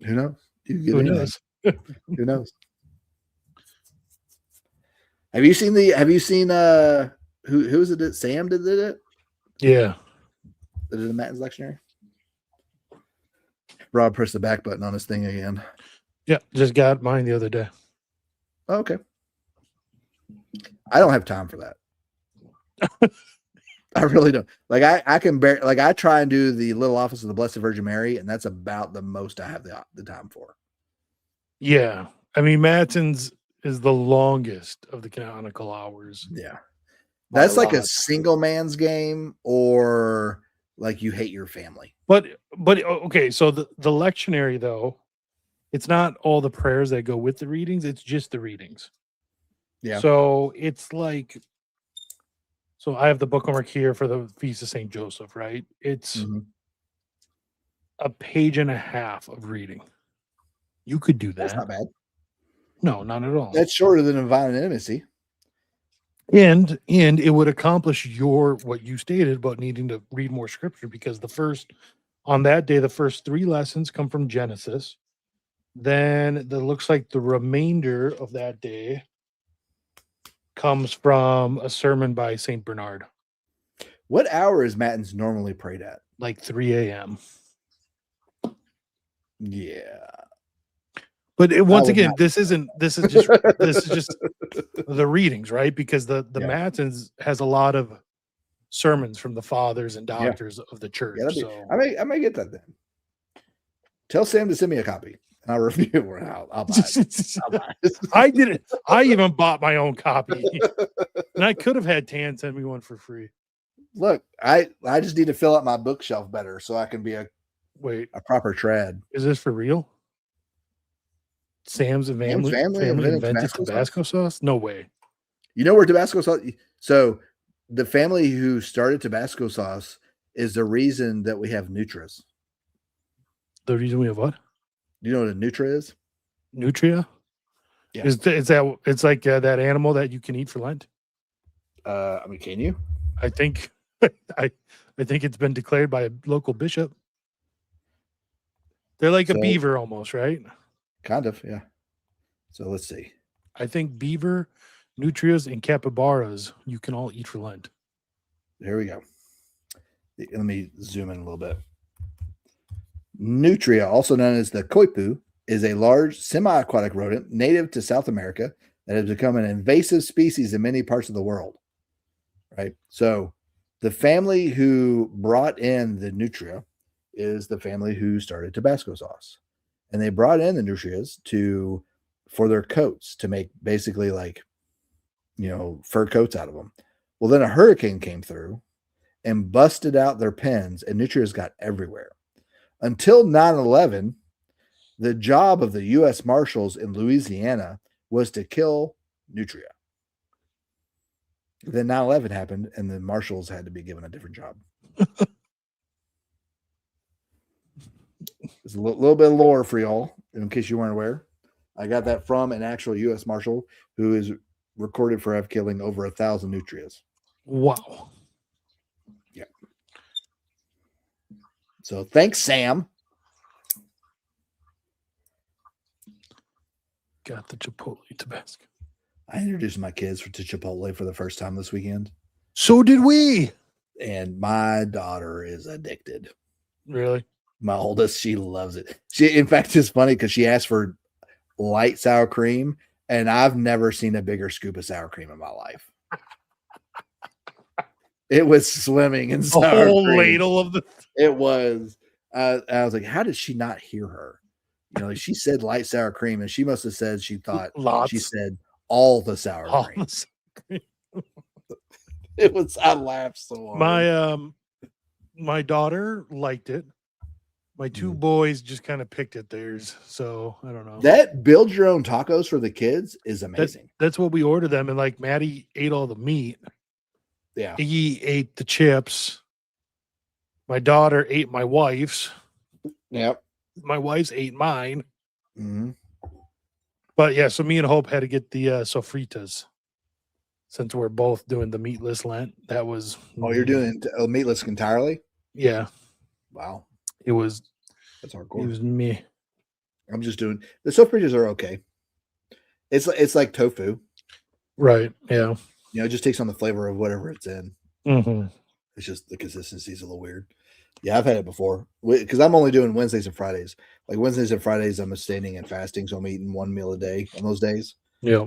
Speaker 3: Who knows?
Speaker 2: Who knows?
Speaker 3: Who knows? Have you seen who is it? Sam did it?
Speaker 2: Yeah.
Speaker 3: Did it in Matten's lectionary? Rob pressed the back button on his thing again.
Speaker 2: Yeah, just got mine the other day.
Speaker 3: Oh, okay. I don't have time for that. I really don't. Like I can bear. Like I try and do the Little Office of the Blessed Virgin Mary, and that's about the most I have the time for.
Speaker 2: Yeah, I mean, Matton's is the longest of the canonical hours.
Speaker 3: Yeah, that's like a single man's game, or like you hate your family.
Speaker 2: But okay, so the lectionary though, it's not all the prayers that go with the readings; it's just the readings.
Speaker 3: Yeah.
Speaker 2: So it's like, so I have the bookmark here for the Feast of Saint Joseph, right? It's a page and a half of reading. You could do that.
Speaker 3: That's not bad.
Speaker 2: No, not at all.
Speaker 3: That's shorter than Divine Intimacy.
Speaker 2: And it would accomplish what you stated about needing to read more scripture, because the first On that day, the first 3 lessons come from Genesis. Then it looks like the remainder of that day comes from a sermon by St. Bernard,
Speaker 3: What hour is Matins normally prayed at?
Speaker 2: like 3 a.m.
Speaker 3: Yeah.
Speaker 2: But once
Speaker 3: would
Speaker 2: again,
Speaker 3: not-
Speaker 2: this is just the readings, right? Because the
Speaker 3: Yeah.
Speaker 2: Matins has a lot of sermons from the fathers and
Speaker 3: Yeah.
Speaker 2: doctors of the church.
Speaker 3: Yeah,
Speaker 2: So
Speaker 3: I may get that then. Tell Sam to send me a copy, and I'll review it. Or I'll buy it. I'll buy it.
Speaker 2: I didn't. I even bought my own copy, and I could have had Tan send me one for free.
Speaker 3: Look, I just need to fill out my bookshelf better so I can be a
Speaker 2: Wait,
Speaker 3: proper trad.
Speaker 2: is this for real? Sam's family
Speaker 3: invented
Speaker 2: invented Tabasco sauce? No way.
Speaker 3: You know where Tabasco sauce? So the family who started Tabasco sauce is the reason that we have Nutras.
Speaker 2: The reason we have what?
Speaker 3: Do you know what a Nutra is?
Speaker 2: Nutria?
Speaker 3: Yeah.
Speaker 2: Is that it's like that animal that you can eat for Lent?
Speaker 3: I mean, can you?
Speaker 2: I think I think it's been declared by a local bishop. They're like a
Speaker 3: So-
Speaker 2: beaver almost, right?
Speaker 3: Kind of, yeah. So let's see.
Speaker 2: I think beaver, nutrias, and capybaras you can all eat for Lent.
Speaker 3: Here we go. Let me zoom in a little bit. Nutria, also known as the coipu, is a large semi-aquatic rodent native to South America that has become an invasive species in many parts of the world. Right? So the family who brought in the nutria is the family who started Tabasco sauce. And they brought in the nutrias for their coats to make basically like, fur coats out of them. Well, then a hurricane came through and busted out their pens, and nutrias got everywhere. Until 9/11, the job of the U.S. Marshals in Louisiana was to kill nutria. Then 9/11 happened, and the Marshals had to be given a different job. It's a little bit of lore for y'all, in case you weren't aware. I got that from an actual U.S. Marshal who is recorded for killing over 1,000 nutrias.
Speaker 2: Wow.
Speaker 3: Yeah. So thanks, Sam.
Speaker 2: Got the Chipotle Tabasco.
Speaker 3: I introduced my kids to Chipotle for the first time this weekend,
Speaker 2: So did we.
Speaker 3: and my daughter is addicted.
Speaker 2: Really?
Speaker 3: My oldest, she loves it. In fact, it's funny because she asked for light sour cream, and I've never seen a bigger scoop of sour cream in my life. It was swimming in
Speaker 2: A
Speaker 3: sour
Speaker 2: whole
Speaker 3: cream.
Speaker 2: ladle of the.
Speaker 3: It was. I was like, how did she not hear her? Like she said light sour cream, and she must have said she thought
Speaker 2: Lots.
Speaker 3: she said all the sour
Speaker 2: all
Speaker 3: cream.
Speaker 2: the-
Speaker 3: It was. I laughed so hard.
Speaker 2: My daughter liked it. My 2 boys just kind of picked at theirs. So I don't know.
Speaker 3: That build your own tacos for the kids is amazing.
Speaker 2: That's what we ordered them. And like Maddie ate all the meat.
Speaker 3: Yeah.
Speaker 2: Iggy ate the chips. My daughter ate my wife's.
Speaker 3: Yep.
Speaker 2: My wife's ate mine.
Speaker 3: Mm-hmm.
Speaker 2: But yeah, so me and Hope had to get the sofritas. Since we're both doing the meatless Lent. That was.
Speaker 3: Oh, you're doing meatless entirely?
Speaker 2: Yeah.
Speaker 3: Wow.
Speaker 2: It was.
Speaker 3: That's
Speaker 2: It
Speaker 3: hardcore.
Speaker 2: was me.
Speaker 3: I'm just doing the sofritas are okay. It's like tofu.
Speaker 2: Right. Yeah.
Speaker 3: It just takes on the flavor of whatever it's in.
Speaker 2: Mm-hmm.
Speaker 3: It's just the consistency is a little weird. Yeah, I've had it before because I'm only doing Wednesdays and Fridays. Like Wednesdays and Fridays, I'm abstaining and fasting, so I'm eating 1 meal a day on those days.
Speaker 2: Yeah.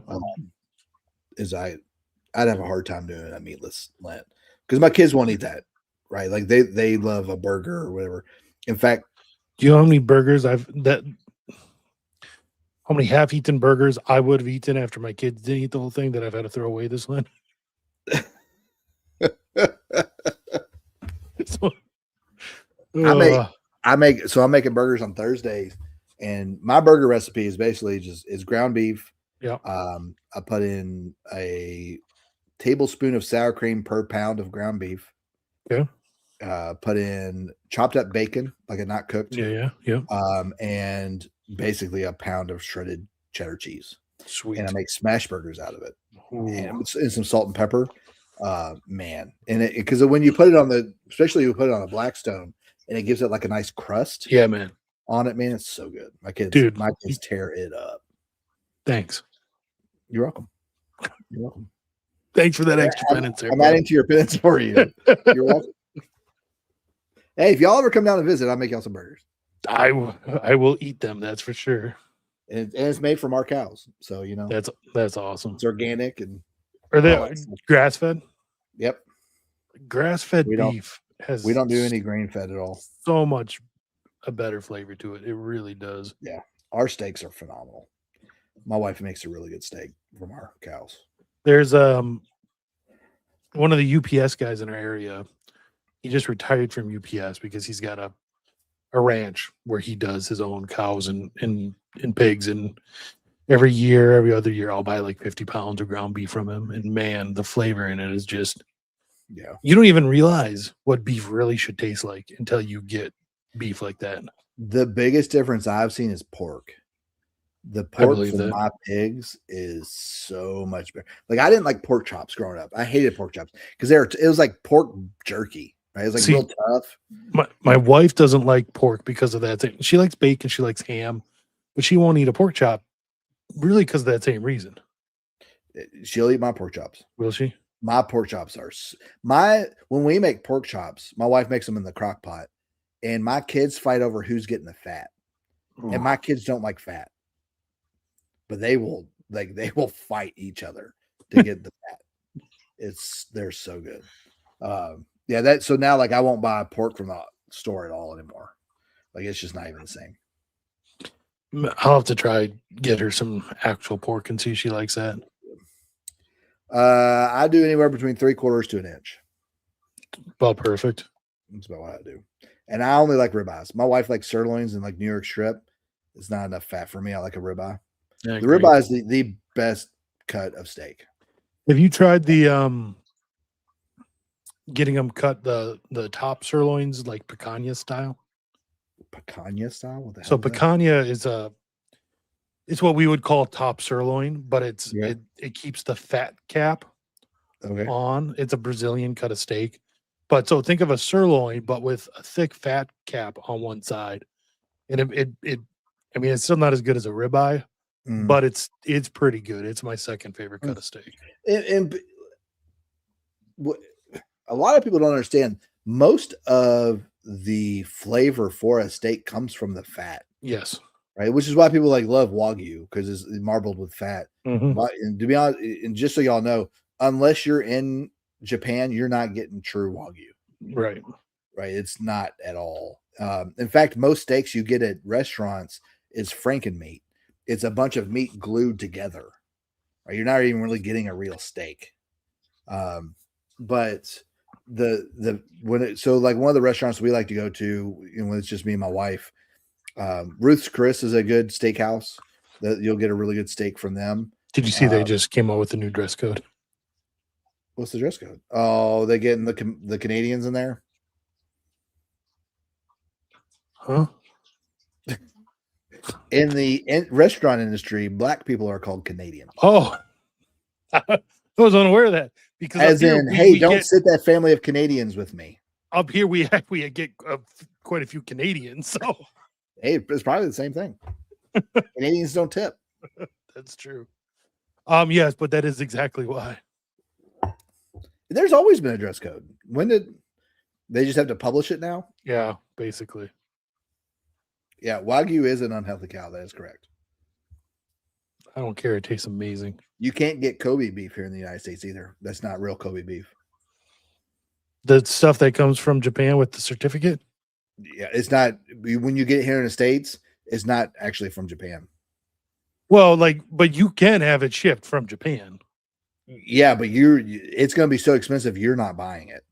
Speaker 3: I'd have a hard time doing a meatless Lent because my kids won't eat that, right? Like they love a burger or whatever. In fact,
Speaker 2: Do you know how many burgers how many half-eaten burgers I would have eaten after my kids didn't eat the whole thing that I've had to throw away this Lent? So,
Speaker 3: I'm making burgers on Thursdays, and my burger recipe is basically it's ground beef.
Speaker 2: Yeah.
Speaker 3: I put in a tablespoon of sour cream per pound of ground beef.
Speaker 2: Yeah.
Speaker 3: Put in chopped up bacon, like a not cooked.
Speaker 2: Yeah.
Speaker 3: And basically a pound of shredded cheddar cheese.
Speaker 2: Sweet.
Speaker 3: And I make smash burgers out of it.
Speaker 2: Ooh.
Speaker 3: And some salt and pepper. Man. And because when you put it on especially you put it on a Blackstone, and it gives it like a nice crust
Speaker 2: Yeah, man.
Speaker 3: on it. Man, it's so good. My kids tear it up.
Speaker 2: Thanks.
Speaker 3: You're welcome. You're welcome.
Speaker 2: Thanks for that extra penance there.
Speaker 3: I'm adding to your penance for you. You're welcome. Hey, if y'all ever come down to visit, I'll make y'all some burgers.
Speaker 2: I will eat them. That's for sure.
Speaker 3: And it's made from our cows, so
Speaker 2: That's awesome.
Speaker 3: it's organic and
Speaker 2: Are they grass fed?
Speaker 3: Yep.
Speaker 2: Grass fed beef has.
Speaker 3: We don't do any grain fed at all.
Speaker 2: So much a better flavor to it. It really does.
Speaker 3: Yeah, our steaks are phenomenal. My wife makes a really good steak from our cows.
Speaker 2: There's one of the UPS guys in our area. He just retired from UPS because he's got a ranch where he does his own cows and pigs, and every other year I'll buy like 50 pounds of ground beef from him, and man, the flavor in it is just, you don't even realize what beef really should taste like until you get beef like that.
Speaker 3: The biggest difference I've seen is pork. The pork from my pigs is so much better. Like, I didn't like pork chops growing up. I hated pork chops because it was like pork jerky. Right? It was like real tough.
Speaker 2: My wife doesn't like pork because of that thing. She likes bacon, she likes ham, but she won't eat a pork chop really because of that same reason.
Speaker 3: She'll eat my pork chops.
Speaker 2: Will she?
Speaker 3: My pork chops are when we make pork chops, my wife makes them in the crock pot, and my kids fight over who's getting the fat. Ooh. And my kids don't like fat, but they will fight each other to get the fat. They're so good. So now like I won't buy pork from the store at all anymore. Like, it's just not even the same.
Speaker 2: I'll have to try get her some actual pork and see if she likes that.
Speaker 3: I do anywhere between 3/4 to an inch.
Speaker 2: About perfect.
Speaker 3: That's about what I do. And I only like ribeyes. My wife likes sirloins and like New York strip. It's not enough fat for me. I like a ribeye. The ribeye is the best cut of steak.
Speaker 2: Have you tried the getting them cut the top sirloins like picanha style?
Speaker 3: Picanha style? What the hell?
Speaker 2: So picanha is it's what we would call top sirloin, but it keeps the fat cap on. It's a Brazilian cut of steak. But so think of a sirloin, but with a thick fat cap on one side. And it's still not as good as a ribeye, but it's pretty good. It's my second favorite cut of steak.
Speaker 3: And a lot of people don't understand, most of the flavor for a steak comes from the fat.
Speaker 2: Yes.
Speaker 3: Right. Which is why people love Wagyu, because it's marbled with fat.
Speaker 2: Mm-hmm.
Speaker 3: And to be honest, and just so y'all know, unless you're in Japan, you're not getting true Wagyu.
Speaker 2: Right.
Speaker 3: Right. It's not at all. In fact, most steaks you get at restaurants is Frankenmeat. It's a bunch of meat glued together. Right. You're not even really getting a real steak. But one of the restaurants we like to go to, when it's just me and my wife, Ruth's Chris is a good steakhouse that you'll get a really good steak from them.
Speaker 2: Did you see they just came out with a new dress code?
Speaker 3: What's the dress code? Oh, they getting the Canadians in there?
Speaker 2: Huh?
Speaker 3: In the restaurant industry, black people are called Canadian.
Speaker 2: Oh, I was unaware of that. Because
Speaker 3: as in, hey, don't sit that family of Canadians with me.
Speaker 2: Up here, we get quite a few Canadians. So,
Speaker 3: hey, it's probably the same thing. Canadians don't tip.
Speaker 2: That's true. Yes, but that is exactly why.
Speaker 3: There's always been a dress code. When did they just have to publish it now?
Speaker 2: Yeah, basically.
Speaker 3: Yeah, Wagyu is an unhealthy cow. That is correct.
Speaker 2: I don't care. It tastes amazing.
Speaker 3: You can't get Kobe beef here in the United States either. That's not real Kobe beef.
Speaker 2: The stuff that comes from Japan with the certificate?
Speaker 3: Yeah, it's not. When you get it here in the States, it's not actually from Japan.
Speaker 2: Well, but you can have it shipped from Japan.
Speaker 3: Yeah, but it's going to be so expensive. You're not buying it.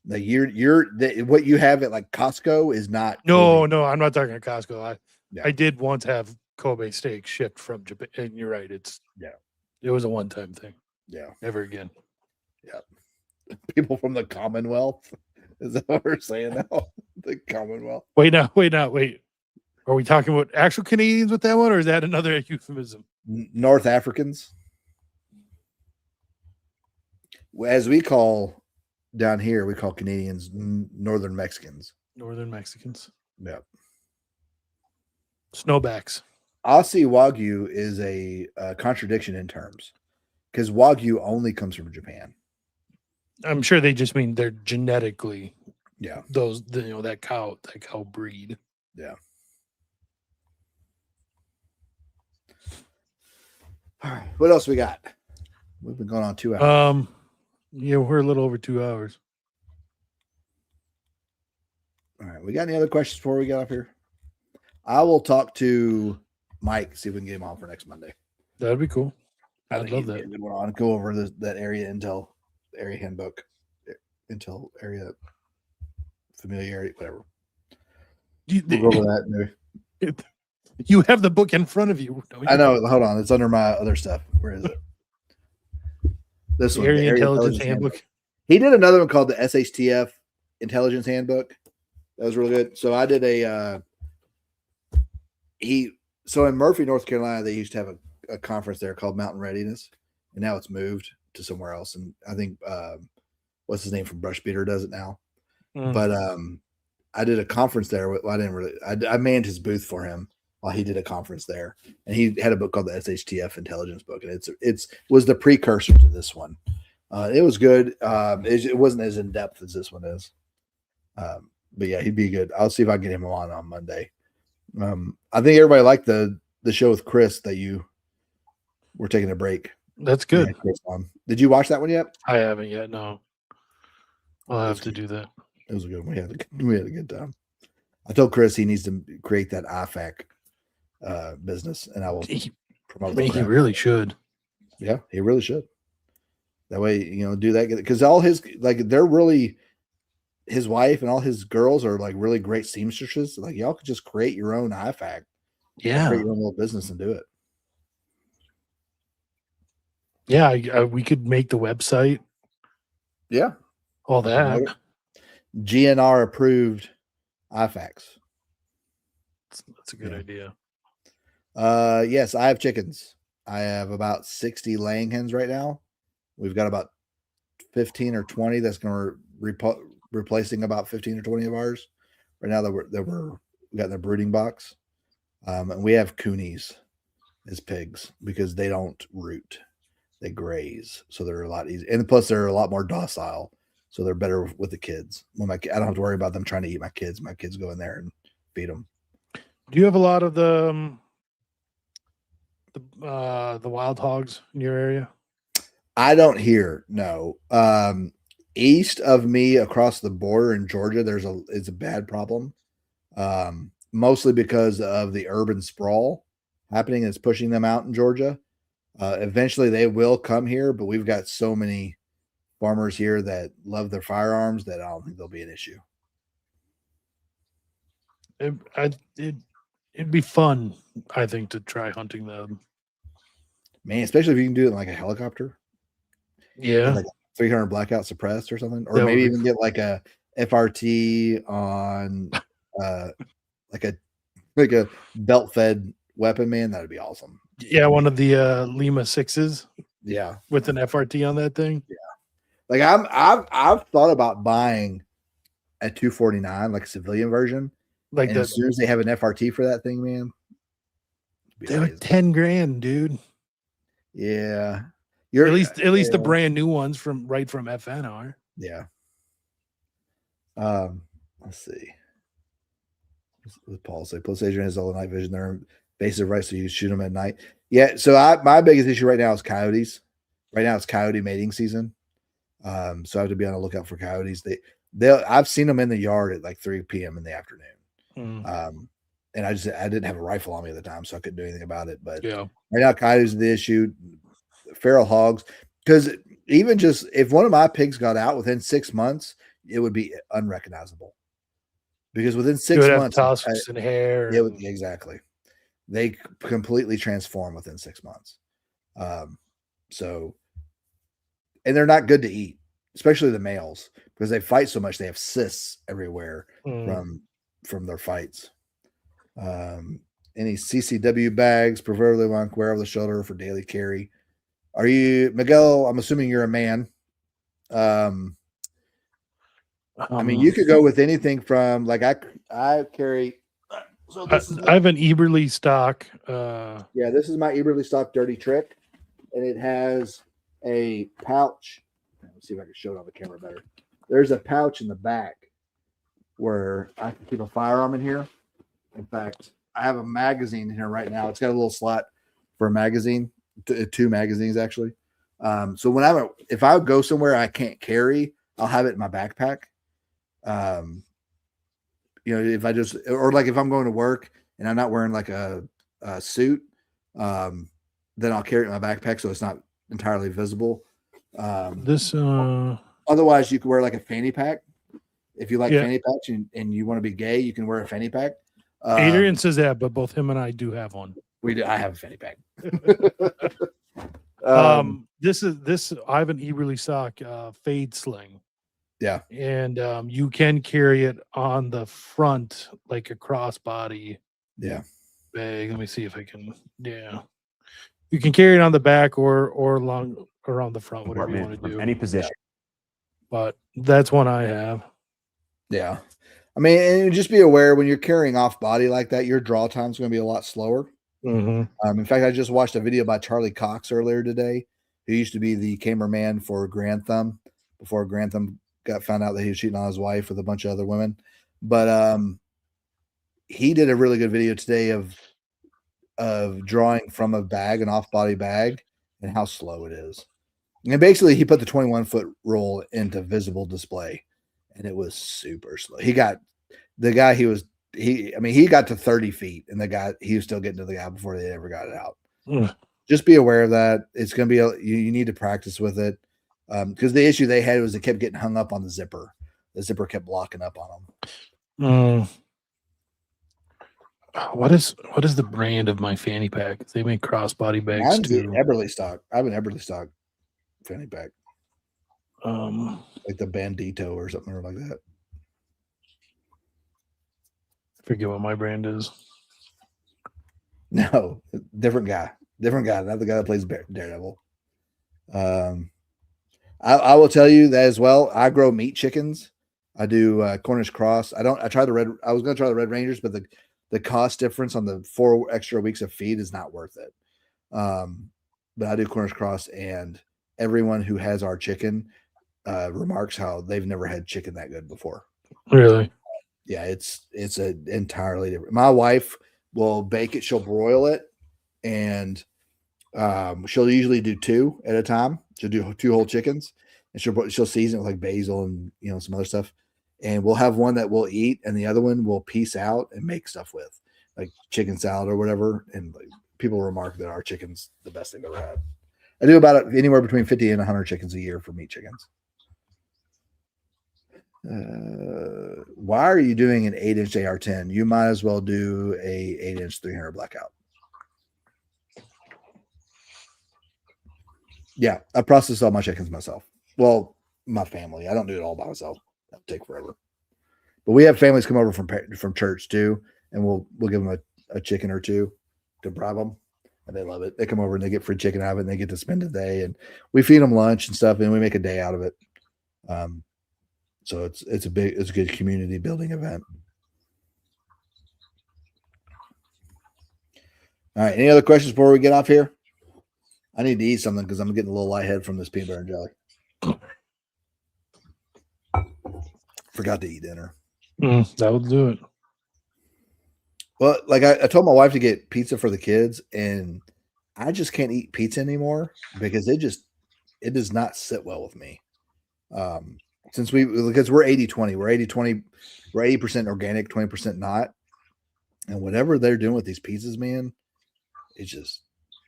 Speaker 3: What you have at like Costco is not.
Speaker 2: No, I'm not talking Costco. I did once have Kobe steak shipped from Japan, and you're right. It was a one-time thing.
Speaker 3: Yeah,
Speaker 2: never again.
Speaker 3: Yeah, people from the Commonwealth. Is that what we're saying now? The Commonwealth.
Speaker 2: Wait. Are we talking about actual Canadians with that one, or is that another euphemism?
Speaker 3: North Africans, as we call down here we call Canadians Northern Mexicans.
Speaker 2: Northern Mexicans.
Speaker 3: Yeah.
Speaker 2: Snowbacks.
Speaker 3: Aussie Wagyu is a contradiction in terms because Wagyu only comes from Japan.
Speaker 2: I'm sure they just mean they're genetically
Speaker 3: Yeah.
Speaker 2: that cow breed.
Speaker 3: Yeah. All right. What else we got? We've been going on 2 hours.
Speaker 2: Yeah, we're a little over 2 hours.
Speaker 3: All right. We got any other questions before we get up here? I will talk to Mike, see if we can get him on for next Monday.
Speaker 2: That'd be cool.
Speaker 3: I
Speaker 2: I'd
Speaker 3: think
Speaker 2: love
Speaker 3: he'd be
Speaker 2: that.
Speaker 3: a good one on. Go over that area intel, area handbook, intel area familiarity, whatever. We'll go over that maybe.
Speaker 2: You have the book in front of you. Don't you?
Speaker 3: I know. Hold on. It's under my other stuff. Where is it? This one.
Speaker 2: Area
Speaker 3: the
Speaker 2: Intelligence Handbook.
Speaker 3: He did another one called the SHTF Intelligence Handbook. That was really good. So I did so in Murphy, North Carolina, they used to have a conference there called Mountain Readiness, and now it's moved to somewhere else. And I think what's his name from Brush Beater does it now. But I did a conference there. I manned his booth for him while he did a conference there, and he had a book called the SHTF Intelligence Book, and it was the precursor to this one. It was good. It wasn't as in depth as this one is, but yeah, he'd be good. I'll see if I can get him on Monday. I think everybody liked the show with Chris that you were taking a break.
Speaker 2: That's good.
Speaker 3: Did you watch that one yet?
Speaker 2: I haven't yet. No, I'll have to do that.
Speaker 3: It was a good one. We had a good time. I told Chris he needs to create that IFAC business, and I will promote it.
Speaker 2: He really should.
Speaker 3: Yeah, he really should. That way, do that because all they're really his wife and all his girls are like really great seamstresses. Like y'all could just create your own IFAC.
Speaker 2: Yeah,
Speaker 3: create your own little business and do it.
Speaker 2: Yeah, we could make the website.
Speaker 3: Yeah,
Speaker 2: all that.
Speaker 3: GNR approved IFACs.
Speaker 2: That's a good idea.
Speaker 3: Yes, I have chickens. I have about 60 laying hens right now. We've got about 15 or 20 that's going to replacing about 15 or 20 of ours right now that we got in the brooding box. And we have coonies as pigs because they don't root, they graze, so they're a lot easier. And plus, they're a lot more docile, so they're better with the kids. I don't have to worry about them trying to eat my kids. My kids go in there and feed them.
Speaker 2: Do you have a lot of the wild hogs in your area?
Speaker 3: I don't hear, no. East of me, across the border in Georgia, it's a bad problem. Mostly because of the urban sprawl happening that's pushing them out in Georgia. Eventually they will come here, but we've got so many farmers here that love their firearms that I don't think there'll be an issue.
Speaker 2: It'd be fun, I think, to try hunting them.
Speaker 3: Man, especially if you can do it in like a helicopter.
Speaker 2: Yeah.
Speaker 3: Like 300 blackout suppressed or something. Or maybe even get like a FRT on like a belt fed weapon, man. That'd be awesome.
Speaker 2: Yeah, one of the Lima 6s.
Speaker 3: Yeah.
Speaker 2: With an FRT on that thing.
Speaker 3: Yeah. Like I've thought about buying a 249, like a civilian version. Like as soon as they have an FRT for that thing, man.
Speaker 2: They're like 10 grand, dude.
Speaker 3: Yeah.
Speaker 2: At least the brand new ones from FN are.
Speaker 3: Yeah. Let's see. What Paul say? Plus, Adrian has all the night vision. They're basic right, so you shoot them at night. Yeah. So my biggest issue right now is coyotes. Right now it's coyote mating season. So I have to be on the lookout for coyotes. I've seen them in the yard at like 3 p.m. in the afternoon. And I didn't have a rifle on me at the time, so I couldn't do anything about it. But
Speaker 2: yeah,
Speaker 3: right now coyotes are the issue. Feral hogs, because even just if one of my pigs got out within 6 months, it would be unrecognizable. Because within 6 months,
Speaker 2: tusks and hair.
Speaker 3: Exactly. They completely transform within 6 months. So, and they're not good to eat, especially the males, because they fight so much. They have cysts everywhere from their fights. Any CCW bags, preferably one wear over the shoulder for daily carry. Are you, Miguel? I'm assuming you're a man. I mean, you could go with anything from like I carry. So this is
Speaker 2: I have an Eberly stock.
Speaker 3: yeah, this is my Eberly stock dirty trick, and it has a pouch. Let's see if I can show it on the camera better. There's a pouch in the back where I can keep a firearm in here. In fact, I have a magazine in here right now. It's got a little slot for a magazine, two magazines actually. So when if I would go somewhere I can't carry, I'll have it in my backpack. If I just, or like if I'm going to work and I'm not wearing like a suit, then I'll carry it in my backpack so it's not entirely visible. Otherwise, you can wear like a fanny pack. If you like fanny packs and you want to be gay, you can wear a fanny pack.
Speaker 2: Adrian says that, but both him and I do have one.
Speaker 3: I have a fanny pack.
Speaker 2: This I have an Eberly stock fade sling.
Speaker 3: Yeah.
Speaker 2: And you can carry it on the front like a crossbody.
Speaker 3: Yeah.
Speaker 2: Bag. Let me see if I can. Yeah. You can carry it on the back or along around the front, whatever you want to do.
Speaker 4: Any position.
Speaker 2: But that's one I have.
Speaker 3: Yeah. I mean, and just be aware when you're carrying off body like that, your draw time is going to be a lot slower.
Speaker 2: Mm-hmm.
Speaker 3: In fact, I just watched a video by Charlie Cox earlier today, who used to be the cameraman for Grand Thumb before Grand Thumb got found out that he was cheating on his wife with a bunch of other women. But he did a really good video today of drawing from a bag, an off-body bag, and how slow it is. And basically, he put the 21-foot roll into visible display, and it was super slow. He got to 30 feet, and he was still getting to the guy before they ever got it out. Just be aware of that. It's going to be you need to practice with it, because the issue they had was it kept getting hung up on the zipper. The zipper kept blocking up on them.
Speaker 2: What is the brand of my fanny pack? They make crossbody bags
Speaker 3: Mine's
Speaker 2: too.
Speaker 3: Eberly stock. I have an Eberly stock fanny pack, like the Bandito or something like that.
Speaker 2: I forget what my brand is.
Speaker 3: No, different guy, not the guy that plays Daredevil. I will tell you that as well. I grow meat chickens. I do Cornish cross. I was going to try the Red Rangers, but the cost difference on the 4 extra weeks of feed is not worth it. But I do Cornish cross, and everyone who has our chicken remarks how they've never had chicken that good before.
Speaker 2: Really?
Speaker 3: Yeah, it's an entirely different. My wife will bake it. She'll broil it, and she'll usually do 2 at a time. She'll do 2 whole chickens, and she'll season it with like basil and some other stuff. And we'll have one that we'll eat, and the other one we'll piece out and make stuff with, like chicken salad or whatever. And like, people remark that our chicken's the best they've ever had. I do about anywhere between 50 and 100 chickens a year for meat chickens. Why are you doing an 8-inch AR-10? You might as well do a 8-inch 300 blackout. Yeah, I process all my chickens myself. Well, my family. I don't do it all by myself. That'll take forever. But we have families come over from church too, and we'll give them a chicken or 2 to bribe them, and they love it. They come over and they get free chicken out of it, and they get to spend a day, and we feed them lunch and stuff, and we make a day out of it. So it's a good community building event. All right. Any other questions before we get off here? I need to eat something because I'm getting a little lightheaded from this peanut butter and jelly. Forgot to eat dinner.
Speaker 2: That would do it.
Speaker 3: Well, like I told my wife to get pizza for the kids, and I just can't eat pizza anymore because it does not sit well with me. Because we're 80-20. We're 80-20. We're 80% organic, 20% not. And whatever they're doing with these pizzas, man, it's just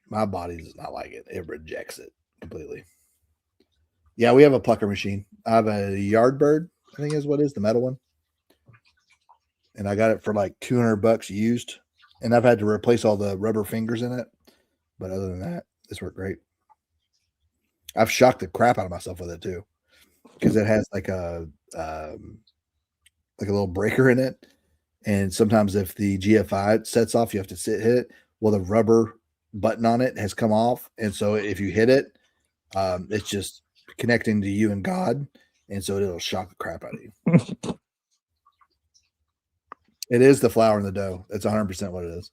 Speaker 3: my body does not like it. It rejects it completely. Yeah, we have a plucker machine. I have a Yardbird, I think is what it is, the metal one. And I got it for like $200 used. And I've had to replace all the rubber fingers in it. But other than that, it's worked great. I've shocked the crap out of myself with it too. Because it has like a little breaker in it. And sometimes if the GFI sets off, you have to hit it. Well, the rubber button on it has come off. And so if you hit it, it's just connecting to you and God. And so it'll shock the crap out of you. It is the flour in the dough. That's 100% what it is.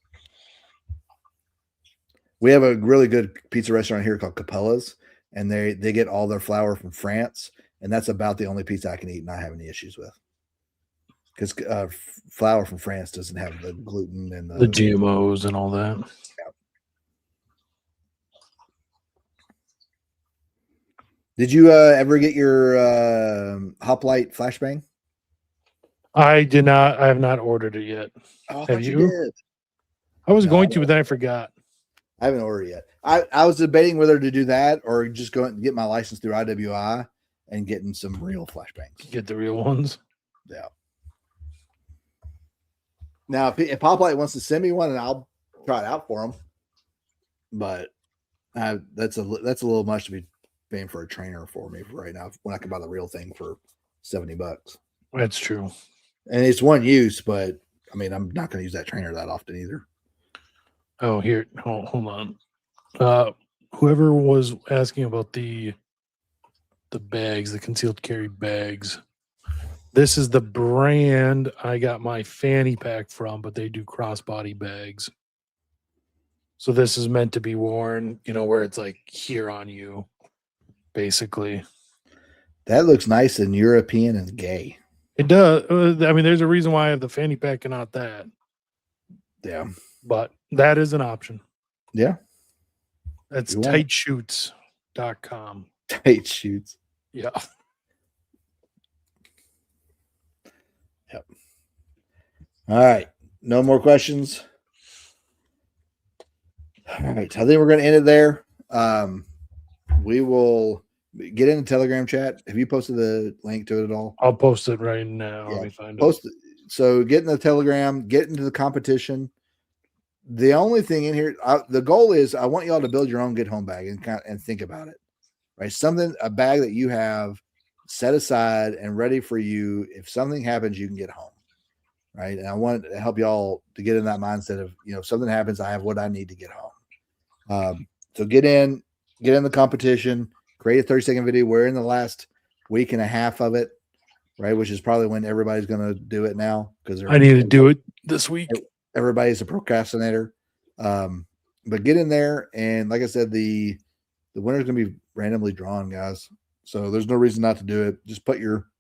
Speaker 3: We have a really good pizza restaurant here called Capella's, and they get all their flour from France, and that's about the only pizza I can eat and not have any issues with. Because flour from France doesn't have the gluten and
Speaker 2: The GMOs and all that.
Speaker 3: Yeah. Did you ever get your Hoplite flashbang?
Speaker 2: I did not. I have not ordered it yet.
Speaker 3: Oh, I
Speaker 2: Have
Speaker 3: thought you
Speaker 2: you?
Speaker 3: did.
Speaker 2: I was
Speaker 3: No,
Speaker 2: going to, but then I forgot.
Speaker 3: I haven't ordered yet. I was debating whether to do that or just go and get my license through IWI and getting some real flashbangs.
Speaker 2: Get the real ones.
Speaker 3: Yeah. Now, if Hoplite wants to send me one, and I'll try it out for them. But that's a little much to be paying for a trainer for me right now when I can buy the real thing for $70.
Speaker 2: That's true.
Speaker 3: And it's one use, but I mean, I'm not going to use that trainer that often either.
Speaker 2: Oh, here. Hold on. Whoever was asking about the bags, the concealed carry bags. This is the brand I got my fanny pack from, but they do crossbody bags. So this is meant to be worn, where it's like here on you, basically.
Speaker 3: That looks nice and European and gay.
Speaker 2: It does. I mean, there's a reason why I have the fanny pack and not that.
Speaker 3: Yeah.
Speaker 2: But that is an option.
Speaker 3: Yeah.
Speaker 2: That's
Speaker 3: You want it.
Speaker 2: tightshoots.com.
Speaker 3: Tight shoots.
Speaker 2: Yeah.
Speaker 3: Yep. All right. No more questions. All right. I think we're going to end it there. We will get in the Telegram chat. Have you posted the link to it at all?
Speaker 2: I'll post it right now.
Speaker 3: Yeah.
Speaker 2: Let me find it.
Speaker 3: Post it. So get in the Telegram, get into the competition. The only thing in here, the goal is I want y'all to build your own get home bag and think about it, right? A bag that you have set aside and ready for you. If something happens, you can get home, right? And I want to help y'all to get in that mindset of, if something happens, I have what I need to get home. So get in the competition, create a 30-second video. We're in the last week and a half of it, right? Which is probably when everybody's going to do it now because
Speaker 2: I need to do it this week.
Speaker 3: Everybody's a procrastinator. But get in there. And like I said, the winner's going to be randomly drawn, guys. So there's no reason not to do it. Just put your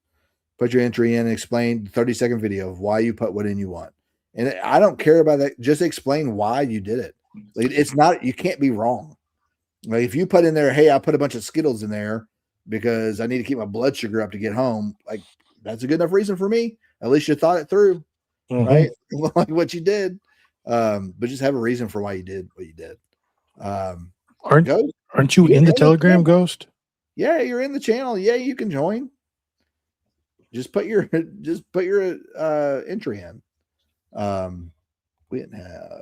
Speaker 3: entry in and explain the 30-second video of why you put what in you want. And I don't care about that. Just explain why you did it. Like, it's not, you can't be wrong. Like if you put in there, hey, I put a bunch of Skittles in there because I need to keep my blood sugar up to get home. Like that's a good enough reason for me. At least you thought it through. Right? Like what you did. But just have a reason for why you did what you did.
Speaker 2: Aren't you in the Telegram, Ghost?
Speaker 3: Yeah, you're in the channel. Yeah, you can join. Just put your entry in. We didn't have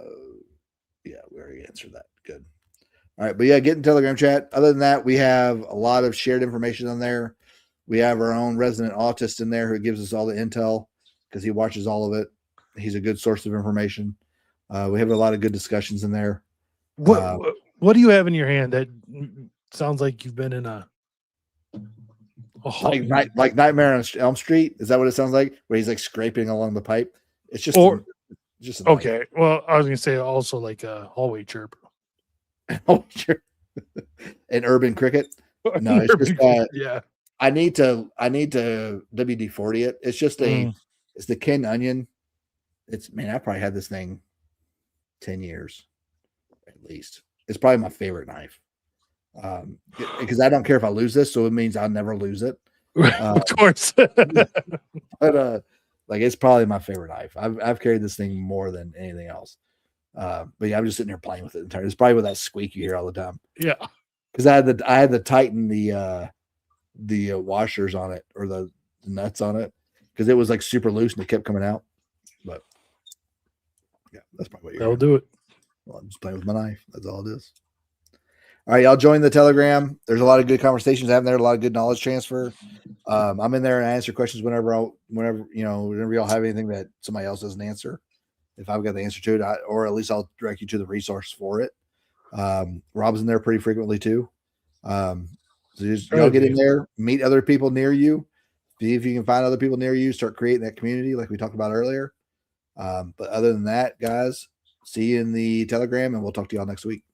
Speaker 3: we already answered that. Good. All right, but yeah, get in Telegram chat. Other than that, we have a lot of shared information on there. We have our own resident autist in there who gives us all the intel because he watches all of it. He's a good source of information. We have a lot of good discussions in there.
Speaker 2: What do you have in your hand that sounds like you've been in a
Speaker 3: like Nightmare on Elm Street? Is that what it sounds like? Where he's like scraping along the pipe? It's just just
Speaker 2: okay. Well, I was gonna say also like a hallway chirp.
Speaker 3: Oh, sure. An urban cricket. No, it's just
Speaker 2: yeah.
Speaker 3: I need to WD-40 it. It's just it's the Ken Onion. I probably had this thing 10 years at least. It's probably my favorite knife. Because I don't care if I lose this, so it means I'll never lose it.
Speaker 2: Of course.
Speaker 3: But it's probably my favorite knife. I've carried this thing more than anything else. But yeah, I'm just sitting here playing with it entirely. It's probably with that squeak you hear all the time.
Speaker 2: Yeah.
Speaker 3: Because I had to tighten the washers on it or the nuts on it because it was like super loose and it kept coming out. But yeah, that's probably what
Speaker 2: That'll do it.
Speaker 3: Well, I'm just playing with my knife. That's all it is. All right, y'all join the Telegram. There's a lot of good conversations happening there, a lot of good knowledge transfer. I'm in there and I answer questions whenever y'all have anything that somebody else doesn't answer. If I've got the answer to it, or at least I'll direct you to the resource for it. Rob's in there pretty frequently too. So just y'all get in there, meet other people near you. See if you can find other people near you, start creating that community like we talked about earlier. But other than that, guys, see you in the Telegram, and we'll talk to y'all next week.